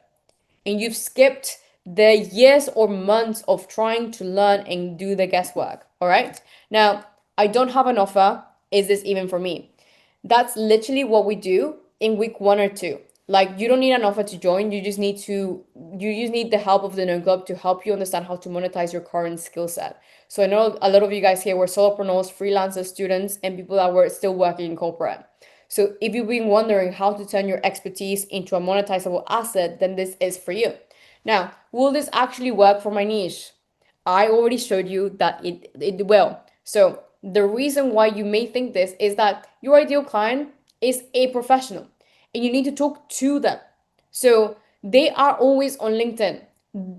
And you've skipped the years or months of trying to learn and do the guesswork. All right. Now, I don't have an offer. Is this even for me? That's literally what we do in week 1 or 2. Like, you don't need an offer to join. You just need the help of the known club to help you understand how to monetize your current skill set. So I know a lot of you guys here were solopreneurs, freelancers, students, and people that were still working in corporate. So if you've been wondering how to turn your expertise into a monetizable asset, then this is for you. Now, will this actually work for my niche? I already showed you that it will. So the reason why you may think this is that your ideal client is a professional and you need to talk to them. So they are always on LinkedIn.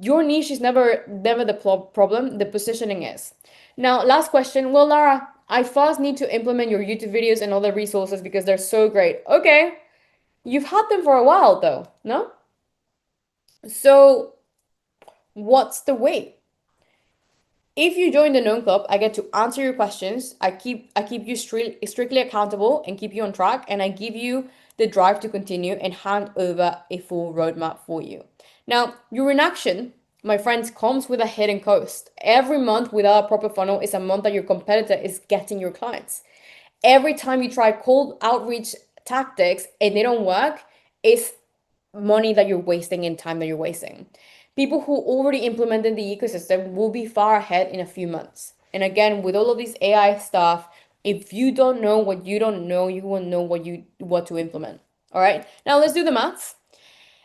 Your niche is never the problem, the positioning is. Now, last question. Well, Lara, I first need to implement your YouTube videos and other resources because they're so great. Okay, you've had them for a while though, no? So what's the wait? If you join the known club, I get to answer your questions. I keep you strictly accountable and keep you on track, and I give you the drive to continue and hand over a full roadmap for you. Now, your inaction, my friends, comes with a hidden cost. Every month without a proper funnel is a month that your competitor is getting your clients. Every time you try cold outreach tactics and they don't work, it's money that you're wasting and time that you're wasting. People who already implemented the ecosystem will be far ahead in a few months. And again, with all of this AI stuff, if you don't know what you don't know, you won't know what to implement. All right. Now let's do the maths.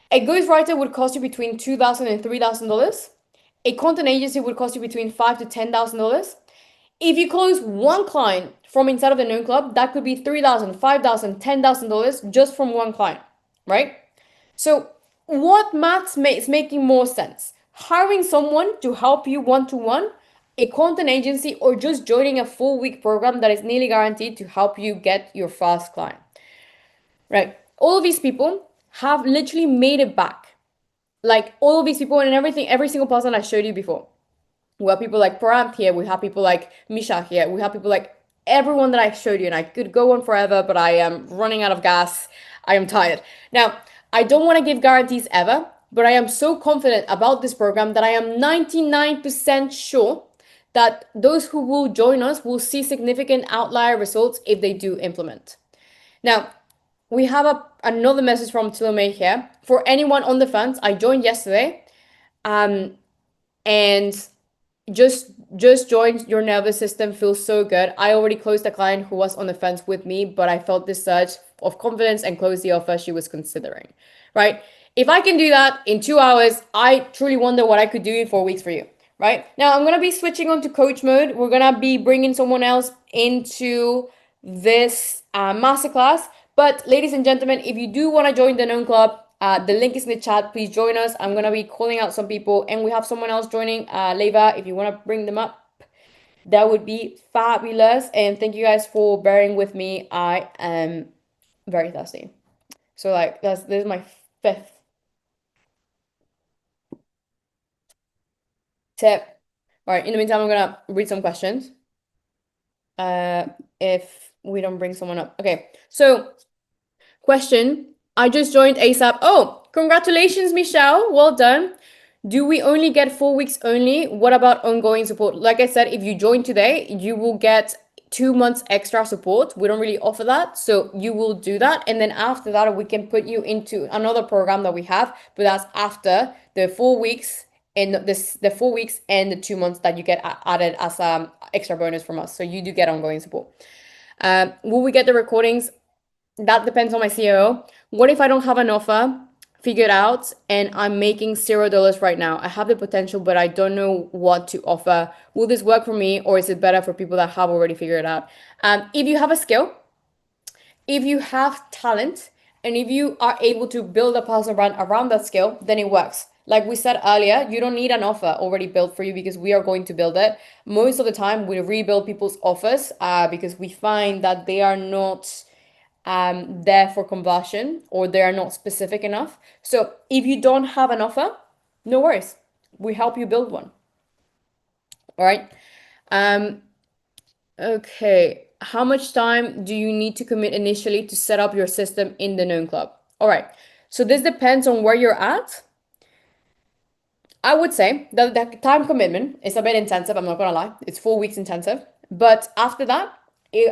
A ghostwriter would cost you between $2,000 and $3,000. A content agency would cost you between $5,000 to $10,000. If you close one client from inside of the known club, that could be $3,000, $5,000, $10,000 just from one client, right? So what maths is making more sense? Hiring someone to help you one-to-one, a content agency, or just joining a full week program that is nearly guaranteed to help you get your first client, right? All of these people have literally made it back. Like all of these people and everything, every single person I showed you before. We have people like Param here. We have people like Misha here. We have people like everyone that I showed you. And I could go on forever, but I am running out of gas. I am tired. Now, I don't want to give guarantees ever, but I am so confident about this program that I am 99% sure that those who will join us will see significant outlier results if they do implement. Now, we have another message from Tilome here. For anyone on the fence, I joined yesterday. And just joined. Your nervous system feels so good. I already closed a client who was on the fence with me, but I felt this surge of confidence and closed the offer she was considering, right? If I can do that in 2 hours, I truly wonder what I could do in 4 weeks for you, right? Now I'm gonna be switching on to coach mode. We're gonna be bringing someone else into this masterclass. But ladies and gentlemen, if you do want to join the known club, the link is in the chat. Please join us. I'm gonna be calling out some people, and we have someone else joining. Leva, if you want to bring them up, that would be fabulous. And thank you guys for bearing with me. I am very thirsty. So like this is my 5th tip. All right. In the meantime, I'm gonna read some questions. If we don't bring someone up, okay. So, question. I just joined ASAP. Oh, congratulations, Michelle. Well done. Do we only get 4 weeks only? What about ongoing support? Like I said, if you join today, you will get 2 months extra support. We don't really offer that. So you will do that. And then after that, we can put you into another program that we have, but that's after the 4 weeks and the 4 weeks and the 2 months that you get added as extra bonus from us. So you do get ongoing support. Will we get the recordings? That depends on my COO. What if I don't have an offer? figured out and I'm making $0 right now. I have the potential, but I don't know what to offer. Will this work for me, or is it better for people that have already figured it out? If you have a skill, if you have talent, and if you are able to build a personal brand around that skill, then it works. Like we said earlier, you don't need an offer already built for you because we are going to build it. Most of the time, we rebuild people's offers because we find that they are not there for conversion or they are not specific enough. So if you don't have an offer, no worries. We help you build one. All right. Um, okay. How much time do you need to commit initially to set up your system in the known club? All right. So this depends on where you're at. I would say that the time commitment is a bit intensive. I'm not gonna lie. It's 4 weeks intensive. But after that,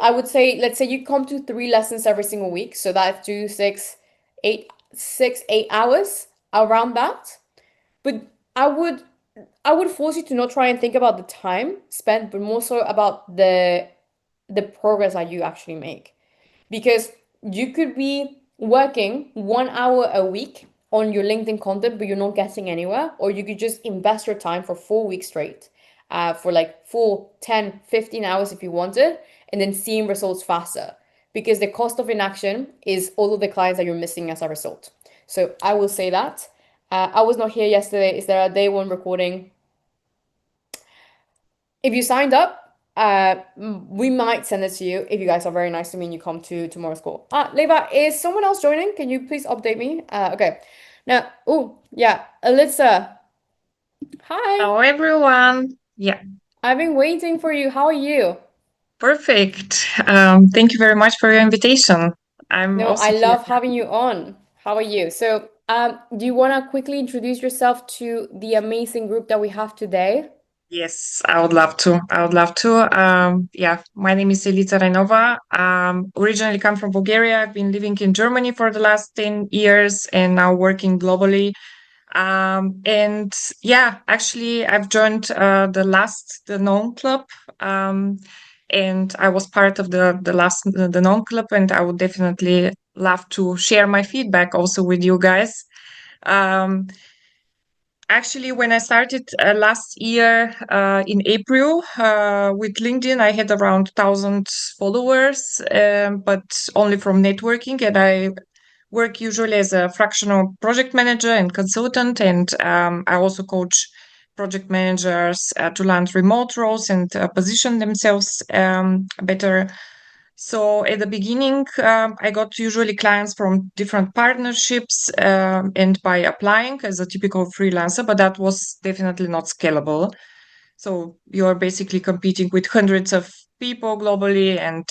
I would say, let's say you come to 3 lessons every single week. So that's 8 hours around that. But I would I would force you to not try and think about the time spent, but more so about the progress that you actually make. Because you could be working 1 hour a week on your LinkedIn content, but you're not getting anywhere. Or you could just invest your time for 4 weeks straight, for like 4, 10, 15 hours if you wanted, and then seeing results faster. Because the cost of inaction is all of the clients that you're missing as a result. So I will say that. I was not here yesterday. Is there a day one recording? If you signed up, we might send it to you if you guys are very nice to me and you come to tomorrow's call. Leva, is someone else joining? Can you please update me? Okay. Now, oh, yeah, Alyssa. Hi. Hello, everyone. Yeah, I've been waiting for you. How are you? perfect. Thank you very much for your invitation. I'm No, I also here. love having you on. How are you? So, do you want to quickly introduce yourself to the amazing group that we have today? Yes, I would love to. I would love to. Yeah, my name is Elita Rainova. Originally come from Bulgaria. I've been living in Germany for the last 10 years and now working globally. And yeah, actually, I've joined the known club. Um, and I was part of the known club, and I would definitely love to share my feedback also with you guys. Um, Actually, when I started last year in April with LinkedIn, I had around 1,000 followers, but only from networking. And I work usually as a fractional project manager and consultant. And I also coach project managers to land remote roles and position themselves better. So at the beginning, I got usually clients from different partnerships and by applying as a typical freelancer, but that was definitely not scalable. So you're basically competing with hundreds of people globally and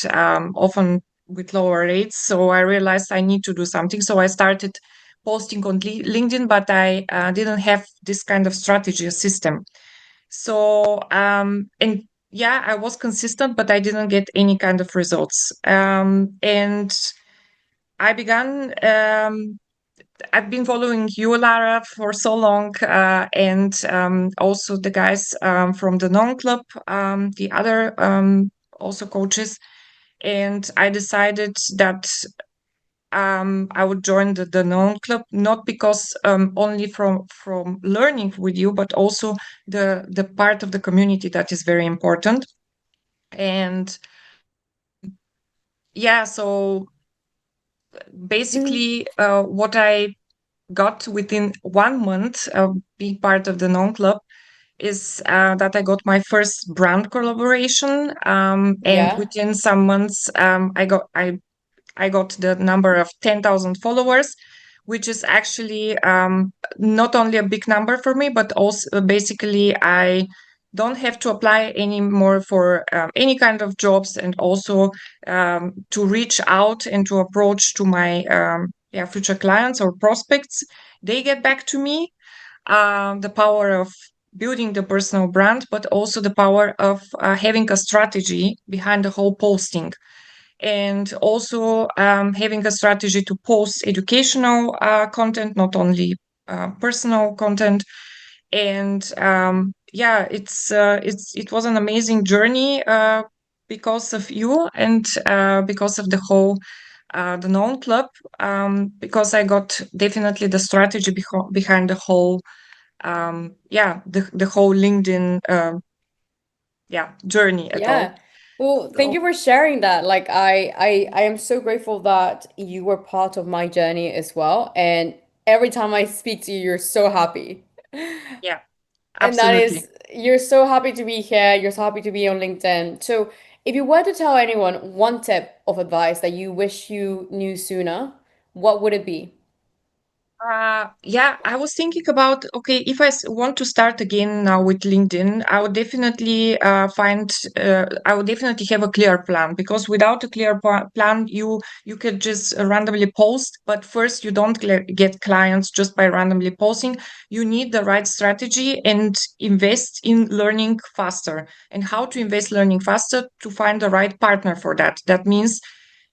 often with lower rates. So I realized I need to do something. So I started posting on LinkedIn, but I didn't have this kind of strategy, a system. So, and yeah, I was consistent, but I didn't get any kind of results. And I began, I've been following you, Lara, for so long, and also the guys from the non club, the other also coaches. And I decided that I would join the known club, not because only from learning with you, but also the part of the community that is very important. And yeah, so Mhm. basically, what I got within 1 month of being part of the known club is that I got my first brand collaboration, and Yeah. within some months, I got the number of 10,000 followers, which is actually not only a big number for me, but also basically I don't have to apply anymore for any kind of jobs, and also to reach out and to approach to my future clients or prospects. They get back to me. The power of building the personal brand, but also the power of having a strategy behind the whole posting, and also having a strategy to post educational content, not only personal content. And yeah, it was an amazing journey because of you and because of the whole the known club, because I got definitely the strategy behind the whole, the whole LinkedIn, journey at all. Yeah. Well, thank So you for sharing that. Like I am so grateful that you were part of my journey as well. And every time I speak to you, you're so happy. yeah, And that absolutely. is, you're so happy to be here. You're so happy to be on LinkedIn. So, if you were to tell anyone one tip of advice that you wish you knew sooner, what would it be? Yeah, I was thinking about, okay, if I want to start again now with LinkedIn, I would definitely I would definitely have a clear plan, because without a clear plan, you could just randomly post, but first you don't get clients just by randomly posting. You need the right strategy and invest in learning faster. And how to invest learning faster? To find the right partner for that. That means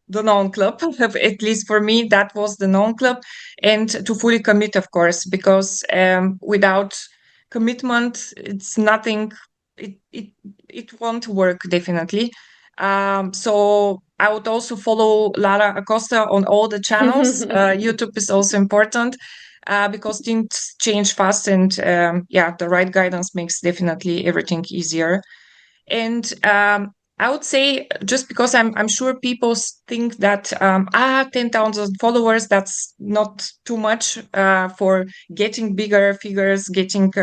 the known club. At least for me, that was the known club, and to fully commit, of course, because without commitment, it's nothing. It won't work, definitely. So I would also follow Lara Acosta on all the channels. YouTube is also important, because things change fast, and the right guidance makes definitely everything easier. And I would say, just because I'm sure people think that 10,000 followers, that's not too much for getting bigger figures, getting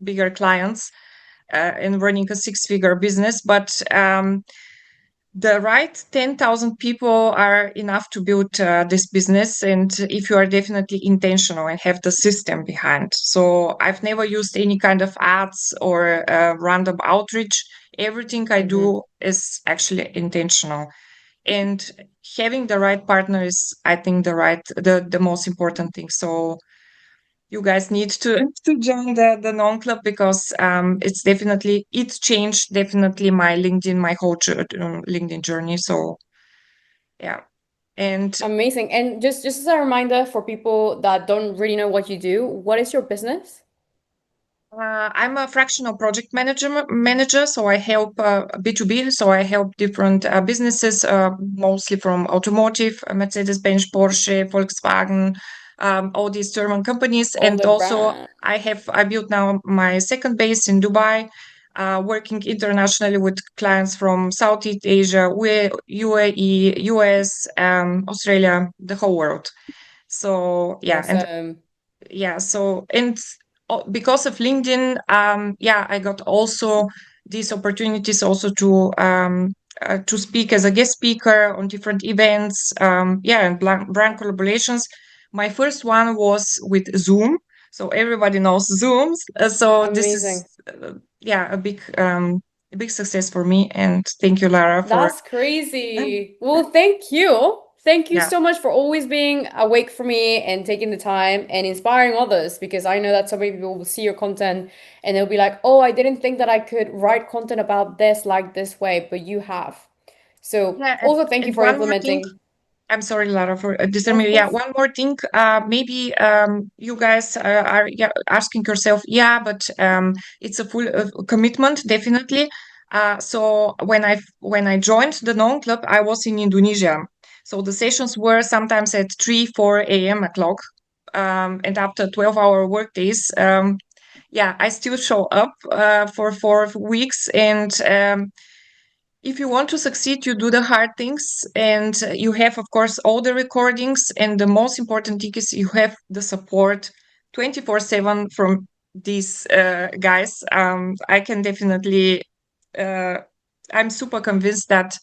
bigger clients, and running a six-figure business. But the right 10,000 people are enough to build this business, and if you are definitely intentional and have the system behind. So I've never used any kind of ads or random outreach. Everything I Hmm. do is actually intentional, and having the right partner is, I think, the most important thing. So you guys need to join the non club, because it changed definitely my LinkedIn, my whole LinkedIn journey. So yeah. And Amazing. And just as a reminder for people that don't really know what you do, what is your business? I'm a fractional project manager, so I help B2B. So I help different businesses, mostly from automotive, Mercedes-Benz, Porsche, Volkswagen, all these German companies. All And the also brand. I built now my second base in Dubai, working internationally with clients from Southeast Asia, UAE, US, Australia, the whole world. So Awesome. and because of LinkedIn, I got also these opportunities also to speak as a guest speaker on different events, and brand collaborations. My first one was with Zoom, so everybody knows Zooms. So this is Amazing. a big success for me, and thank you, Lara, for That's crazy. Well, thank you. Thank you yeah. so much for always being awake for me and taking the time and inspiring others, because I know that so many people will see your content and they'll be like, oh, I didn't think that I could write content about this like this way, but you have. So Yeah, also thank you and for one more thing. implementing. I'm sorry, Lara, for No, of disturbing. Yeah, course. one more thing. Maybe you guys are asking yourself, but it's a full commitment, definitely. So when I joined the known club, I was in Indonesia. So the sessions were sometimes at 3, 4 a.m. o'clock, and after 12-hour work days. I still show up for 4 weeks, and if you want to succeed, you do the hard things, and you have, of course, all the recordings. And the most important thing is you have the support 24/7 from these guys. I can definitely, uh, I'm super convinced that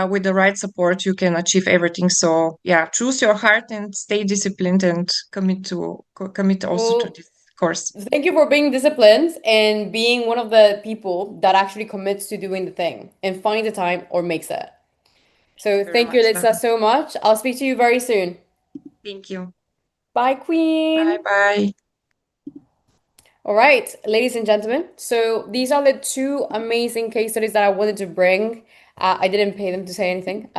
with the right support, you can achieve everything. So, choose your heart and stay disciplined, and commit also to Well, this course. thank you for being disciplined and being one of the people that actually commits to doing the thing and finds the time or makes it. So Very thank you, much, Litsa, Lara. so much. I'll speak to you very soon. Thank you. Bye, Bye Queen. bye. All right, ladies and gentlemen. So these are the two amazing case studies that I wanted to bring. I didn't pay them to say anything,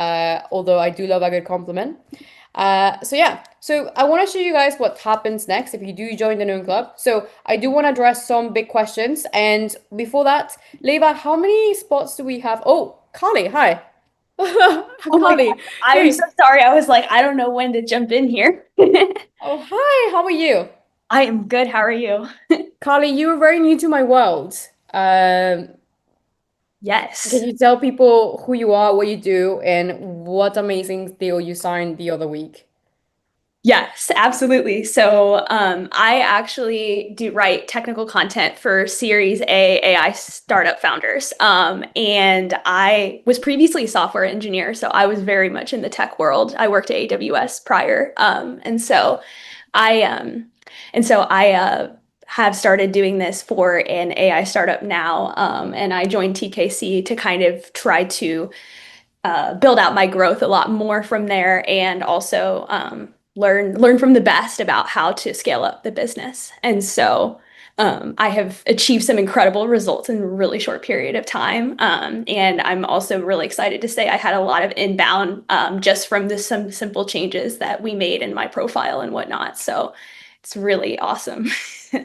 although I do love a good compliment. So I want to show you guys what happens next if you do join the Known Club. So I do want to address some big questions. And before that, Leva, how many spots do we have? Oh, Carly, hi. Oh my God. Carly, I'm hey. so sorry. I was like, I don't know when to jump in here. Oh, hi. How are you? I am good. How are you? Carly, you were very new to my world. Um, can Yes. you tell people who you are, what you do, and what amazing deal you signed the other week? Yes, absolutely. So, I actually do write technical content for Series A AI startup founders. And I was previously a software engineer, so I was very much in the tech world. I worked at AWS prior. I and so I have started doing this for an AI startup now. And I joined TKC to kind of try to build out my growth a lot more from there, and also learn from the best about how to scale up the business. And so I have achieved some incredible results in a really short period of time. And I'm also really excited to say I had a lot of inbound just from some simple changes that we made in my profile and whatnot. So it's really awesome.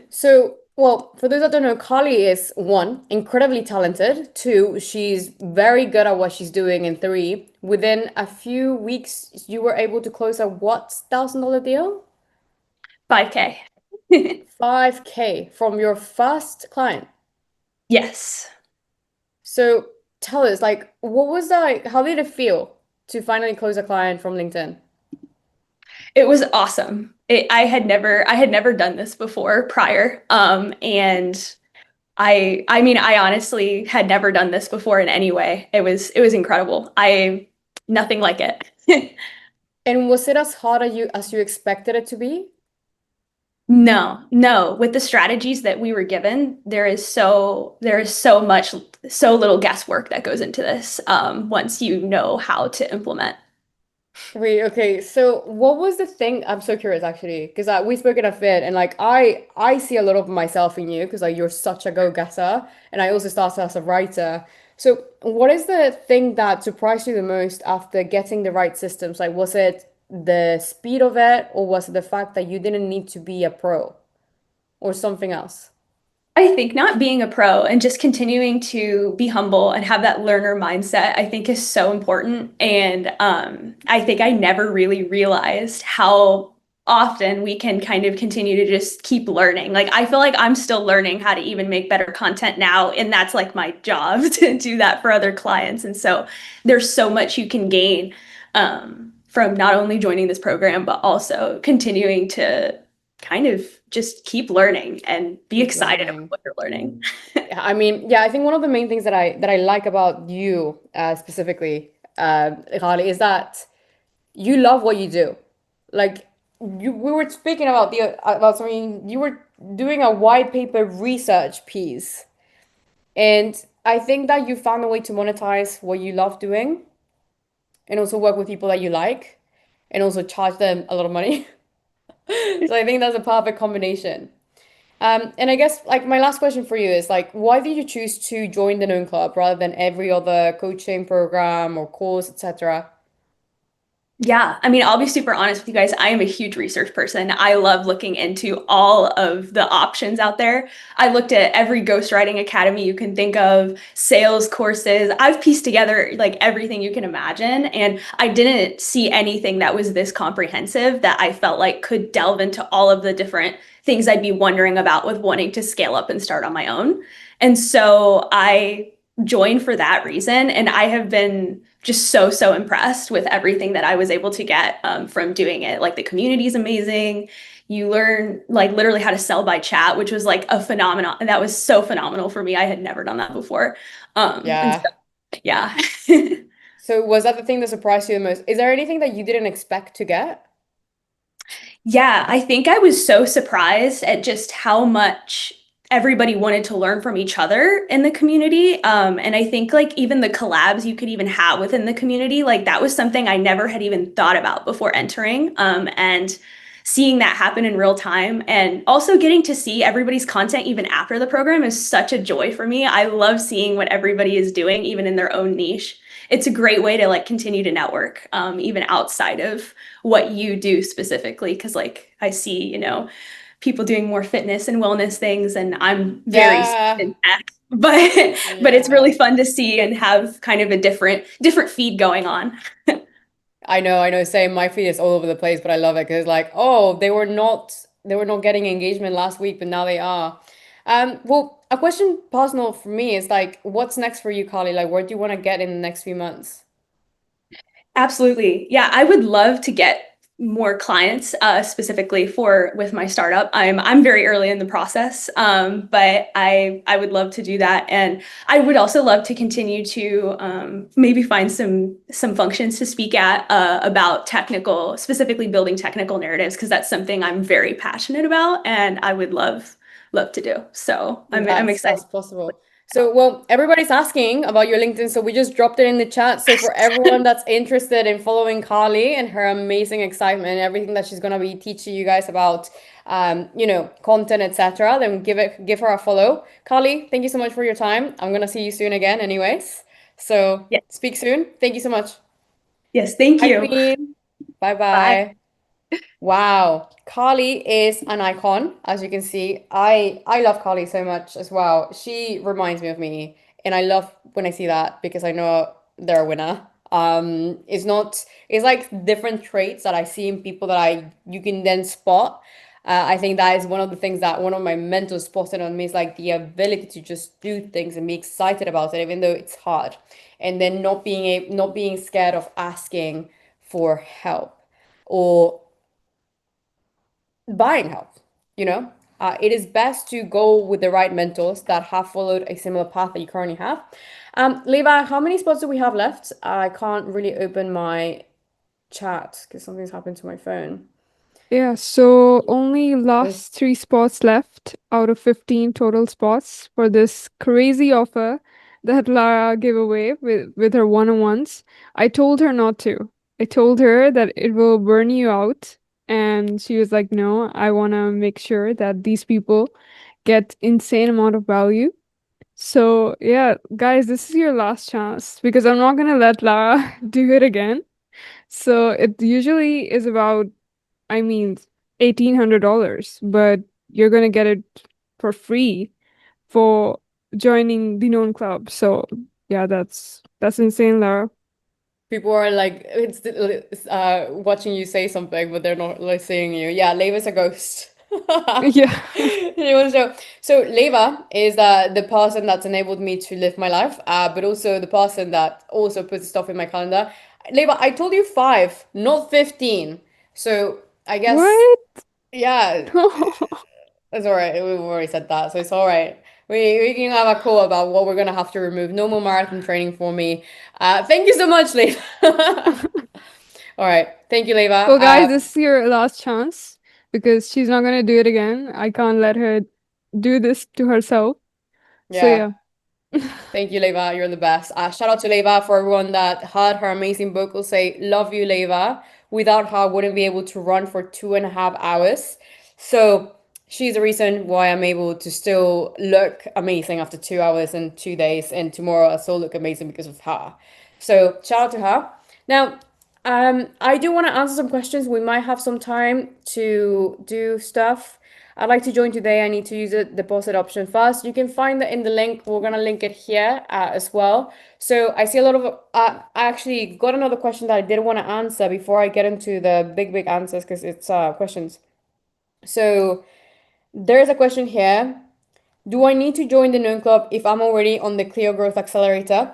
So, well, for those that don't know, Carly is one, incredibly talented. Two, she's very good at what she's doing. And three, within a few weeks, you were able to close a what $1,000 deal? 5K. 5K from your first client. Yes. So tell us, like, what was that? How did it feel to finally close a client from LinkedIn? It was awesome. I had never done this before prior. And I mean, I honestly had never done this before in any way. It was incredible. Nothing like it. And was it as hard as you expected it to be? No, no. With the strategies that we were given, there is so much, so little guesswork that goes into this, once you know how to implement. Wait, okay. So what was the thing? I'm so curious actually, because we spoke in a fit, and like I see a lot of myself in you because like you're such a go-getter, and I also started as a writer. So what is the thing that surprised you the most after getting the right systems? Like, was it the speed of it, or was it the fact that you didn't need to be a pro, or something else? I think not being a pro and just continuing to be humble and have that learner mindset, I think is so important. And I think I never really realized how often we can kind of continue to just keep learning. Like, I feel like I'm still learning how to even make better content now. And that's like my job to do that for other clients. And so there's so much you can gain from not only joining this program, but also continuing to kind of just keep learning and be Keep excited about learning. what you're learning. Yeah, I mean, yeah, I think one of the main things that I like about you specifically, Ghali, is that you love what you do. Like we were speaking about the about something you were doing a white paper research piece, and I think that you found a way to monetize what you love doing, and also work with people that you like, and also charge them a lot of money. So I think that's a perfect combination. And I guess like my last question for you is like, why did you choose to join the Known Club rather than every other coaching program or course, etc.? Yeah, I mean, I'll be super honest with you guys. I am a huge research person. I love looking into all of the options out there. I looked at every ghostwriting academy you can think of, sales courses. I've pieced together like everything you can imagine, and I didn't see anything that was this comprehensive that I felt like could delve into all of the different things I'd be wondering about with wanting to scale up and start on my own. And so I joined for that reason, and I have been just so impressed with everything that I was able to get from doing it. Like, the community is amazing. You learn like literally how to sell by chat, which was like a phenomenon. And that was so phenomenal for me. I had never done that before. And Yeah. so, yeah. So was that the thing that surprised you the most? Is there anything that you didn't expect to get? Yeah, I think I was so surprised at just how much everybody wanted to learn from each other in the community. And I think like even the collabs you could even have within the community, like that was something I never had even thought about before entering. And seeing that happen in real time, and also getting to see everybody's content even after the program, is such a joy for me. I love seeing what everybody is doing, even in their own niche. It's a great way to like continue to network, even outside of what you do specifically. Cause like I see, people doing more fitness and wellness things, and I'm very Yeah. in tech. but it's Yeah. really fun to see and have kind of a different feed going on. I know, same. My feed is all over the place, but I love it because like, oh, they were not getting engagement last week, but now they are. Well, a question personal for me is like, what's next for you, Carly? Like, where do you want to get in the next few months? Absolutely. Yeah, I would love to get more clients, specifically for with my startup. I'm very early in the process, but I would love to do that, and I would also love to continue to maybe find some functions to speak at about technical, specifically building technical narratives, because that's something I'm very passionate about, and I would love to do. So I'm excited. That's possible. So, well, everybody's asking about your LinkedIn, so we just dropped it in the chat. So, for everyone that's interested in following Carly and her amazing excitement and everything that she's gonna be teaching you guys about, content, etc., then give her a follow. Carly, thank you so much for your time. I'm gonna see you soon again, anyways. So, Yes. speak soon. Thank you so much. Yes. Thank Bye, you. Queen. Bye Bye. bye. Wow, Carly is an icon, as you can see. I love Carly so much as well. She reminds me of me, and I love when I see that because I know they're a winner. It's like different traits that I see in people that you can then spot. I think that is one of the things that one of my mentors spotted on me is like the ability to just do things and be excited about it, even though it's hard, and then not being scared of asking for help or buying help, you know? It is best to go with the right mentors that have followed a similar path that you currently have. Leva, how many spots do we have left? I can't really open my chat because something's happened to my phone. Yeah, so only There's- last 3 spots left out of 15 total spots for this crazy offer that Lara gave away with her one-on-ones. I told her not to. I told her that it will burn you out. And she was like, no, I want to make sure that these people get insane amount of value. So yeah, guys, this is your last chance because I'm not gonna let Lara do it again. So it usually is about, I mean, $1,800, but you're gonna get it for free for joining the known club. So yeah, that's insane, Lara. People are like it's watching you say something, but they're not like seeing you. Yeah, Leva's a ghost. Yeah. She wants to- So Leva is the person that's enabled me to live my life, but also the person that also puts stuff in my calendar. Leva, I told you 5, not 15. So I guess What? yeah, it's all right. We've already said that, so it's all right. We can have a call about what we're gonna have to remove. No more marathon training for me. Thank you so much, Leva. All right, thank you, Leva. Well, guys, this is your last chance because she's not gonna do it again. I can't let her do this to herself. So Yeah. yeah. Thank you, Leva. You're the best. Shout out to Leva for everyone that heard her amazing vocal say, love you, Leva. Without her, I wouldn't be able to run for 2.5 hours. So she's the reason why I'm able to still look amazing after 2 hours and 2 days. And tomorrow I still look amazing because of her. So shout out to her. Now, I do want to answer some questions. We might have some time to do stuff. I'd like to join today. I need to use the deposit option first. You can find that in the link. We're gonna link it here as well. So I see a lot of. I actually got another question that I did want to answer before I get into the big answers because it's questions. So there's a question here. Do I need to join the Known Club if I'm already on the Clio Growth Accelerator?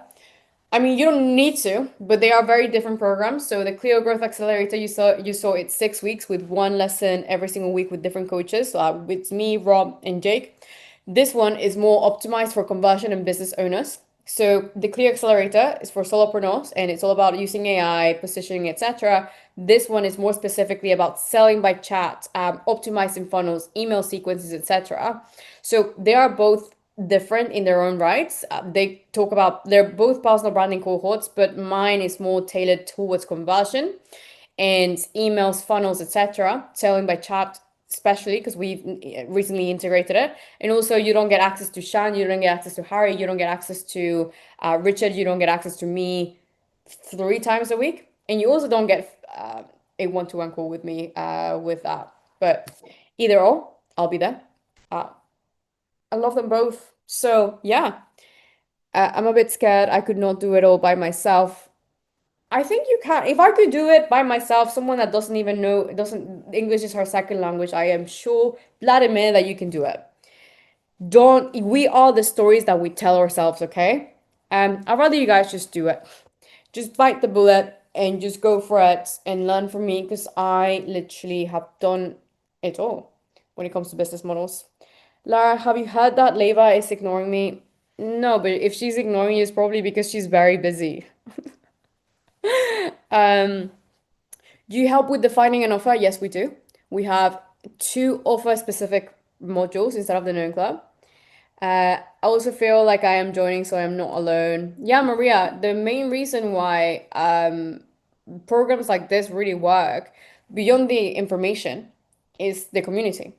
I mean, you don't need to, but they are very different programs. So the Clio Growth Accelerator, you saw it's 6 weeks with one lesson every single week with different coaches. So it's me, Rob, and Jake. This one is more optimized for conversion and business owners. So the Clio Accelerator is for solopreneurs, and it's all about using AI, positioning, etc. This one is more specifically about selling by chat, optimizing funnels, email sequences, etc. So they are both different in their own rights. They're both personal branding cohorts, but mine is more tailored towards conversion and emails, funnels, etc. Selling by chat, especially because we've recently integrated it. And also, you don't get access to Shan, you don't get access to Harry, you don't get access to Richard, you don't get access to me 3 times a week, and you also don't get a one-to-one call with me with that. But either or, I'll be there. I love them both. So yeah, I'm a bit scared. I could not do it all by myself. I think you can. If I could do it by myself, someone that doesn't even know, doesn't, English is her second language, I am sure, Vladimir, that you can do it. We are the stories that we tell ourselves, okay? I'd rather you guys just do it. Just bite the bullet and just go for it and learn from me because I literally have done it all when it comes to business models. Lara, have you heard that Leva is ignoring me? No, but if she's ignoring you, it's probably because she's very busy. Um, do you help with defining an offer? Yes, we do. We have 2 offer specific modules instead of the known club. I also feel like I am joining, so I'm not alone. Yeah, Maria, the main reason why programs like this really work beyond the information is the community.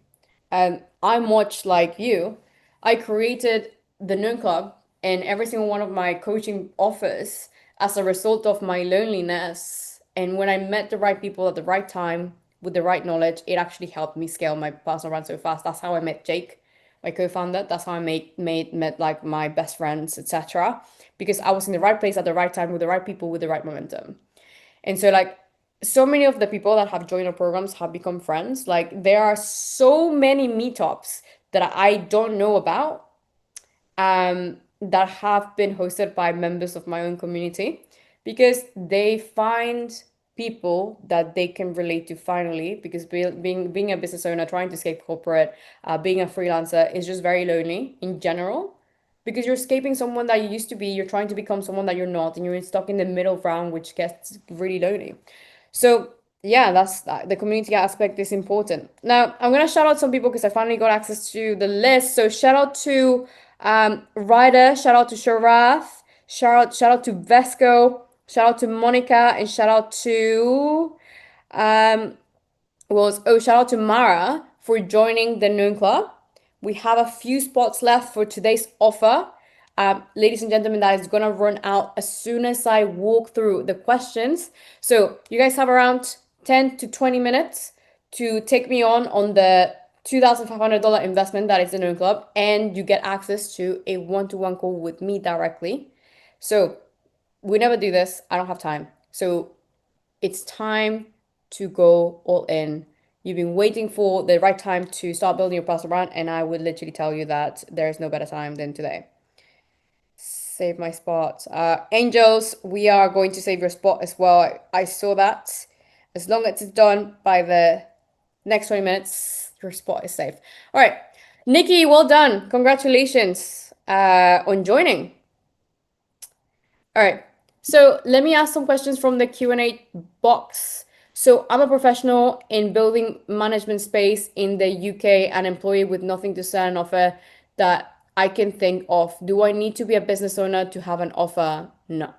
And I'm much like you. I created the Noon Club and every single one of my coaching offers as a result of my loneliness. And when I met the right people at the right time with the right knowledge, it actually helped me scale my personal brand so fast. That's how I met Jake, my co-founder. That's how I met like my best friends, etc. Because I was in the right place at the right time with the right people with the right momentum. And so like so many of the people that have joined our programs have become friends. Like there are so many meetups that I don't know about that have been hosted by members of my own community because they find people that they can relate to finally because being a business owner trying to escape corporate being a freelancer is just very lonely in general because you're escaping someone that you used to be, you're trying to become someone that you're not, and you're stuck in the middle ground, which gets really lonely. So yeah, that's the community aspect is important. Now I'm gonna shout out some people because I finally got access to the list. So shout out to Ryder, shout out to Sharath, shout out to Vesco, shout out to Monica, and shout out to um shout out to Mara for joining the Noon Club. We have a few spots left for today's offer. Ladies and gentlemen, that is gonna run out as soon as I walk through the questions. So you guys have around 10 to 20 minutes to take me on the $2,500 investment that is the Noon Club, and you get access to a one-to-one call with me directly. So we never do this. I don't have time. So it's time to go all in. You've been waiting for the right time to start building your personal brand, and I would literally tell you that there is no better time than today. Save my spot. Angels, we are going to save your spot as well. I saw that. As long as it's done by the next 20 minutes, your spot is safe. All right. Nikki, well done. Congratulations on joining. All right. So let me ask some questions from the Q&A box. So I'm a professional in building management space in the UK, an employee with nothing to sell and offer that I can think of. Do I need to be a business owner to have an offer? No.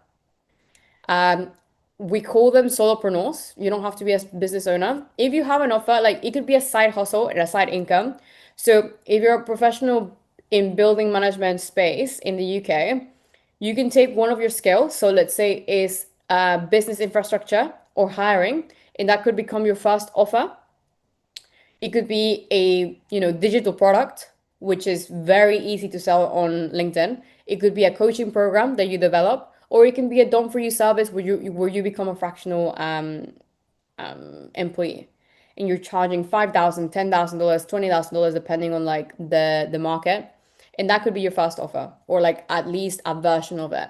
We call them solopreneurs. You don't have to be a business owner. If you have an offer, like it could be a side hustle and a side income. So if you're a professional in building management space in the UK, you can take one of your skills. So let's say is business infrastructure or hiring, and that could become your first offer. It could be a digital product, which is very easy to sell on LinkedIn. It could be a coaching program that you develop, or it can be a done for you service where you become a fractional employee, and you're charging $5,000, $10,000, $20,000 depending on like the market, and that could be your first offer or like at least a version of it.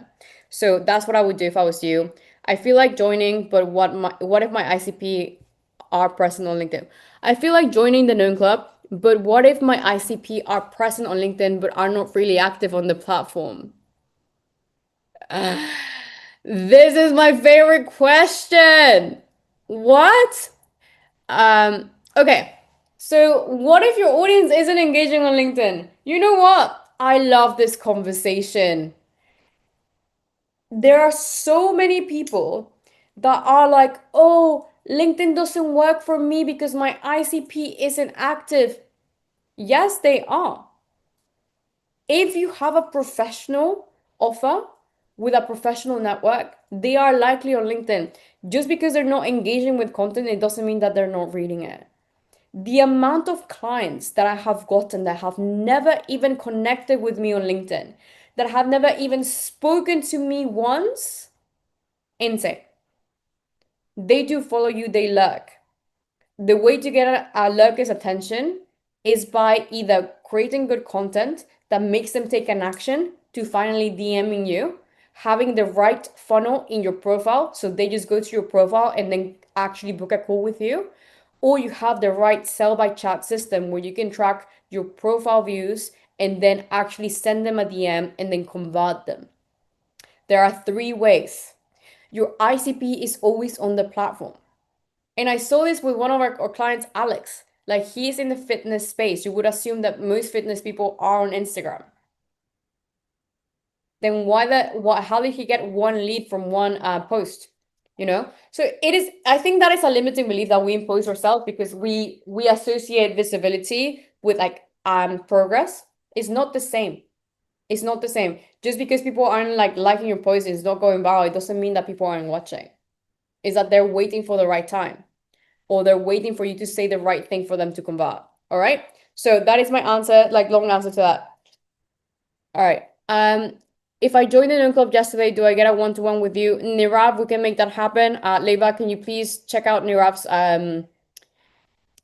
So that's what I would do if I was you. I feel like joining, but what if my ICP are present on LinkedIn? I feel like joining the Known Club, but what if my ICP are present on LinkedIn but are not really active on the platform? This is my favorite question. What? Okay. So what if your audience isn't engaging on LinkedIn? You know what? I love this conversation. There are so many people that are like, oh, LinkedIn doesn't work for me because my ICP isn't active. Yes, they are. If you have a professional offer with a professional network, they are likely on LinkedIn. Just because they're not engaging with content, it doesn't mean that they're not reading it. The amount of clients that I have gotten that have never even connected with me on LinkedIn, that have never even spoken to me once, insane. They do follow you, they lurk. The way to get a lurker's attention is by either creating good content that makes them take an action to finally DMing you, having the right funnel in your profile, so they just go to your profile and then actually book a call with you, or you have the right sell by chat system where you can track your profile views and then actually send them a DM and then convert them. There are three ways. Your ICP is always on the platform. And I saw this with one of our clients, Alex. Like, he's in the fitness space. You would assume that most fitness people are on Instagram. Then how did he get one lead from one post? You know? So it is, I think that is a limiting belief that we impose ourselves because we associate visibility with like progress. It's not the same. It's not the same. Just because people aren't like liking your post, it's not going viral, it doesn't mean that people aren't watching. It's that they're waiting for the right time, or they're waiting for you to say the right thing for them to convert. All right. So that is my answer, like long answer to that. All right. If I join the Noon Club yesterday, do I get a one-to-one with you? Nirav, we can make that happen. Leva, can you please check out Nirav's and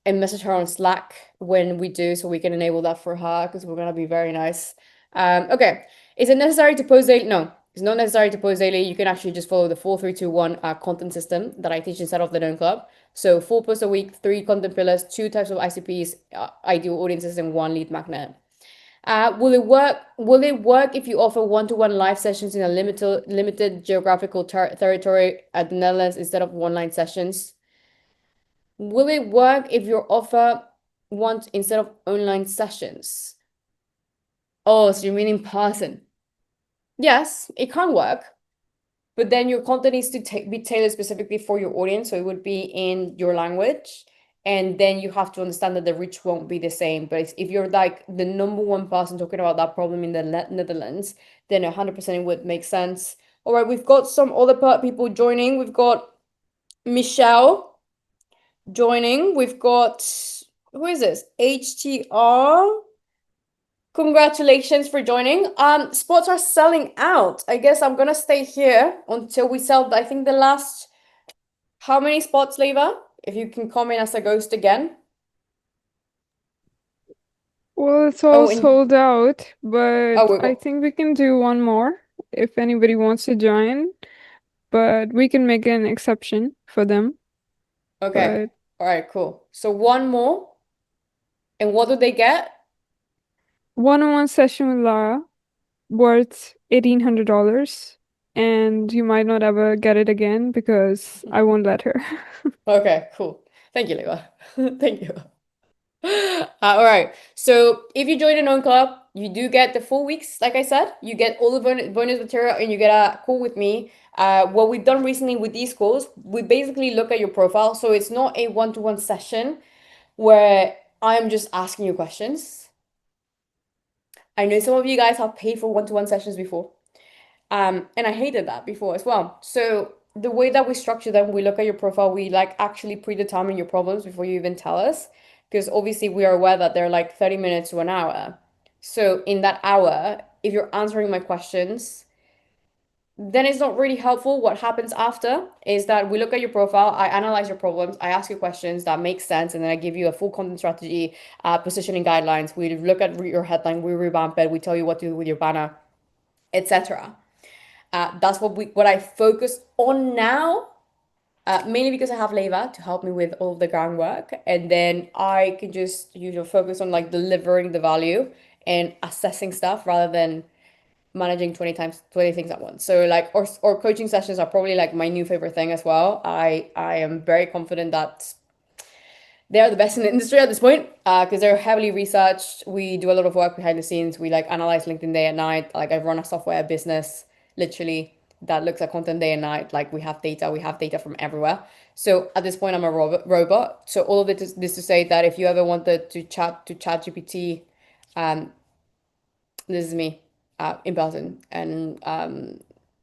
message her on Slack when we do, so we can enable that for her, because we're gonna be very nice. Okay. Is it necessary to post daily? No, it's not necessary to post daily. You can actually just follow the 4-3-2-1 content system that I teach inside of the Known Club. So 4 posts a week, 3 content pillars, 2 types of ICPs, ideal audiences, and 1 lead magnet. Will it work? Will it work if you offer one-to-one live sessions in a limited geographical territory at the Netherlands instead of online sessions? Will it work if your offer wants instead of online sessions? Oh, so you mean in person? Yes, it can work, but then your content needs to be tailored specifically for your audience, so it would be in your language, and then you have to understand that the reach won't be the same. But if you're like the number one person talking about that problem in the Netherlands, then 100% it would make sense. All right, we've got some other people joining. We've got Michelle joining. We've got, who is this? HTR. Congratulations for joining. Spots are selling out. I guess I'm gonna stay here until we sell, I think the last, how many spots, Leva? If you can come in as a ghost again. Well, it's all and sold out, but we I go. think we can do one more if anybody wants to join, but we can make an exception for them. Okay. But All right, cool. So one more. And what do they get? one-on-one session with Lara worth $1,800, and you might not ever get it again because I won't let her. Okay, cool. Thank you, Leva. Thank you. All right. So if you join a known club, you do get the full weeks. Like I said, you get all the bonus material and you get a call with me. What we've done recently with these calls, we basically look at your profile. So it's not a one-to-one session where I'm just asking you questions. I know some of you guys have paid for one-to-one sessions before. And I hated that before as well. So the way that we structure them, we look at your profile, we like actually predetermine your problems before you even tell us. Because obviously we are aware that they're like 30 minutes to an hour. So in that hour, if you're answering my questions, then it's not really helpful. What happens after is that we look at your profile, I analyze your problems, I ask you questions that make sense, and then I give you a full content strategy, positioning guidelines. We look at your headline, we revamp it, we tell you what to do with your banner, etc. That's what I focus on now, mainly because I have Leva to help me with all of the groundwork, and then I can just focus on like delivering the value and assessing stuff rather than managing 20 things at once. So like or coaching sessions are probably like my new favorite thing as well. I am very confident that they are the best in the industry at this point, because they're heavily researched. We do a lot of work behind the scenes. We like analyze LinkedIn day and night. Like, I run a software business literally that looks at content day and night. Like, we have data from everywhere. So at this point, I'm a robot. So all of it is this to say that if you ever wanted to chat to ChatGPT, this is me in person, and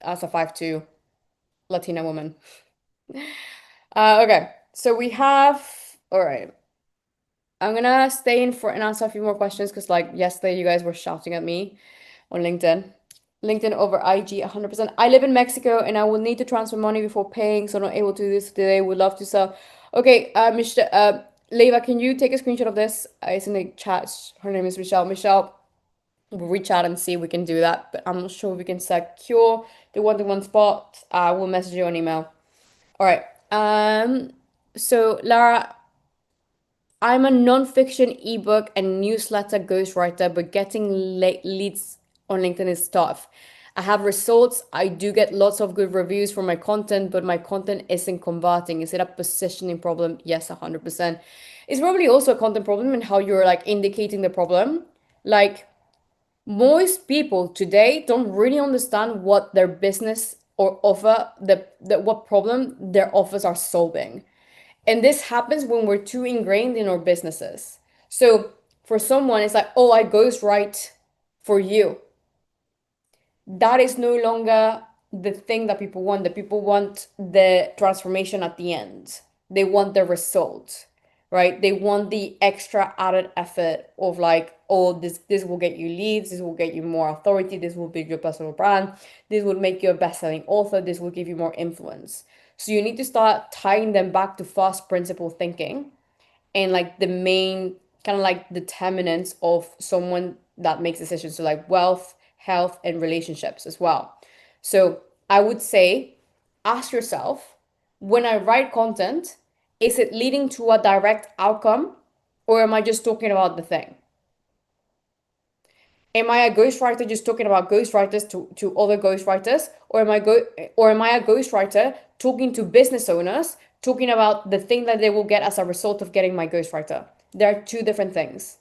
as a 5'2" Latina woman. Okay, so we have, all right. I'm gonna stay in for and answer a few more questions because like yesterday you guys were shouting at me on LinkedIn. LinkedIn over IG 100%. I live in Mexico and I will need to transfer money before paying, so not able to do this today. Would love to sell. Okay, Mr. Leva, can you take a screenshot of this? It's in the chat. Her name is Michelle. Michelle, we'll reach out and see if we can do that, but I'm not sure if we can secure the one-to-one spot. We'll message you on email. All right. So Lara, I'm a non-fiction ebook and newsletter ghostwriter, but getting leads on LinkedIn is tough. I have results. I do get lots of good reviews for my content, but my content isn't converting. Is it a positioning problem? Yes, 100%. It's probably also a content problem in how you're like indicating the problem. Like most people today don't really understand what their business or offer, the what problem their offers are solving. And this happens when we're too ingrained in our businesses. So for someone, it's like, oh, I ghostwrite for you. That is no longer the thing that people want. The people want the transformation at the end. They want the result, right? They want the extra added effort of like, oh, this will get you leads, this will get you more authority, this will build your personal brand, this will make you a best-selling author, this will give you more influence. So you need to start tying them back to first principle thinking and like the main kind of like determinants of someone that makes decisions. So like wealth, health, and relationships as well. So I would say ask yourself, when I write content, is it leading to a direct outcome or am I just talking about the thing? Am I a ghostwriter just talking about ghostwriters to other ghostwriters? Or am I a ghostwriter talking to business owners, talking about the thing that they will get as a result of getting my ghostwriter? There are two different things.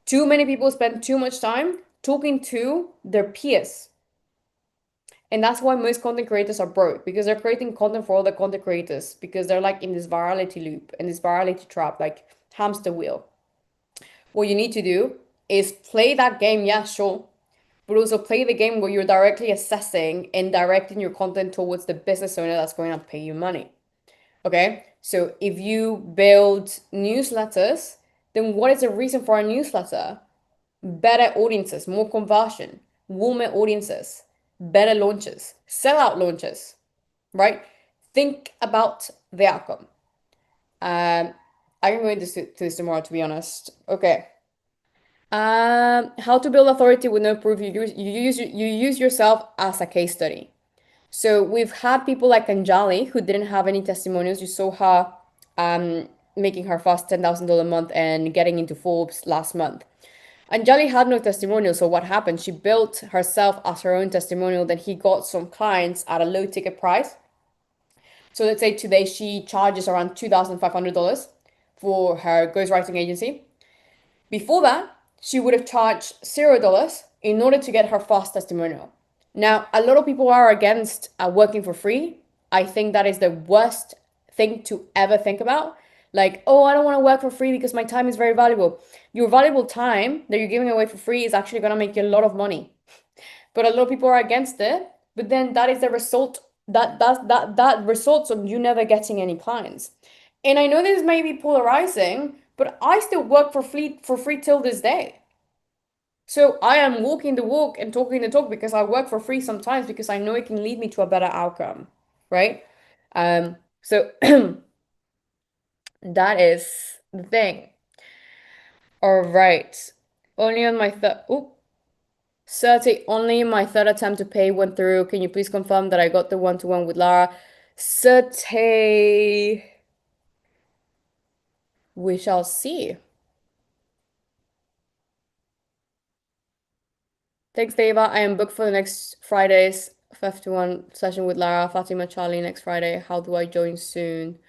Too many people spend too much time talking to their peers. And that's why most content creators are broke, because they're creating content for other content creators, because they're like in this virality loop and this virality trap, like hamster wheel. What you need to do is play that game, yeah, sure, but also play the game where you're directly assessing and directing your content towards the business owner that's going to pay you money. Okay, so if you build newsletters, then what is the reason for a newsletter? Better audiences, more conversion, warmer audiences, better launches, sellout launches, right? Think about the outcome. I can go into this tomorrow, to be honest. Okay. How to build authority with no proof. You use yourself as a case study. So we've had people like Anjali who didn't have any testimonials. You saw her making her first $10,000 a month and getting into Forbes last month. Anjali had no testimonial, so what happened? She built herself as her own testimonial. Then he got some clients at a low ticket price. So let's say today she charges around $2,500 for her ghostwriting agency. Before that, she would have charged $0 in order to get her first testimonial. Now, a lot of people are against working for free. I think that is the worst thing to ever think about. Like, oh, I don't want to work for free because my time is very valuable. Your valuable time that you're giving away for free is actually going to make you a lot of money. But a lot of people are against it. But then that is the result that results on you never getting any clients. And I know this may be polarizing, but I still work for free till this day. So I am walking the walk and talking the talk because I work for free sometimes because I know it can lead me to a better outcome, right? So that is the thing. All right. Only on my third, oh, Certi, only my third attempt to pay went through. Can you please confirm that I got the one-to-one with Lara? Certi, we shall see. Thanks, Deva. I am booked for the next Friday's 51 session with Lara, Fatima, Charlie next Friday. How do I join soon?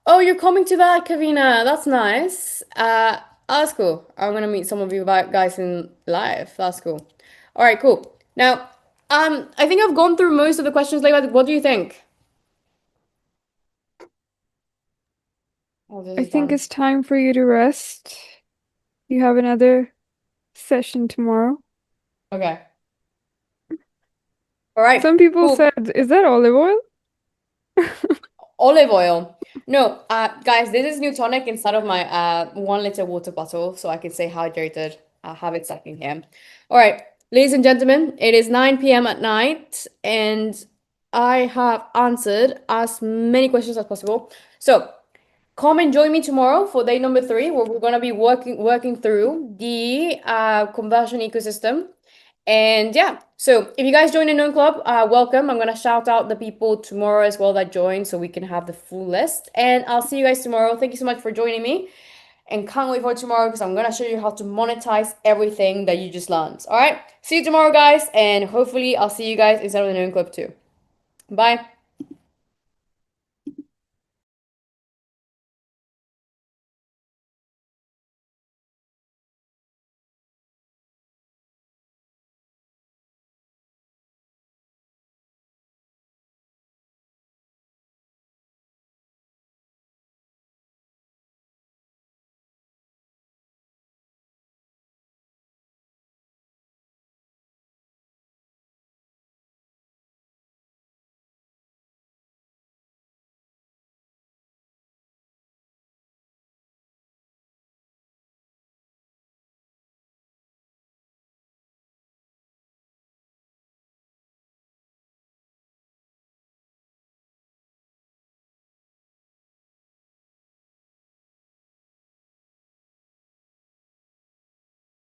Oh, you're coming to that, Kavina. That's nice. That's cool. I'm gonna meet some of you guys in live. That's cool. All right, cool. Now, I think I've gone through most of the questions. Like, what do you think? Oh, this I is think done. it's time for you to rest. You have another session tomorrow. Okay. All right. Some people Cool. said, is that olive oil? olive oil. No, guys, this is new tonic inside of my 1 liter water bottle, so I can stay hydrated. I'll have it stacking here. All right, ladies and gentlemen, it is 9 p.m. at night, and I have answered as many questions as possible. So come and join me tomorrow for day number 3, where we're gonna be working through the conversion ecosystem. And yeah, so if you guys join the Known Club, welcome. I'm gonna shout out the people tomorrow as well that join, so we can have the full list. And I'll see you guys tomorrow. Thank you so much for joining me, and can't wait for tomorrow because I'm gonna show you how to monetize everything that you just learned. All right, see you tomorrow, guys, and hopefully I'll see you guys inside of the Known Club too. Bye.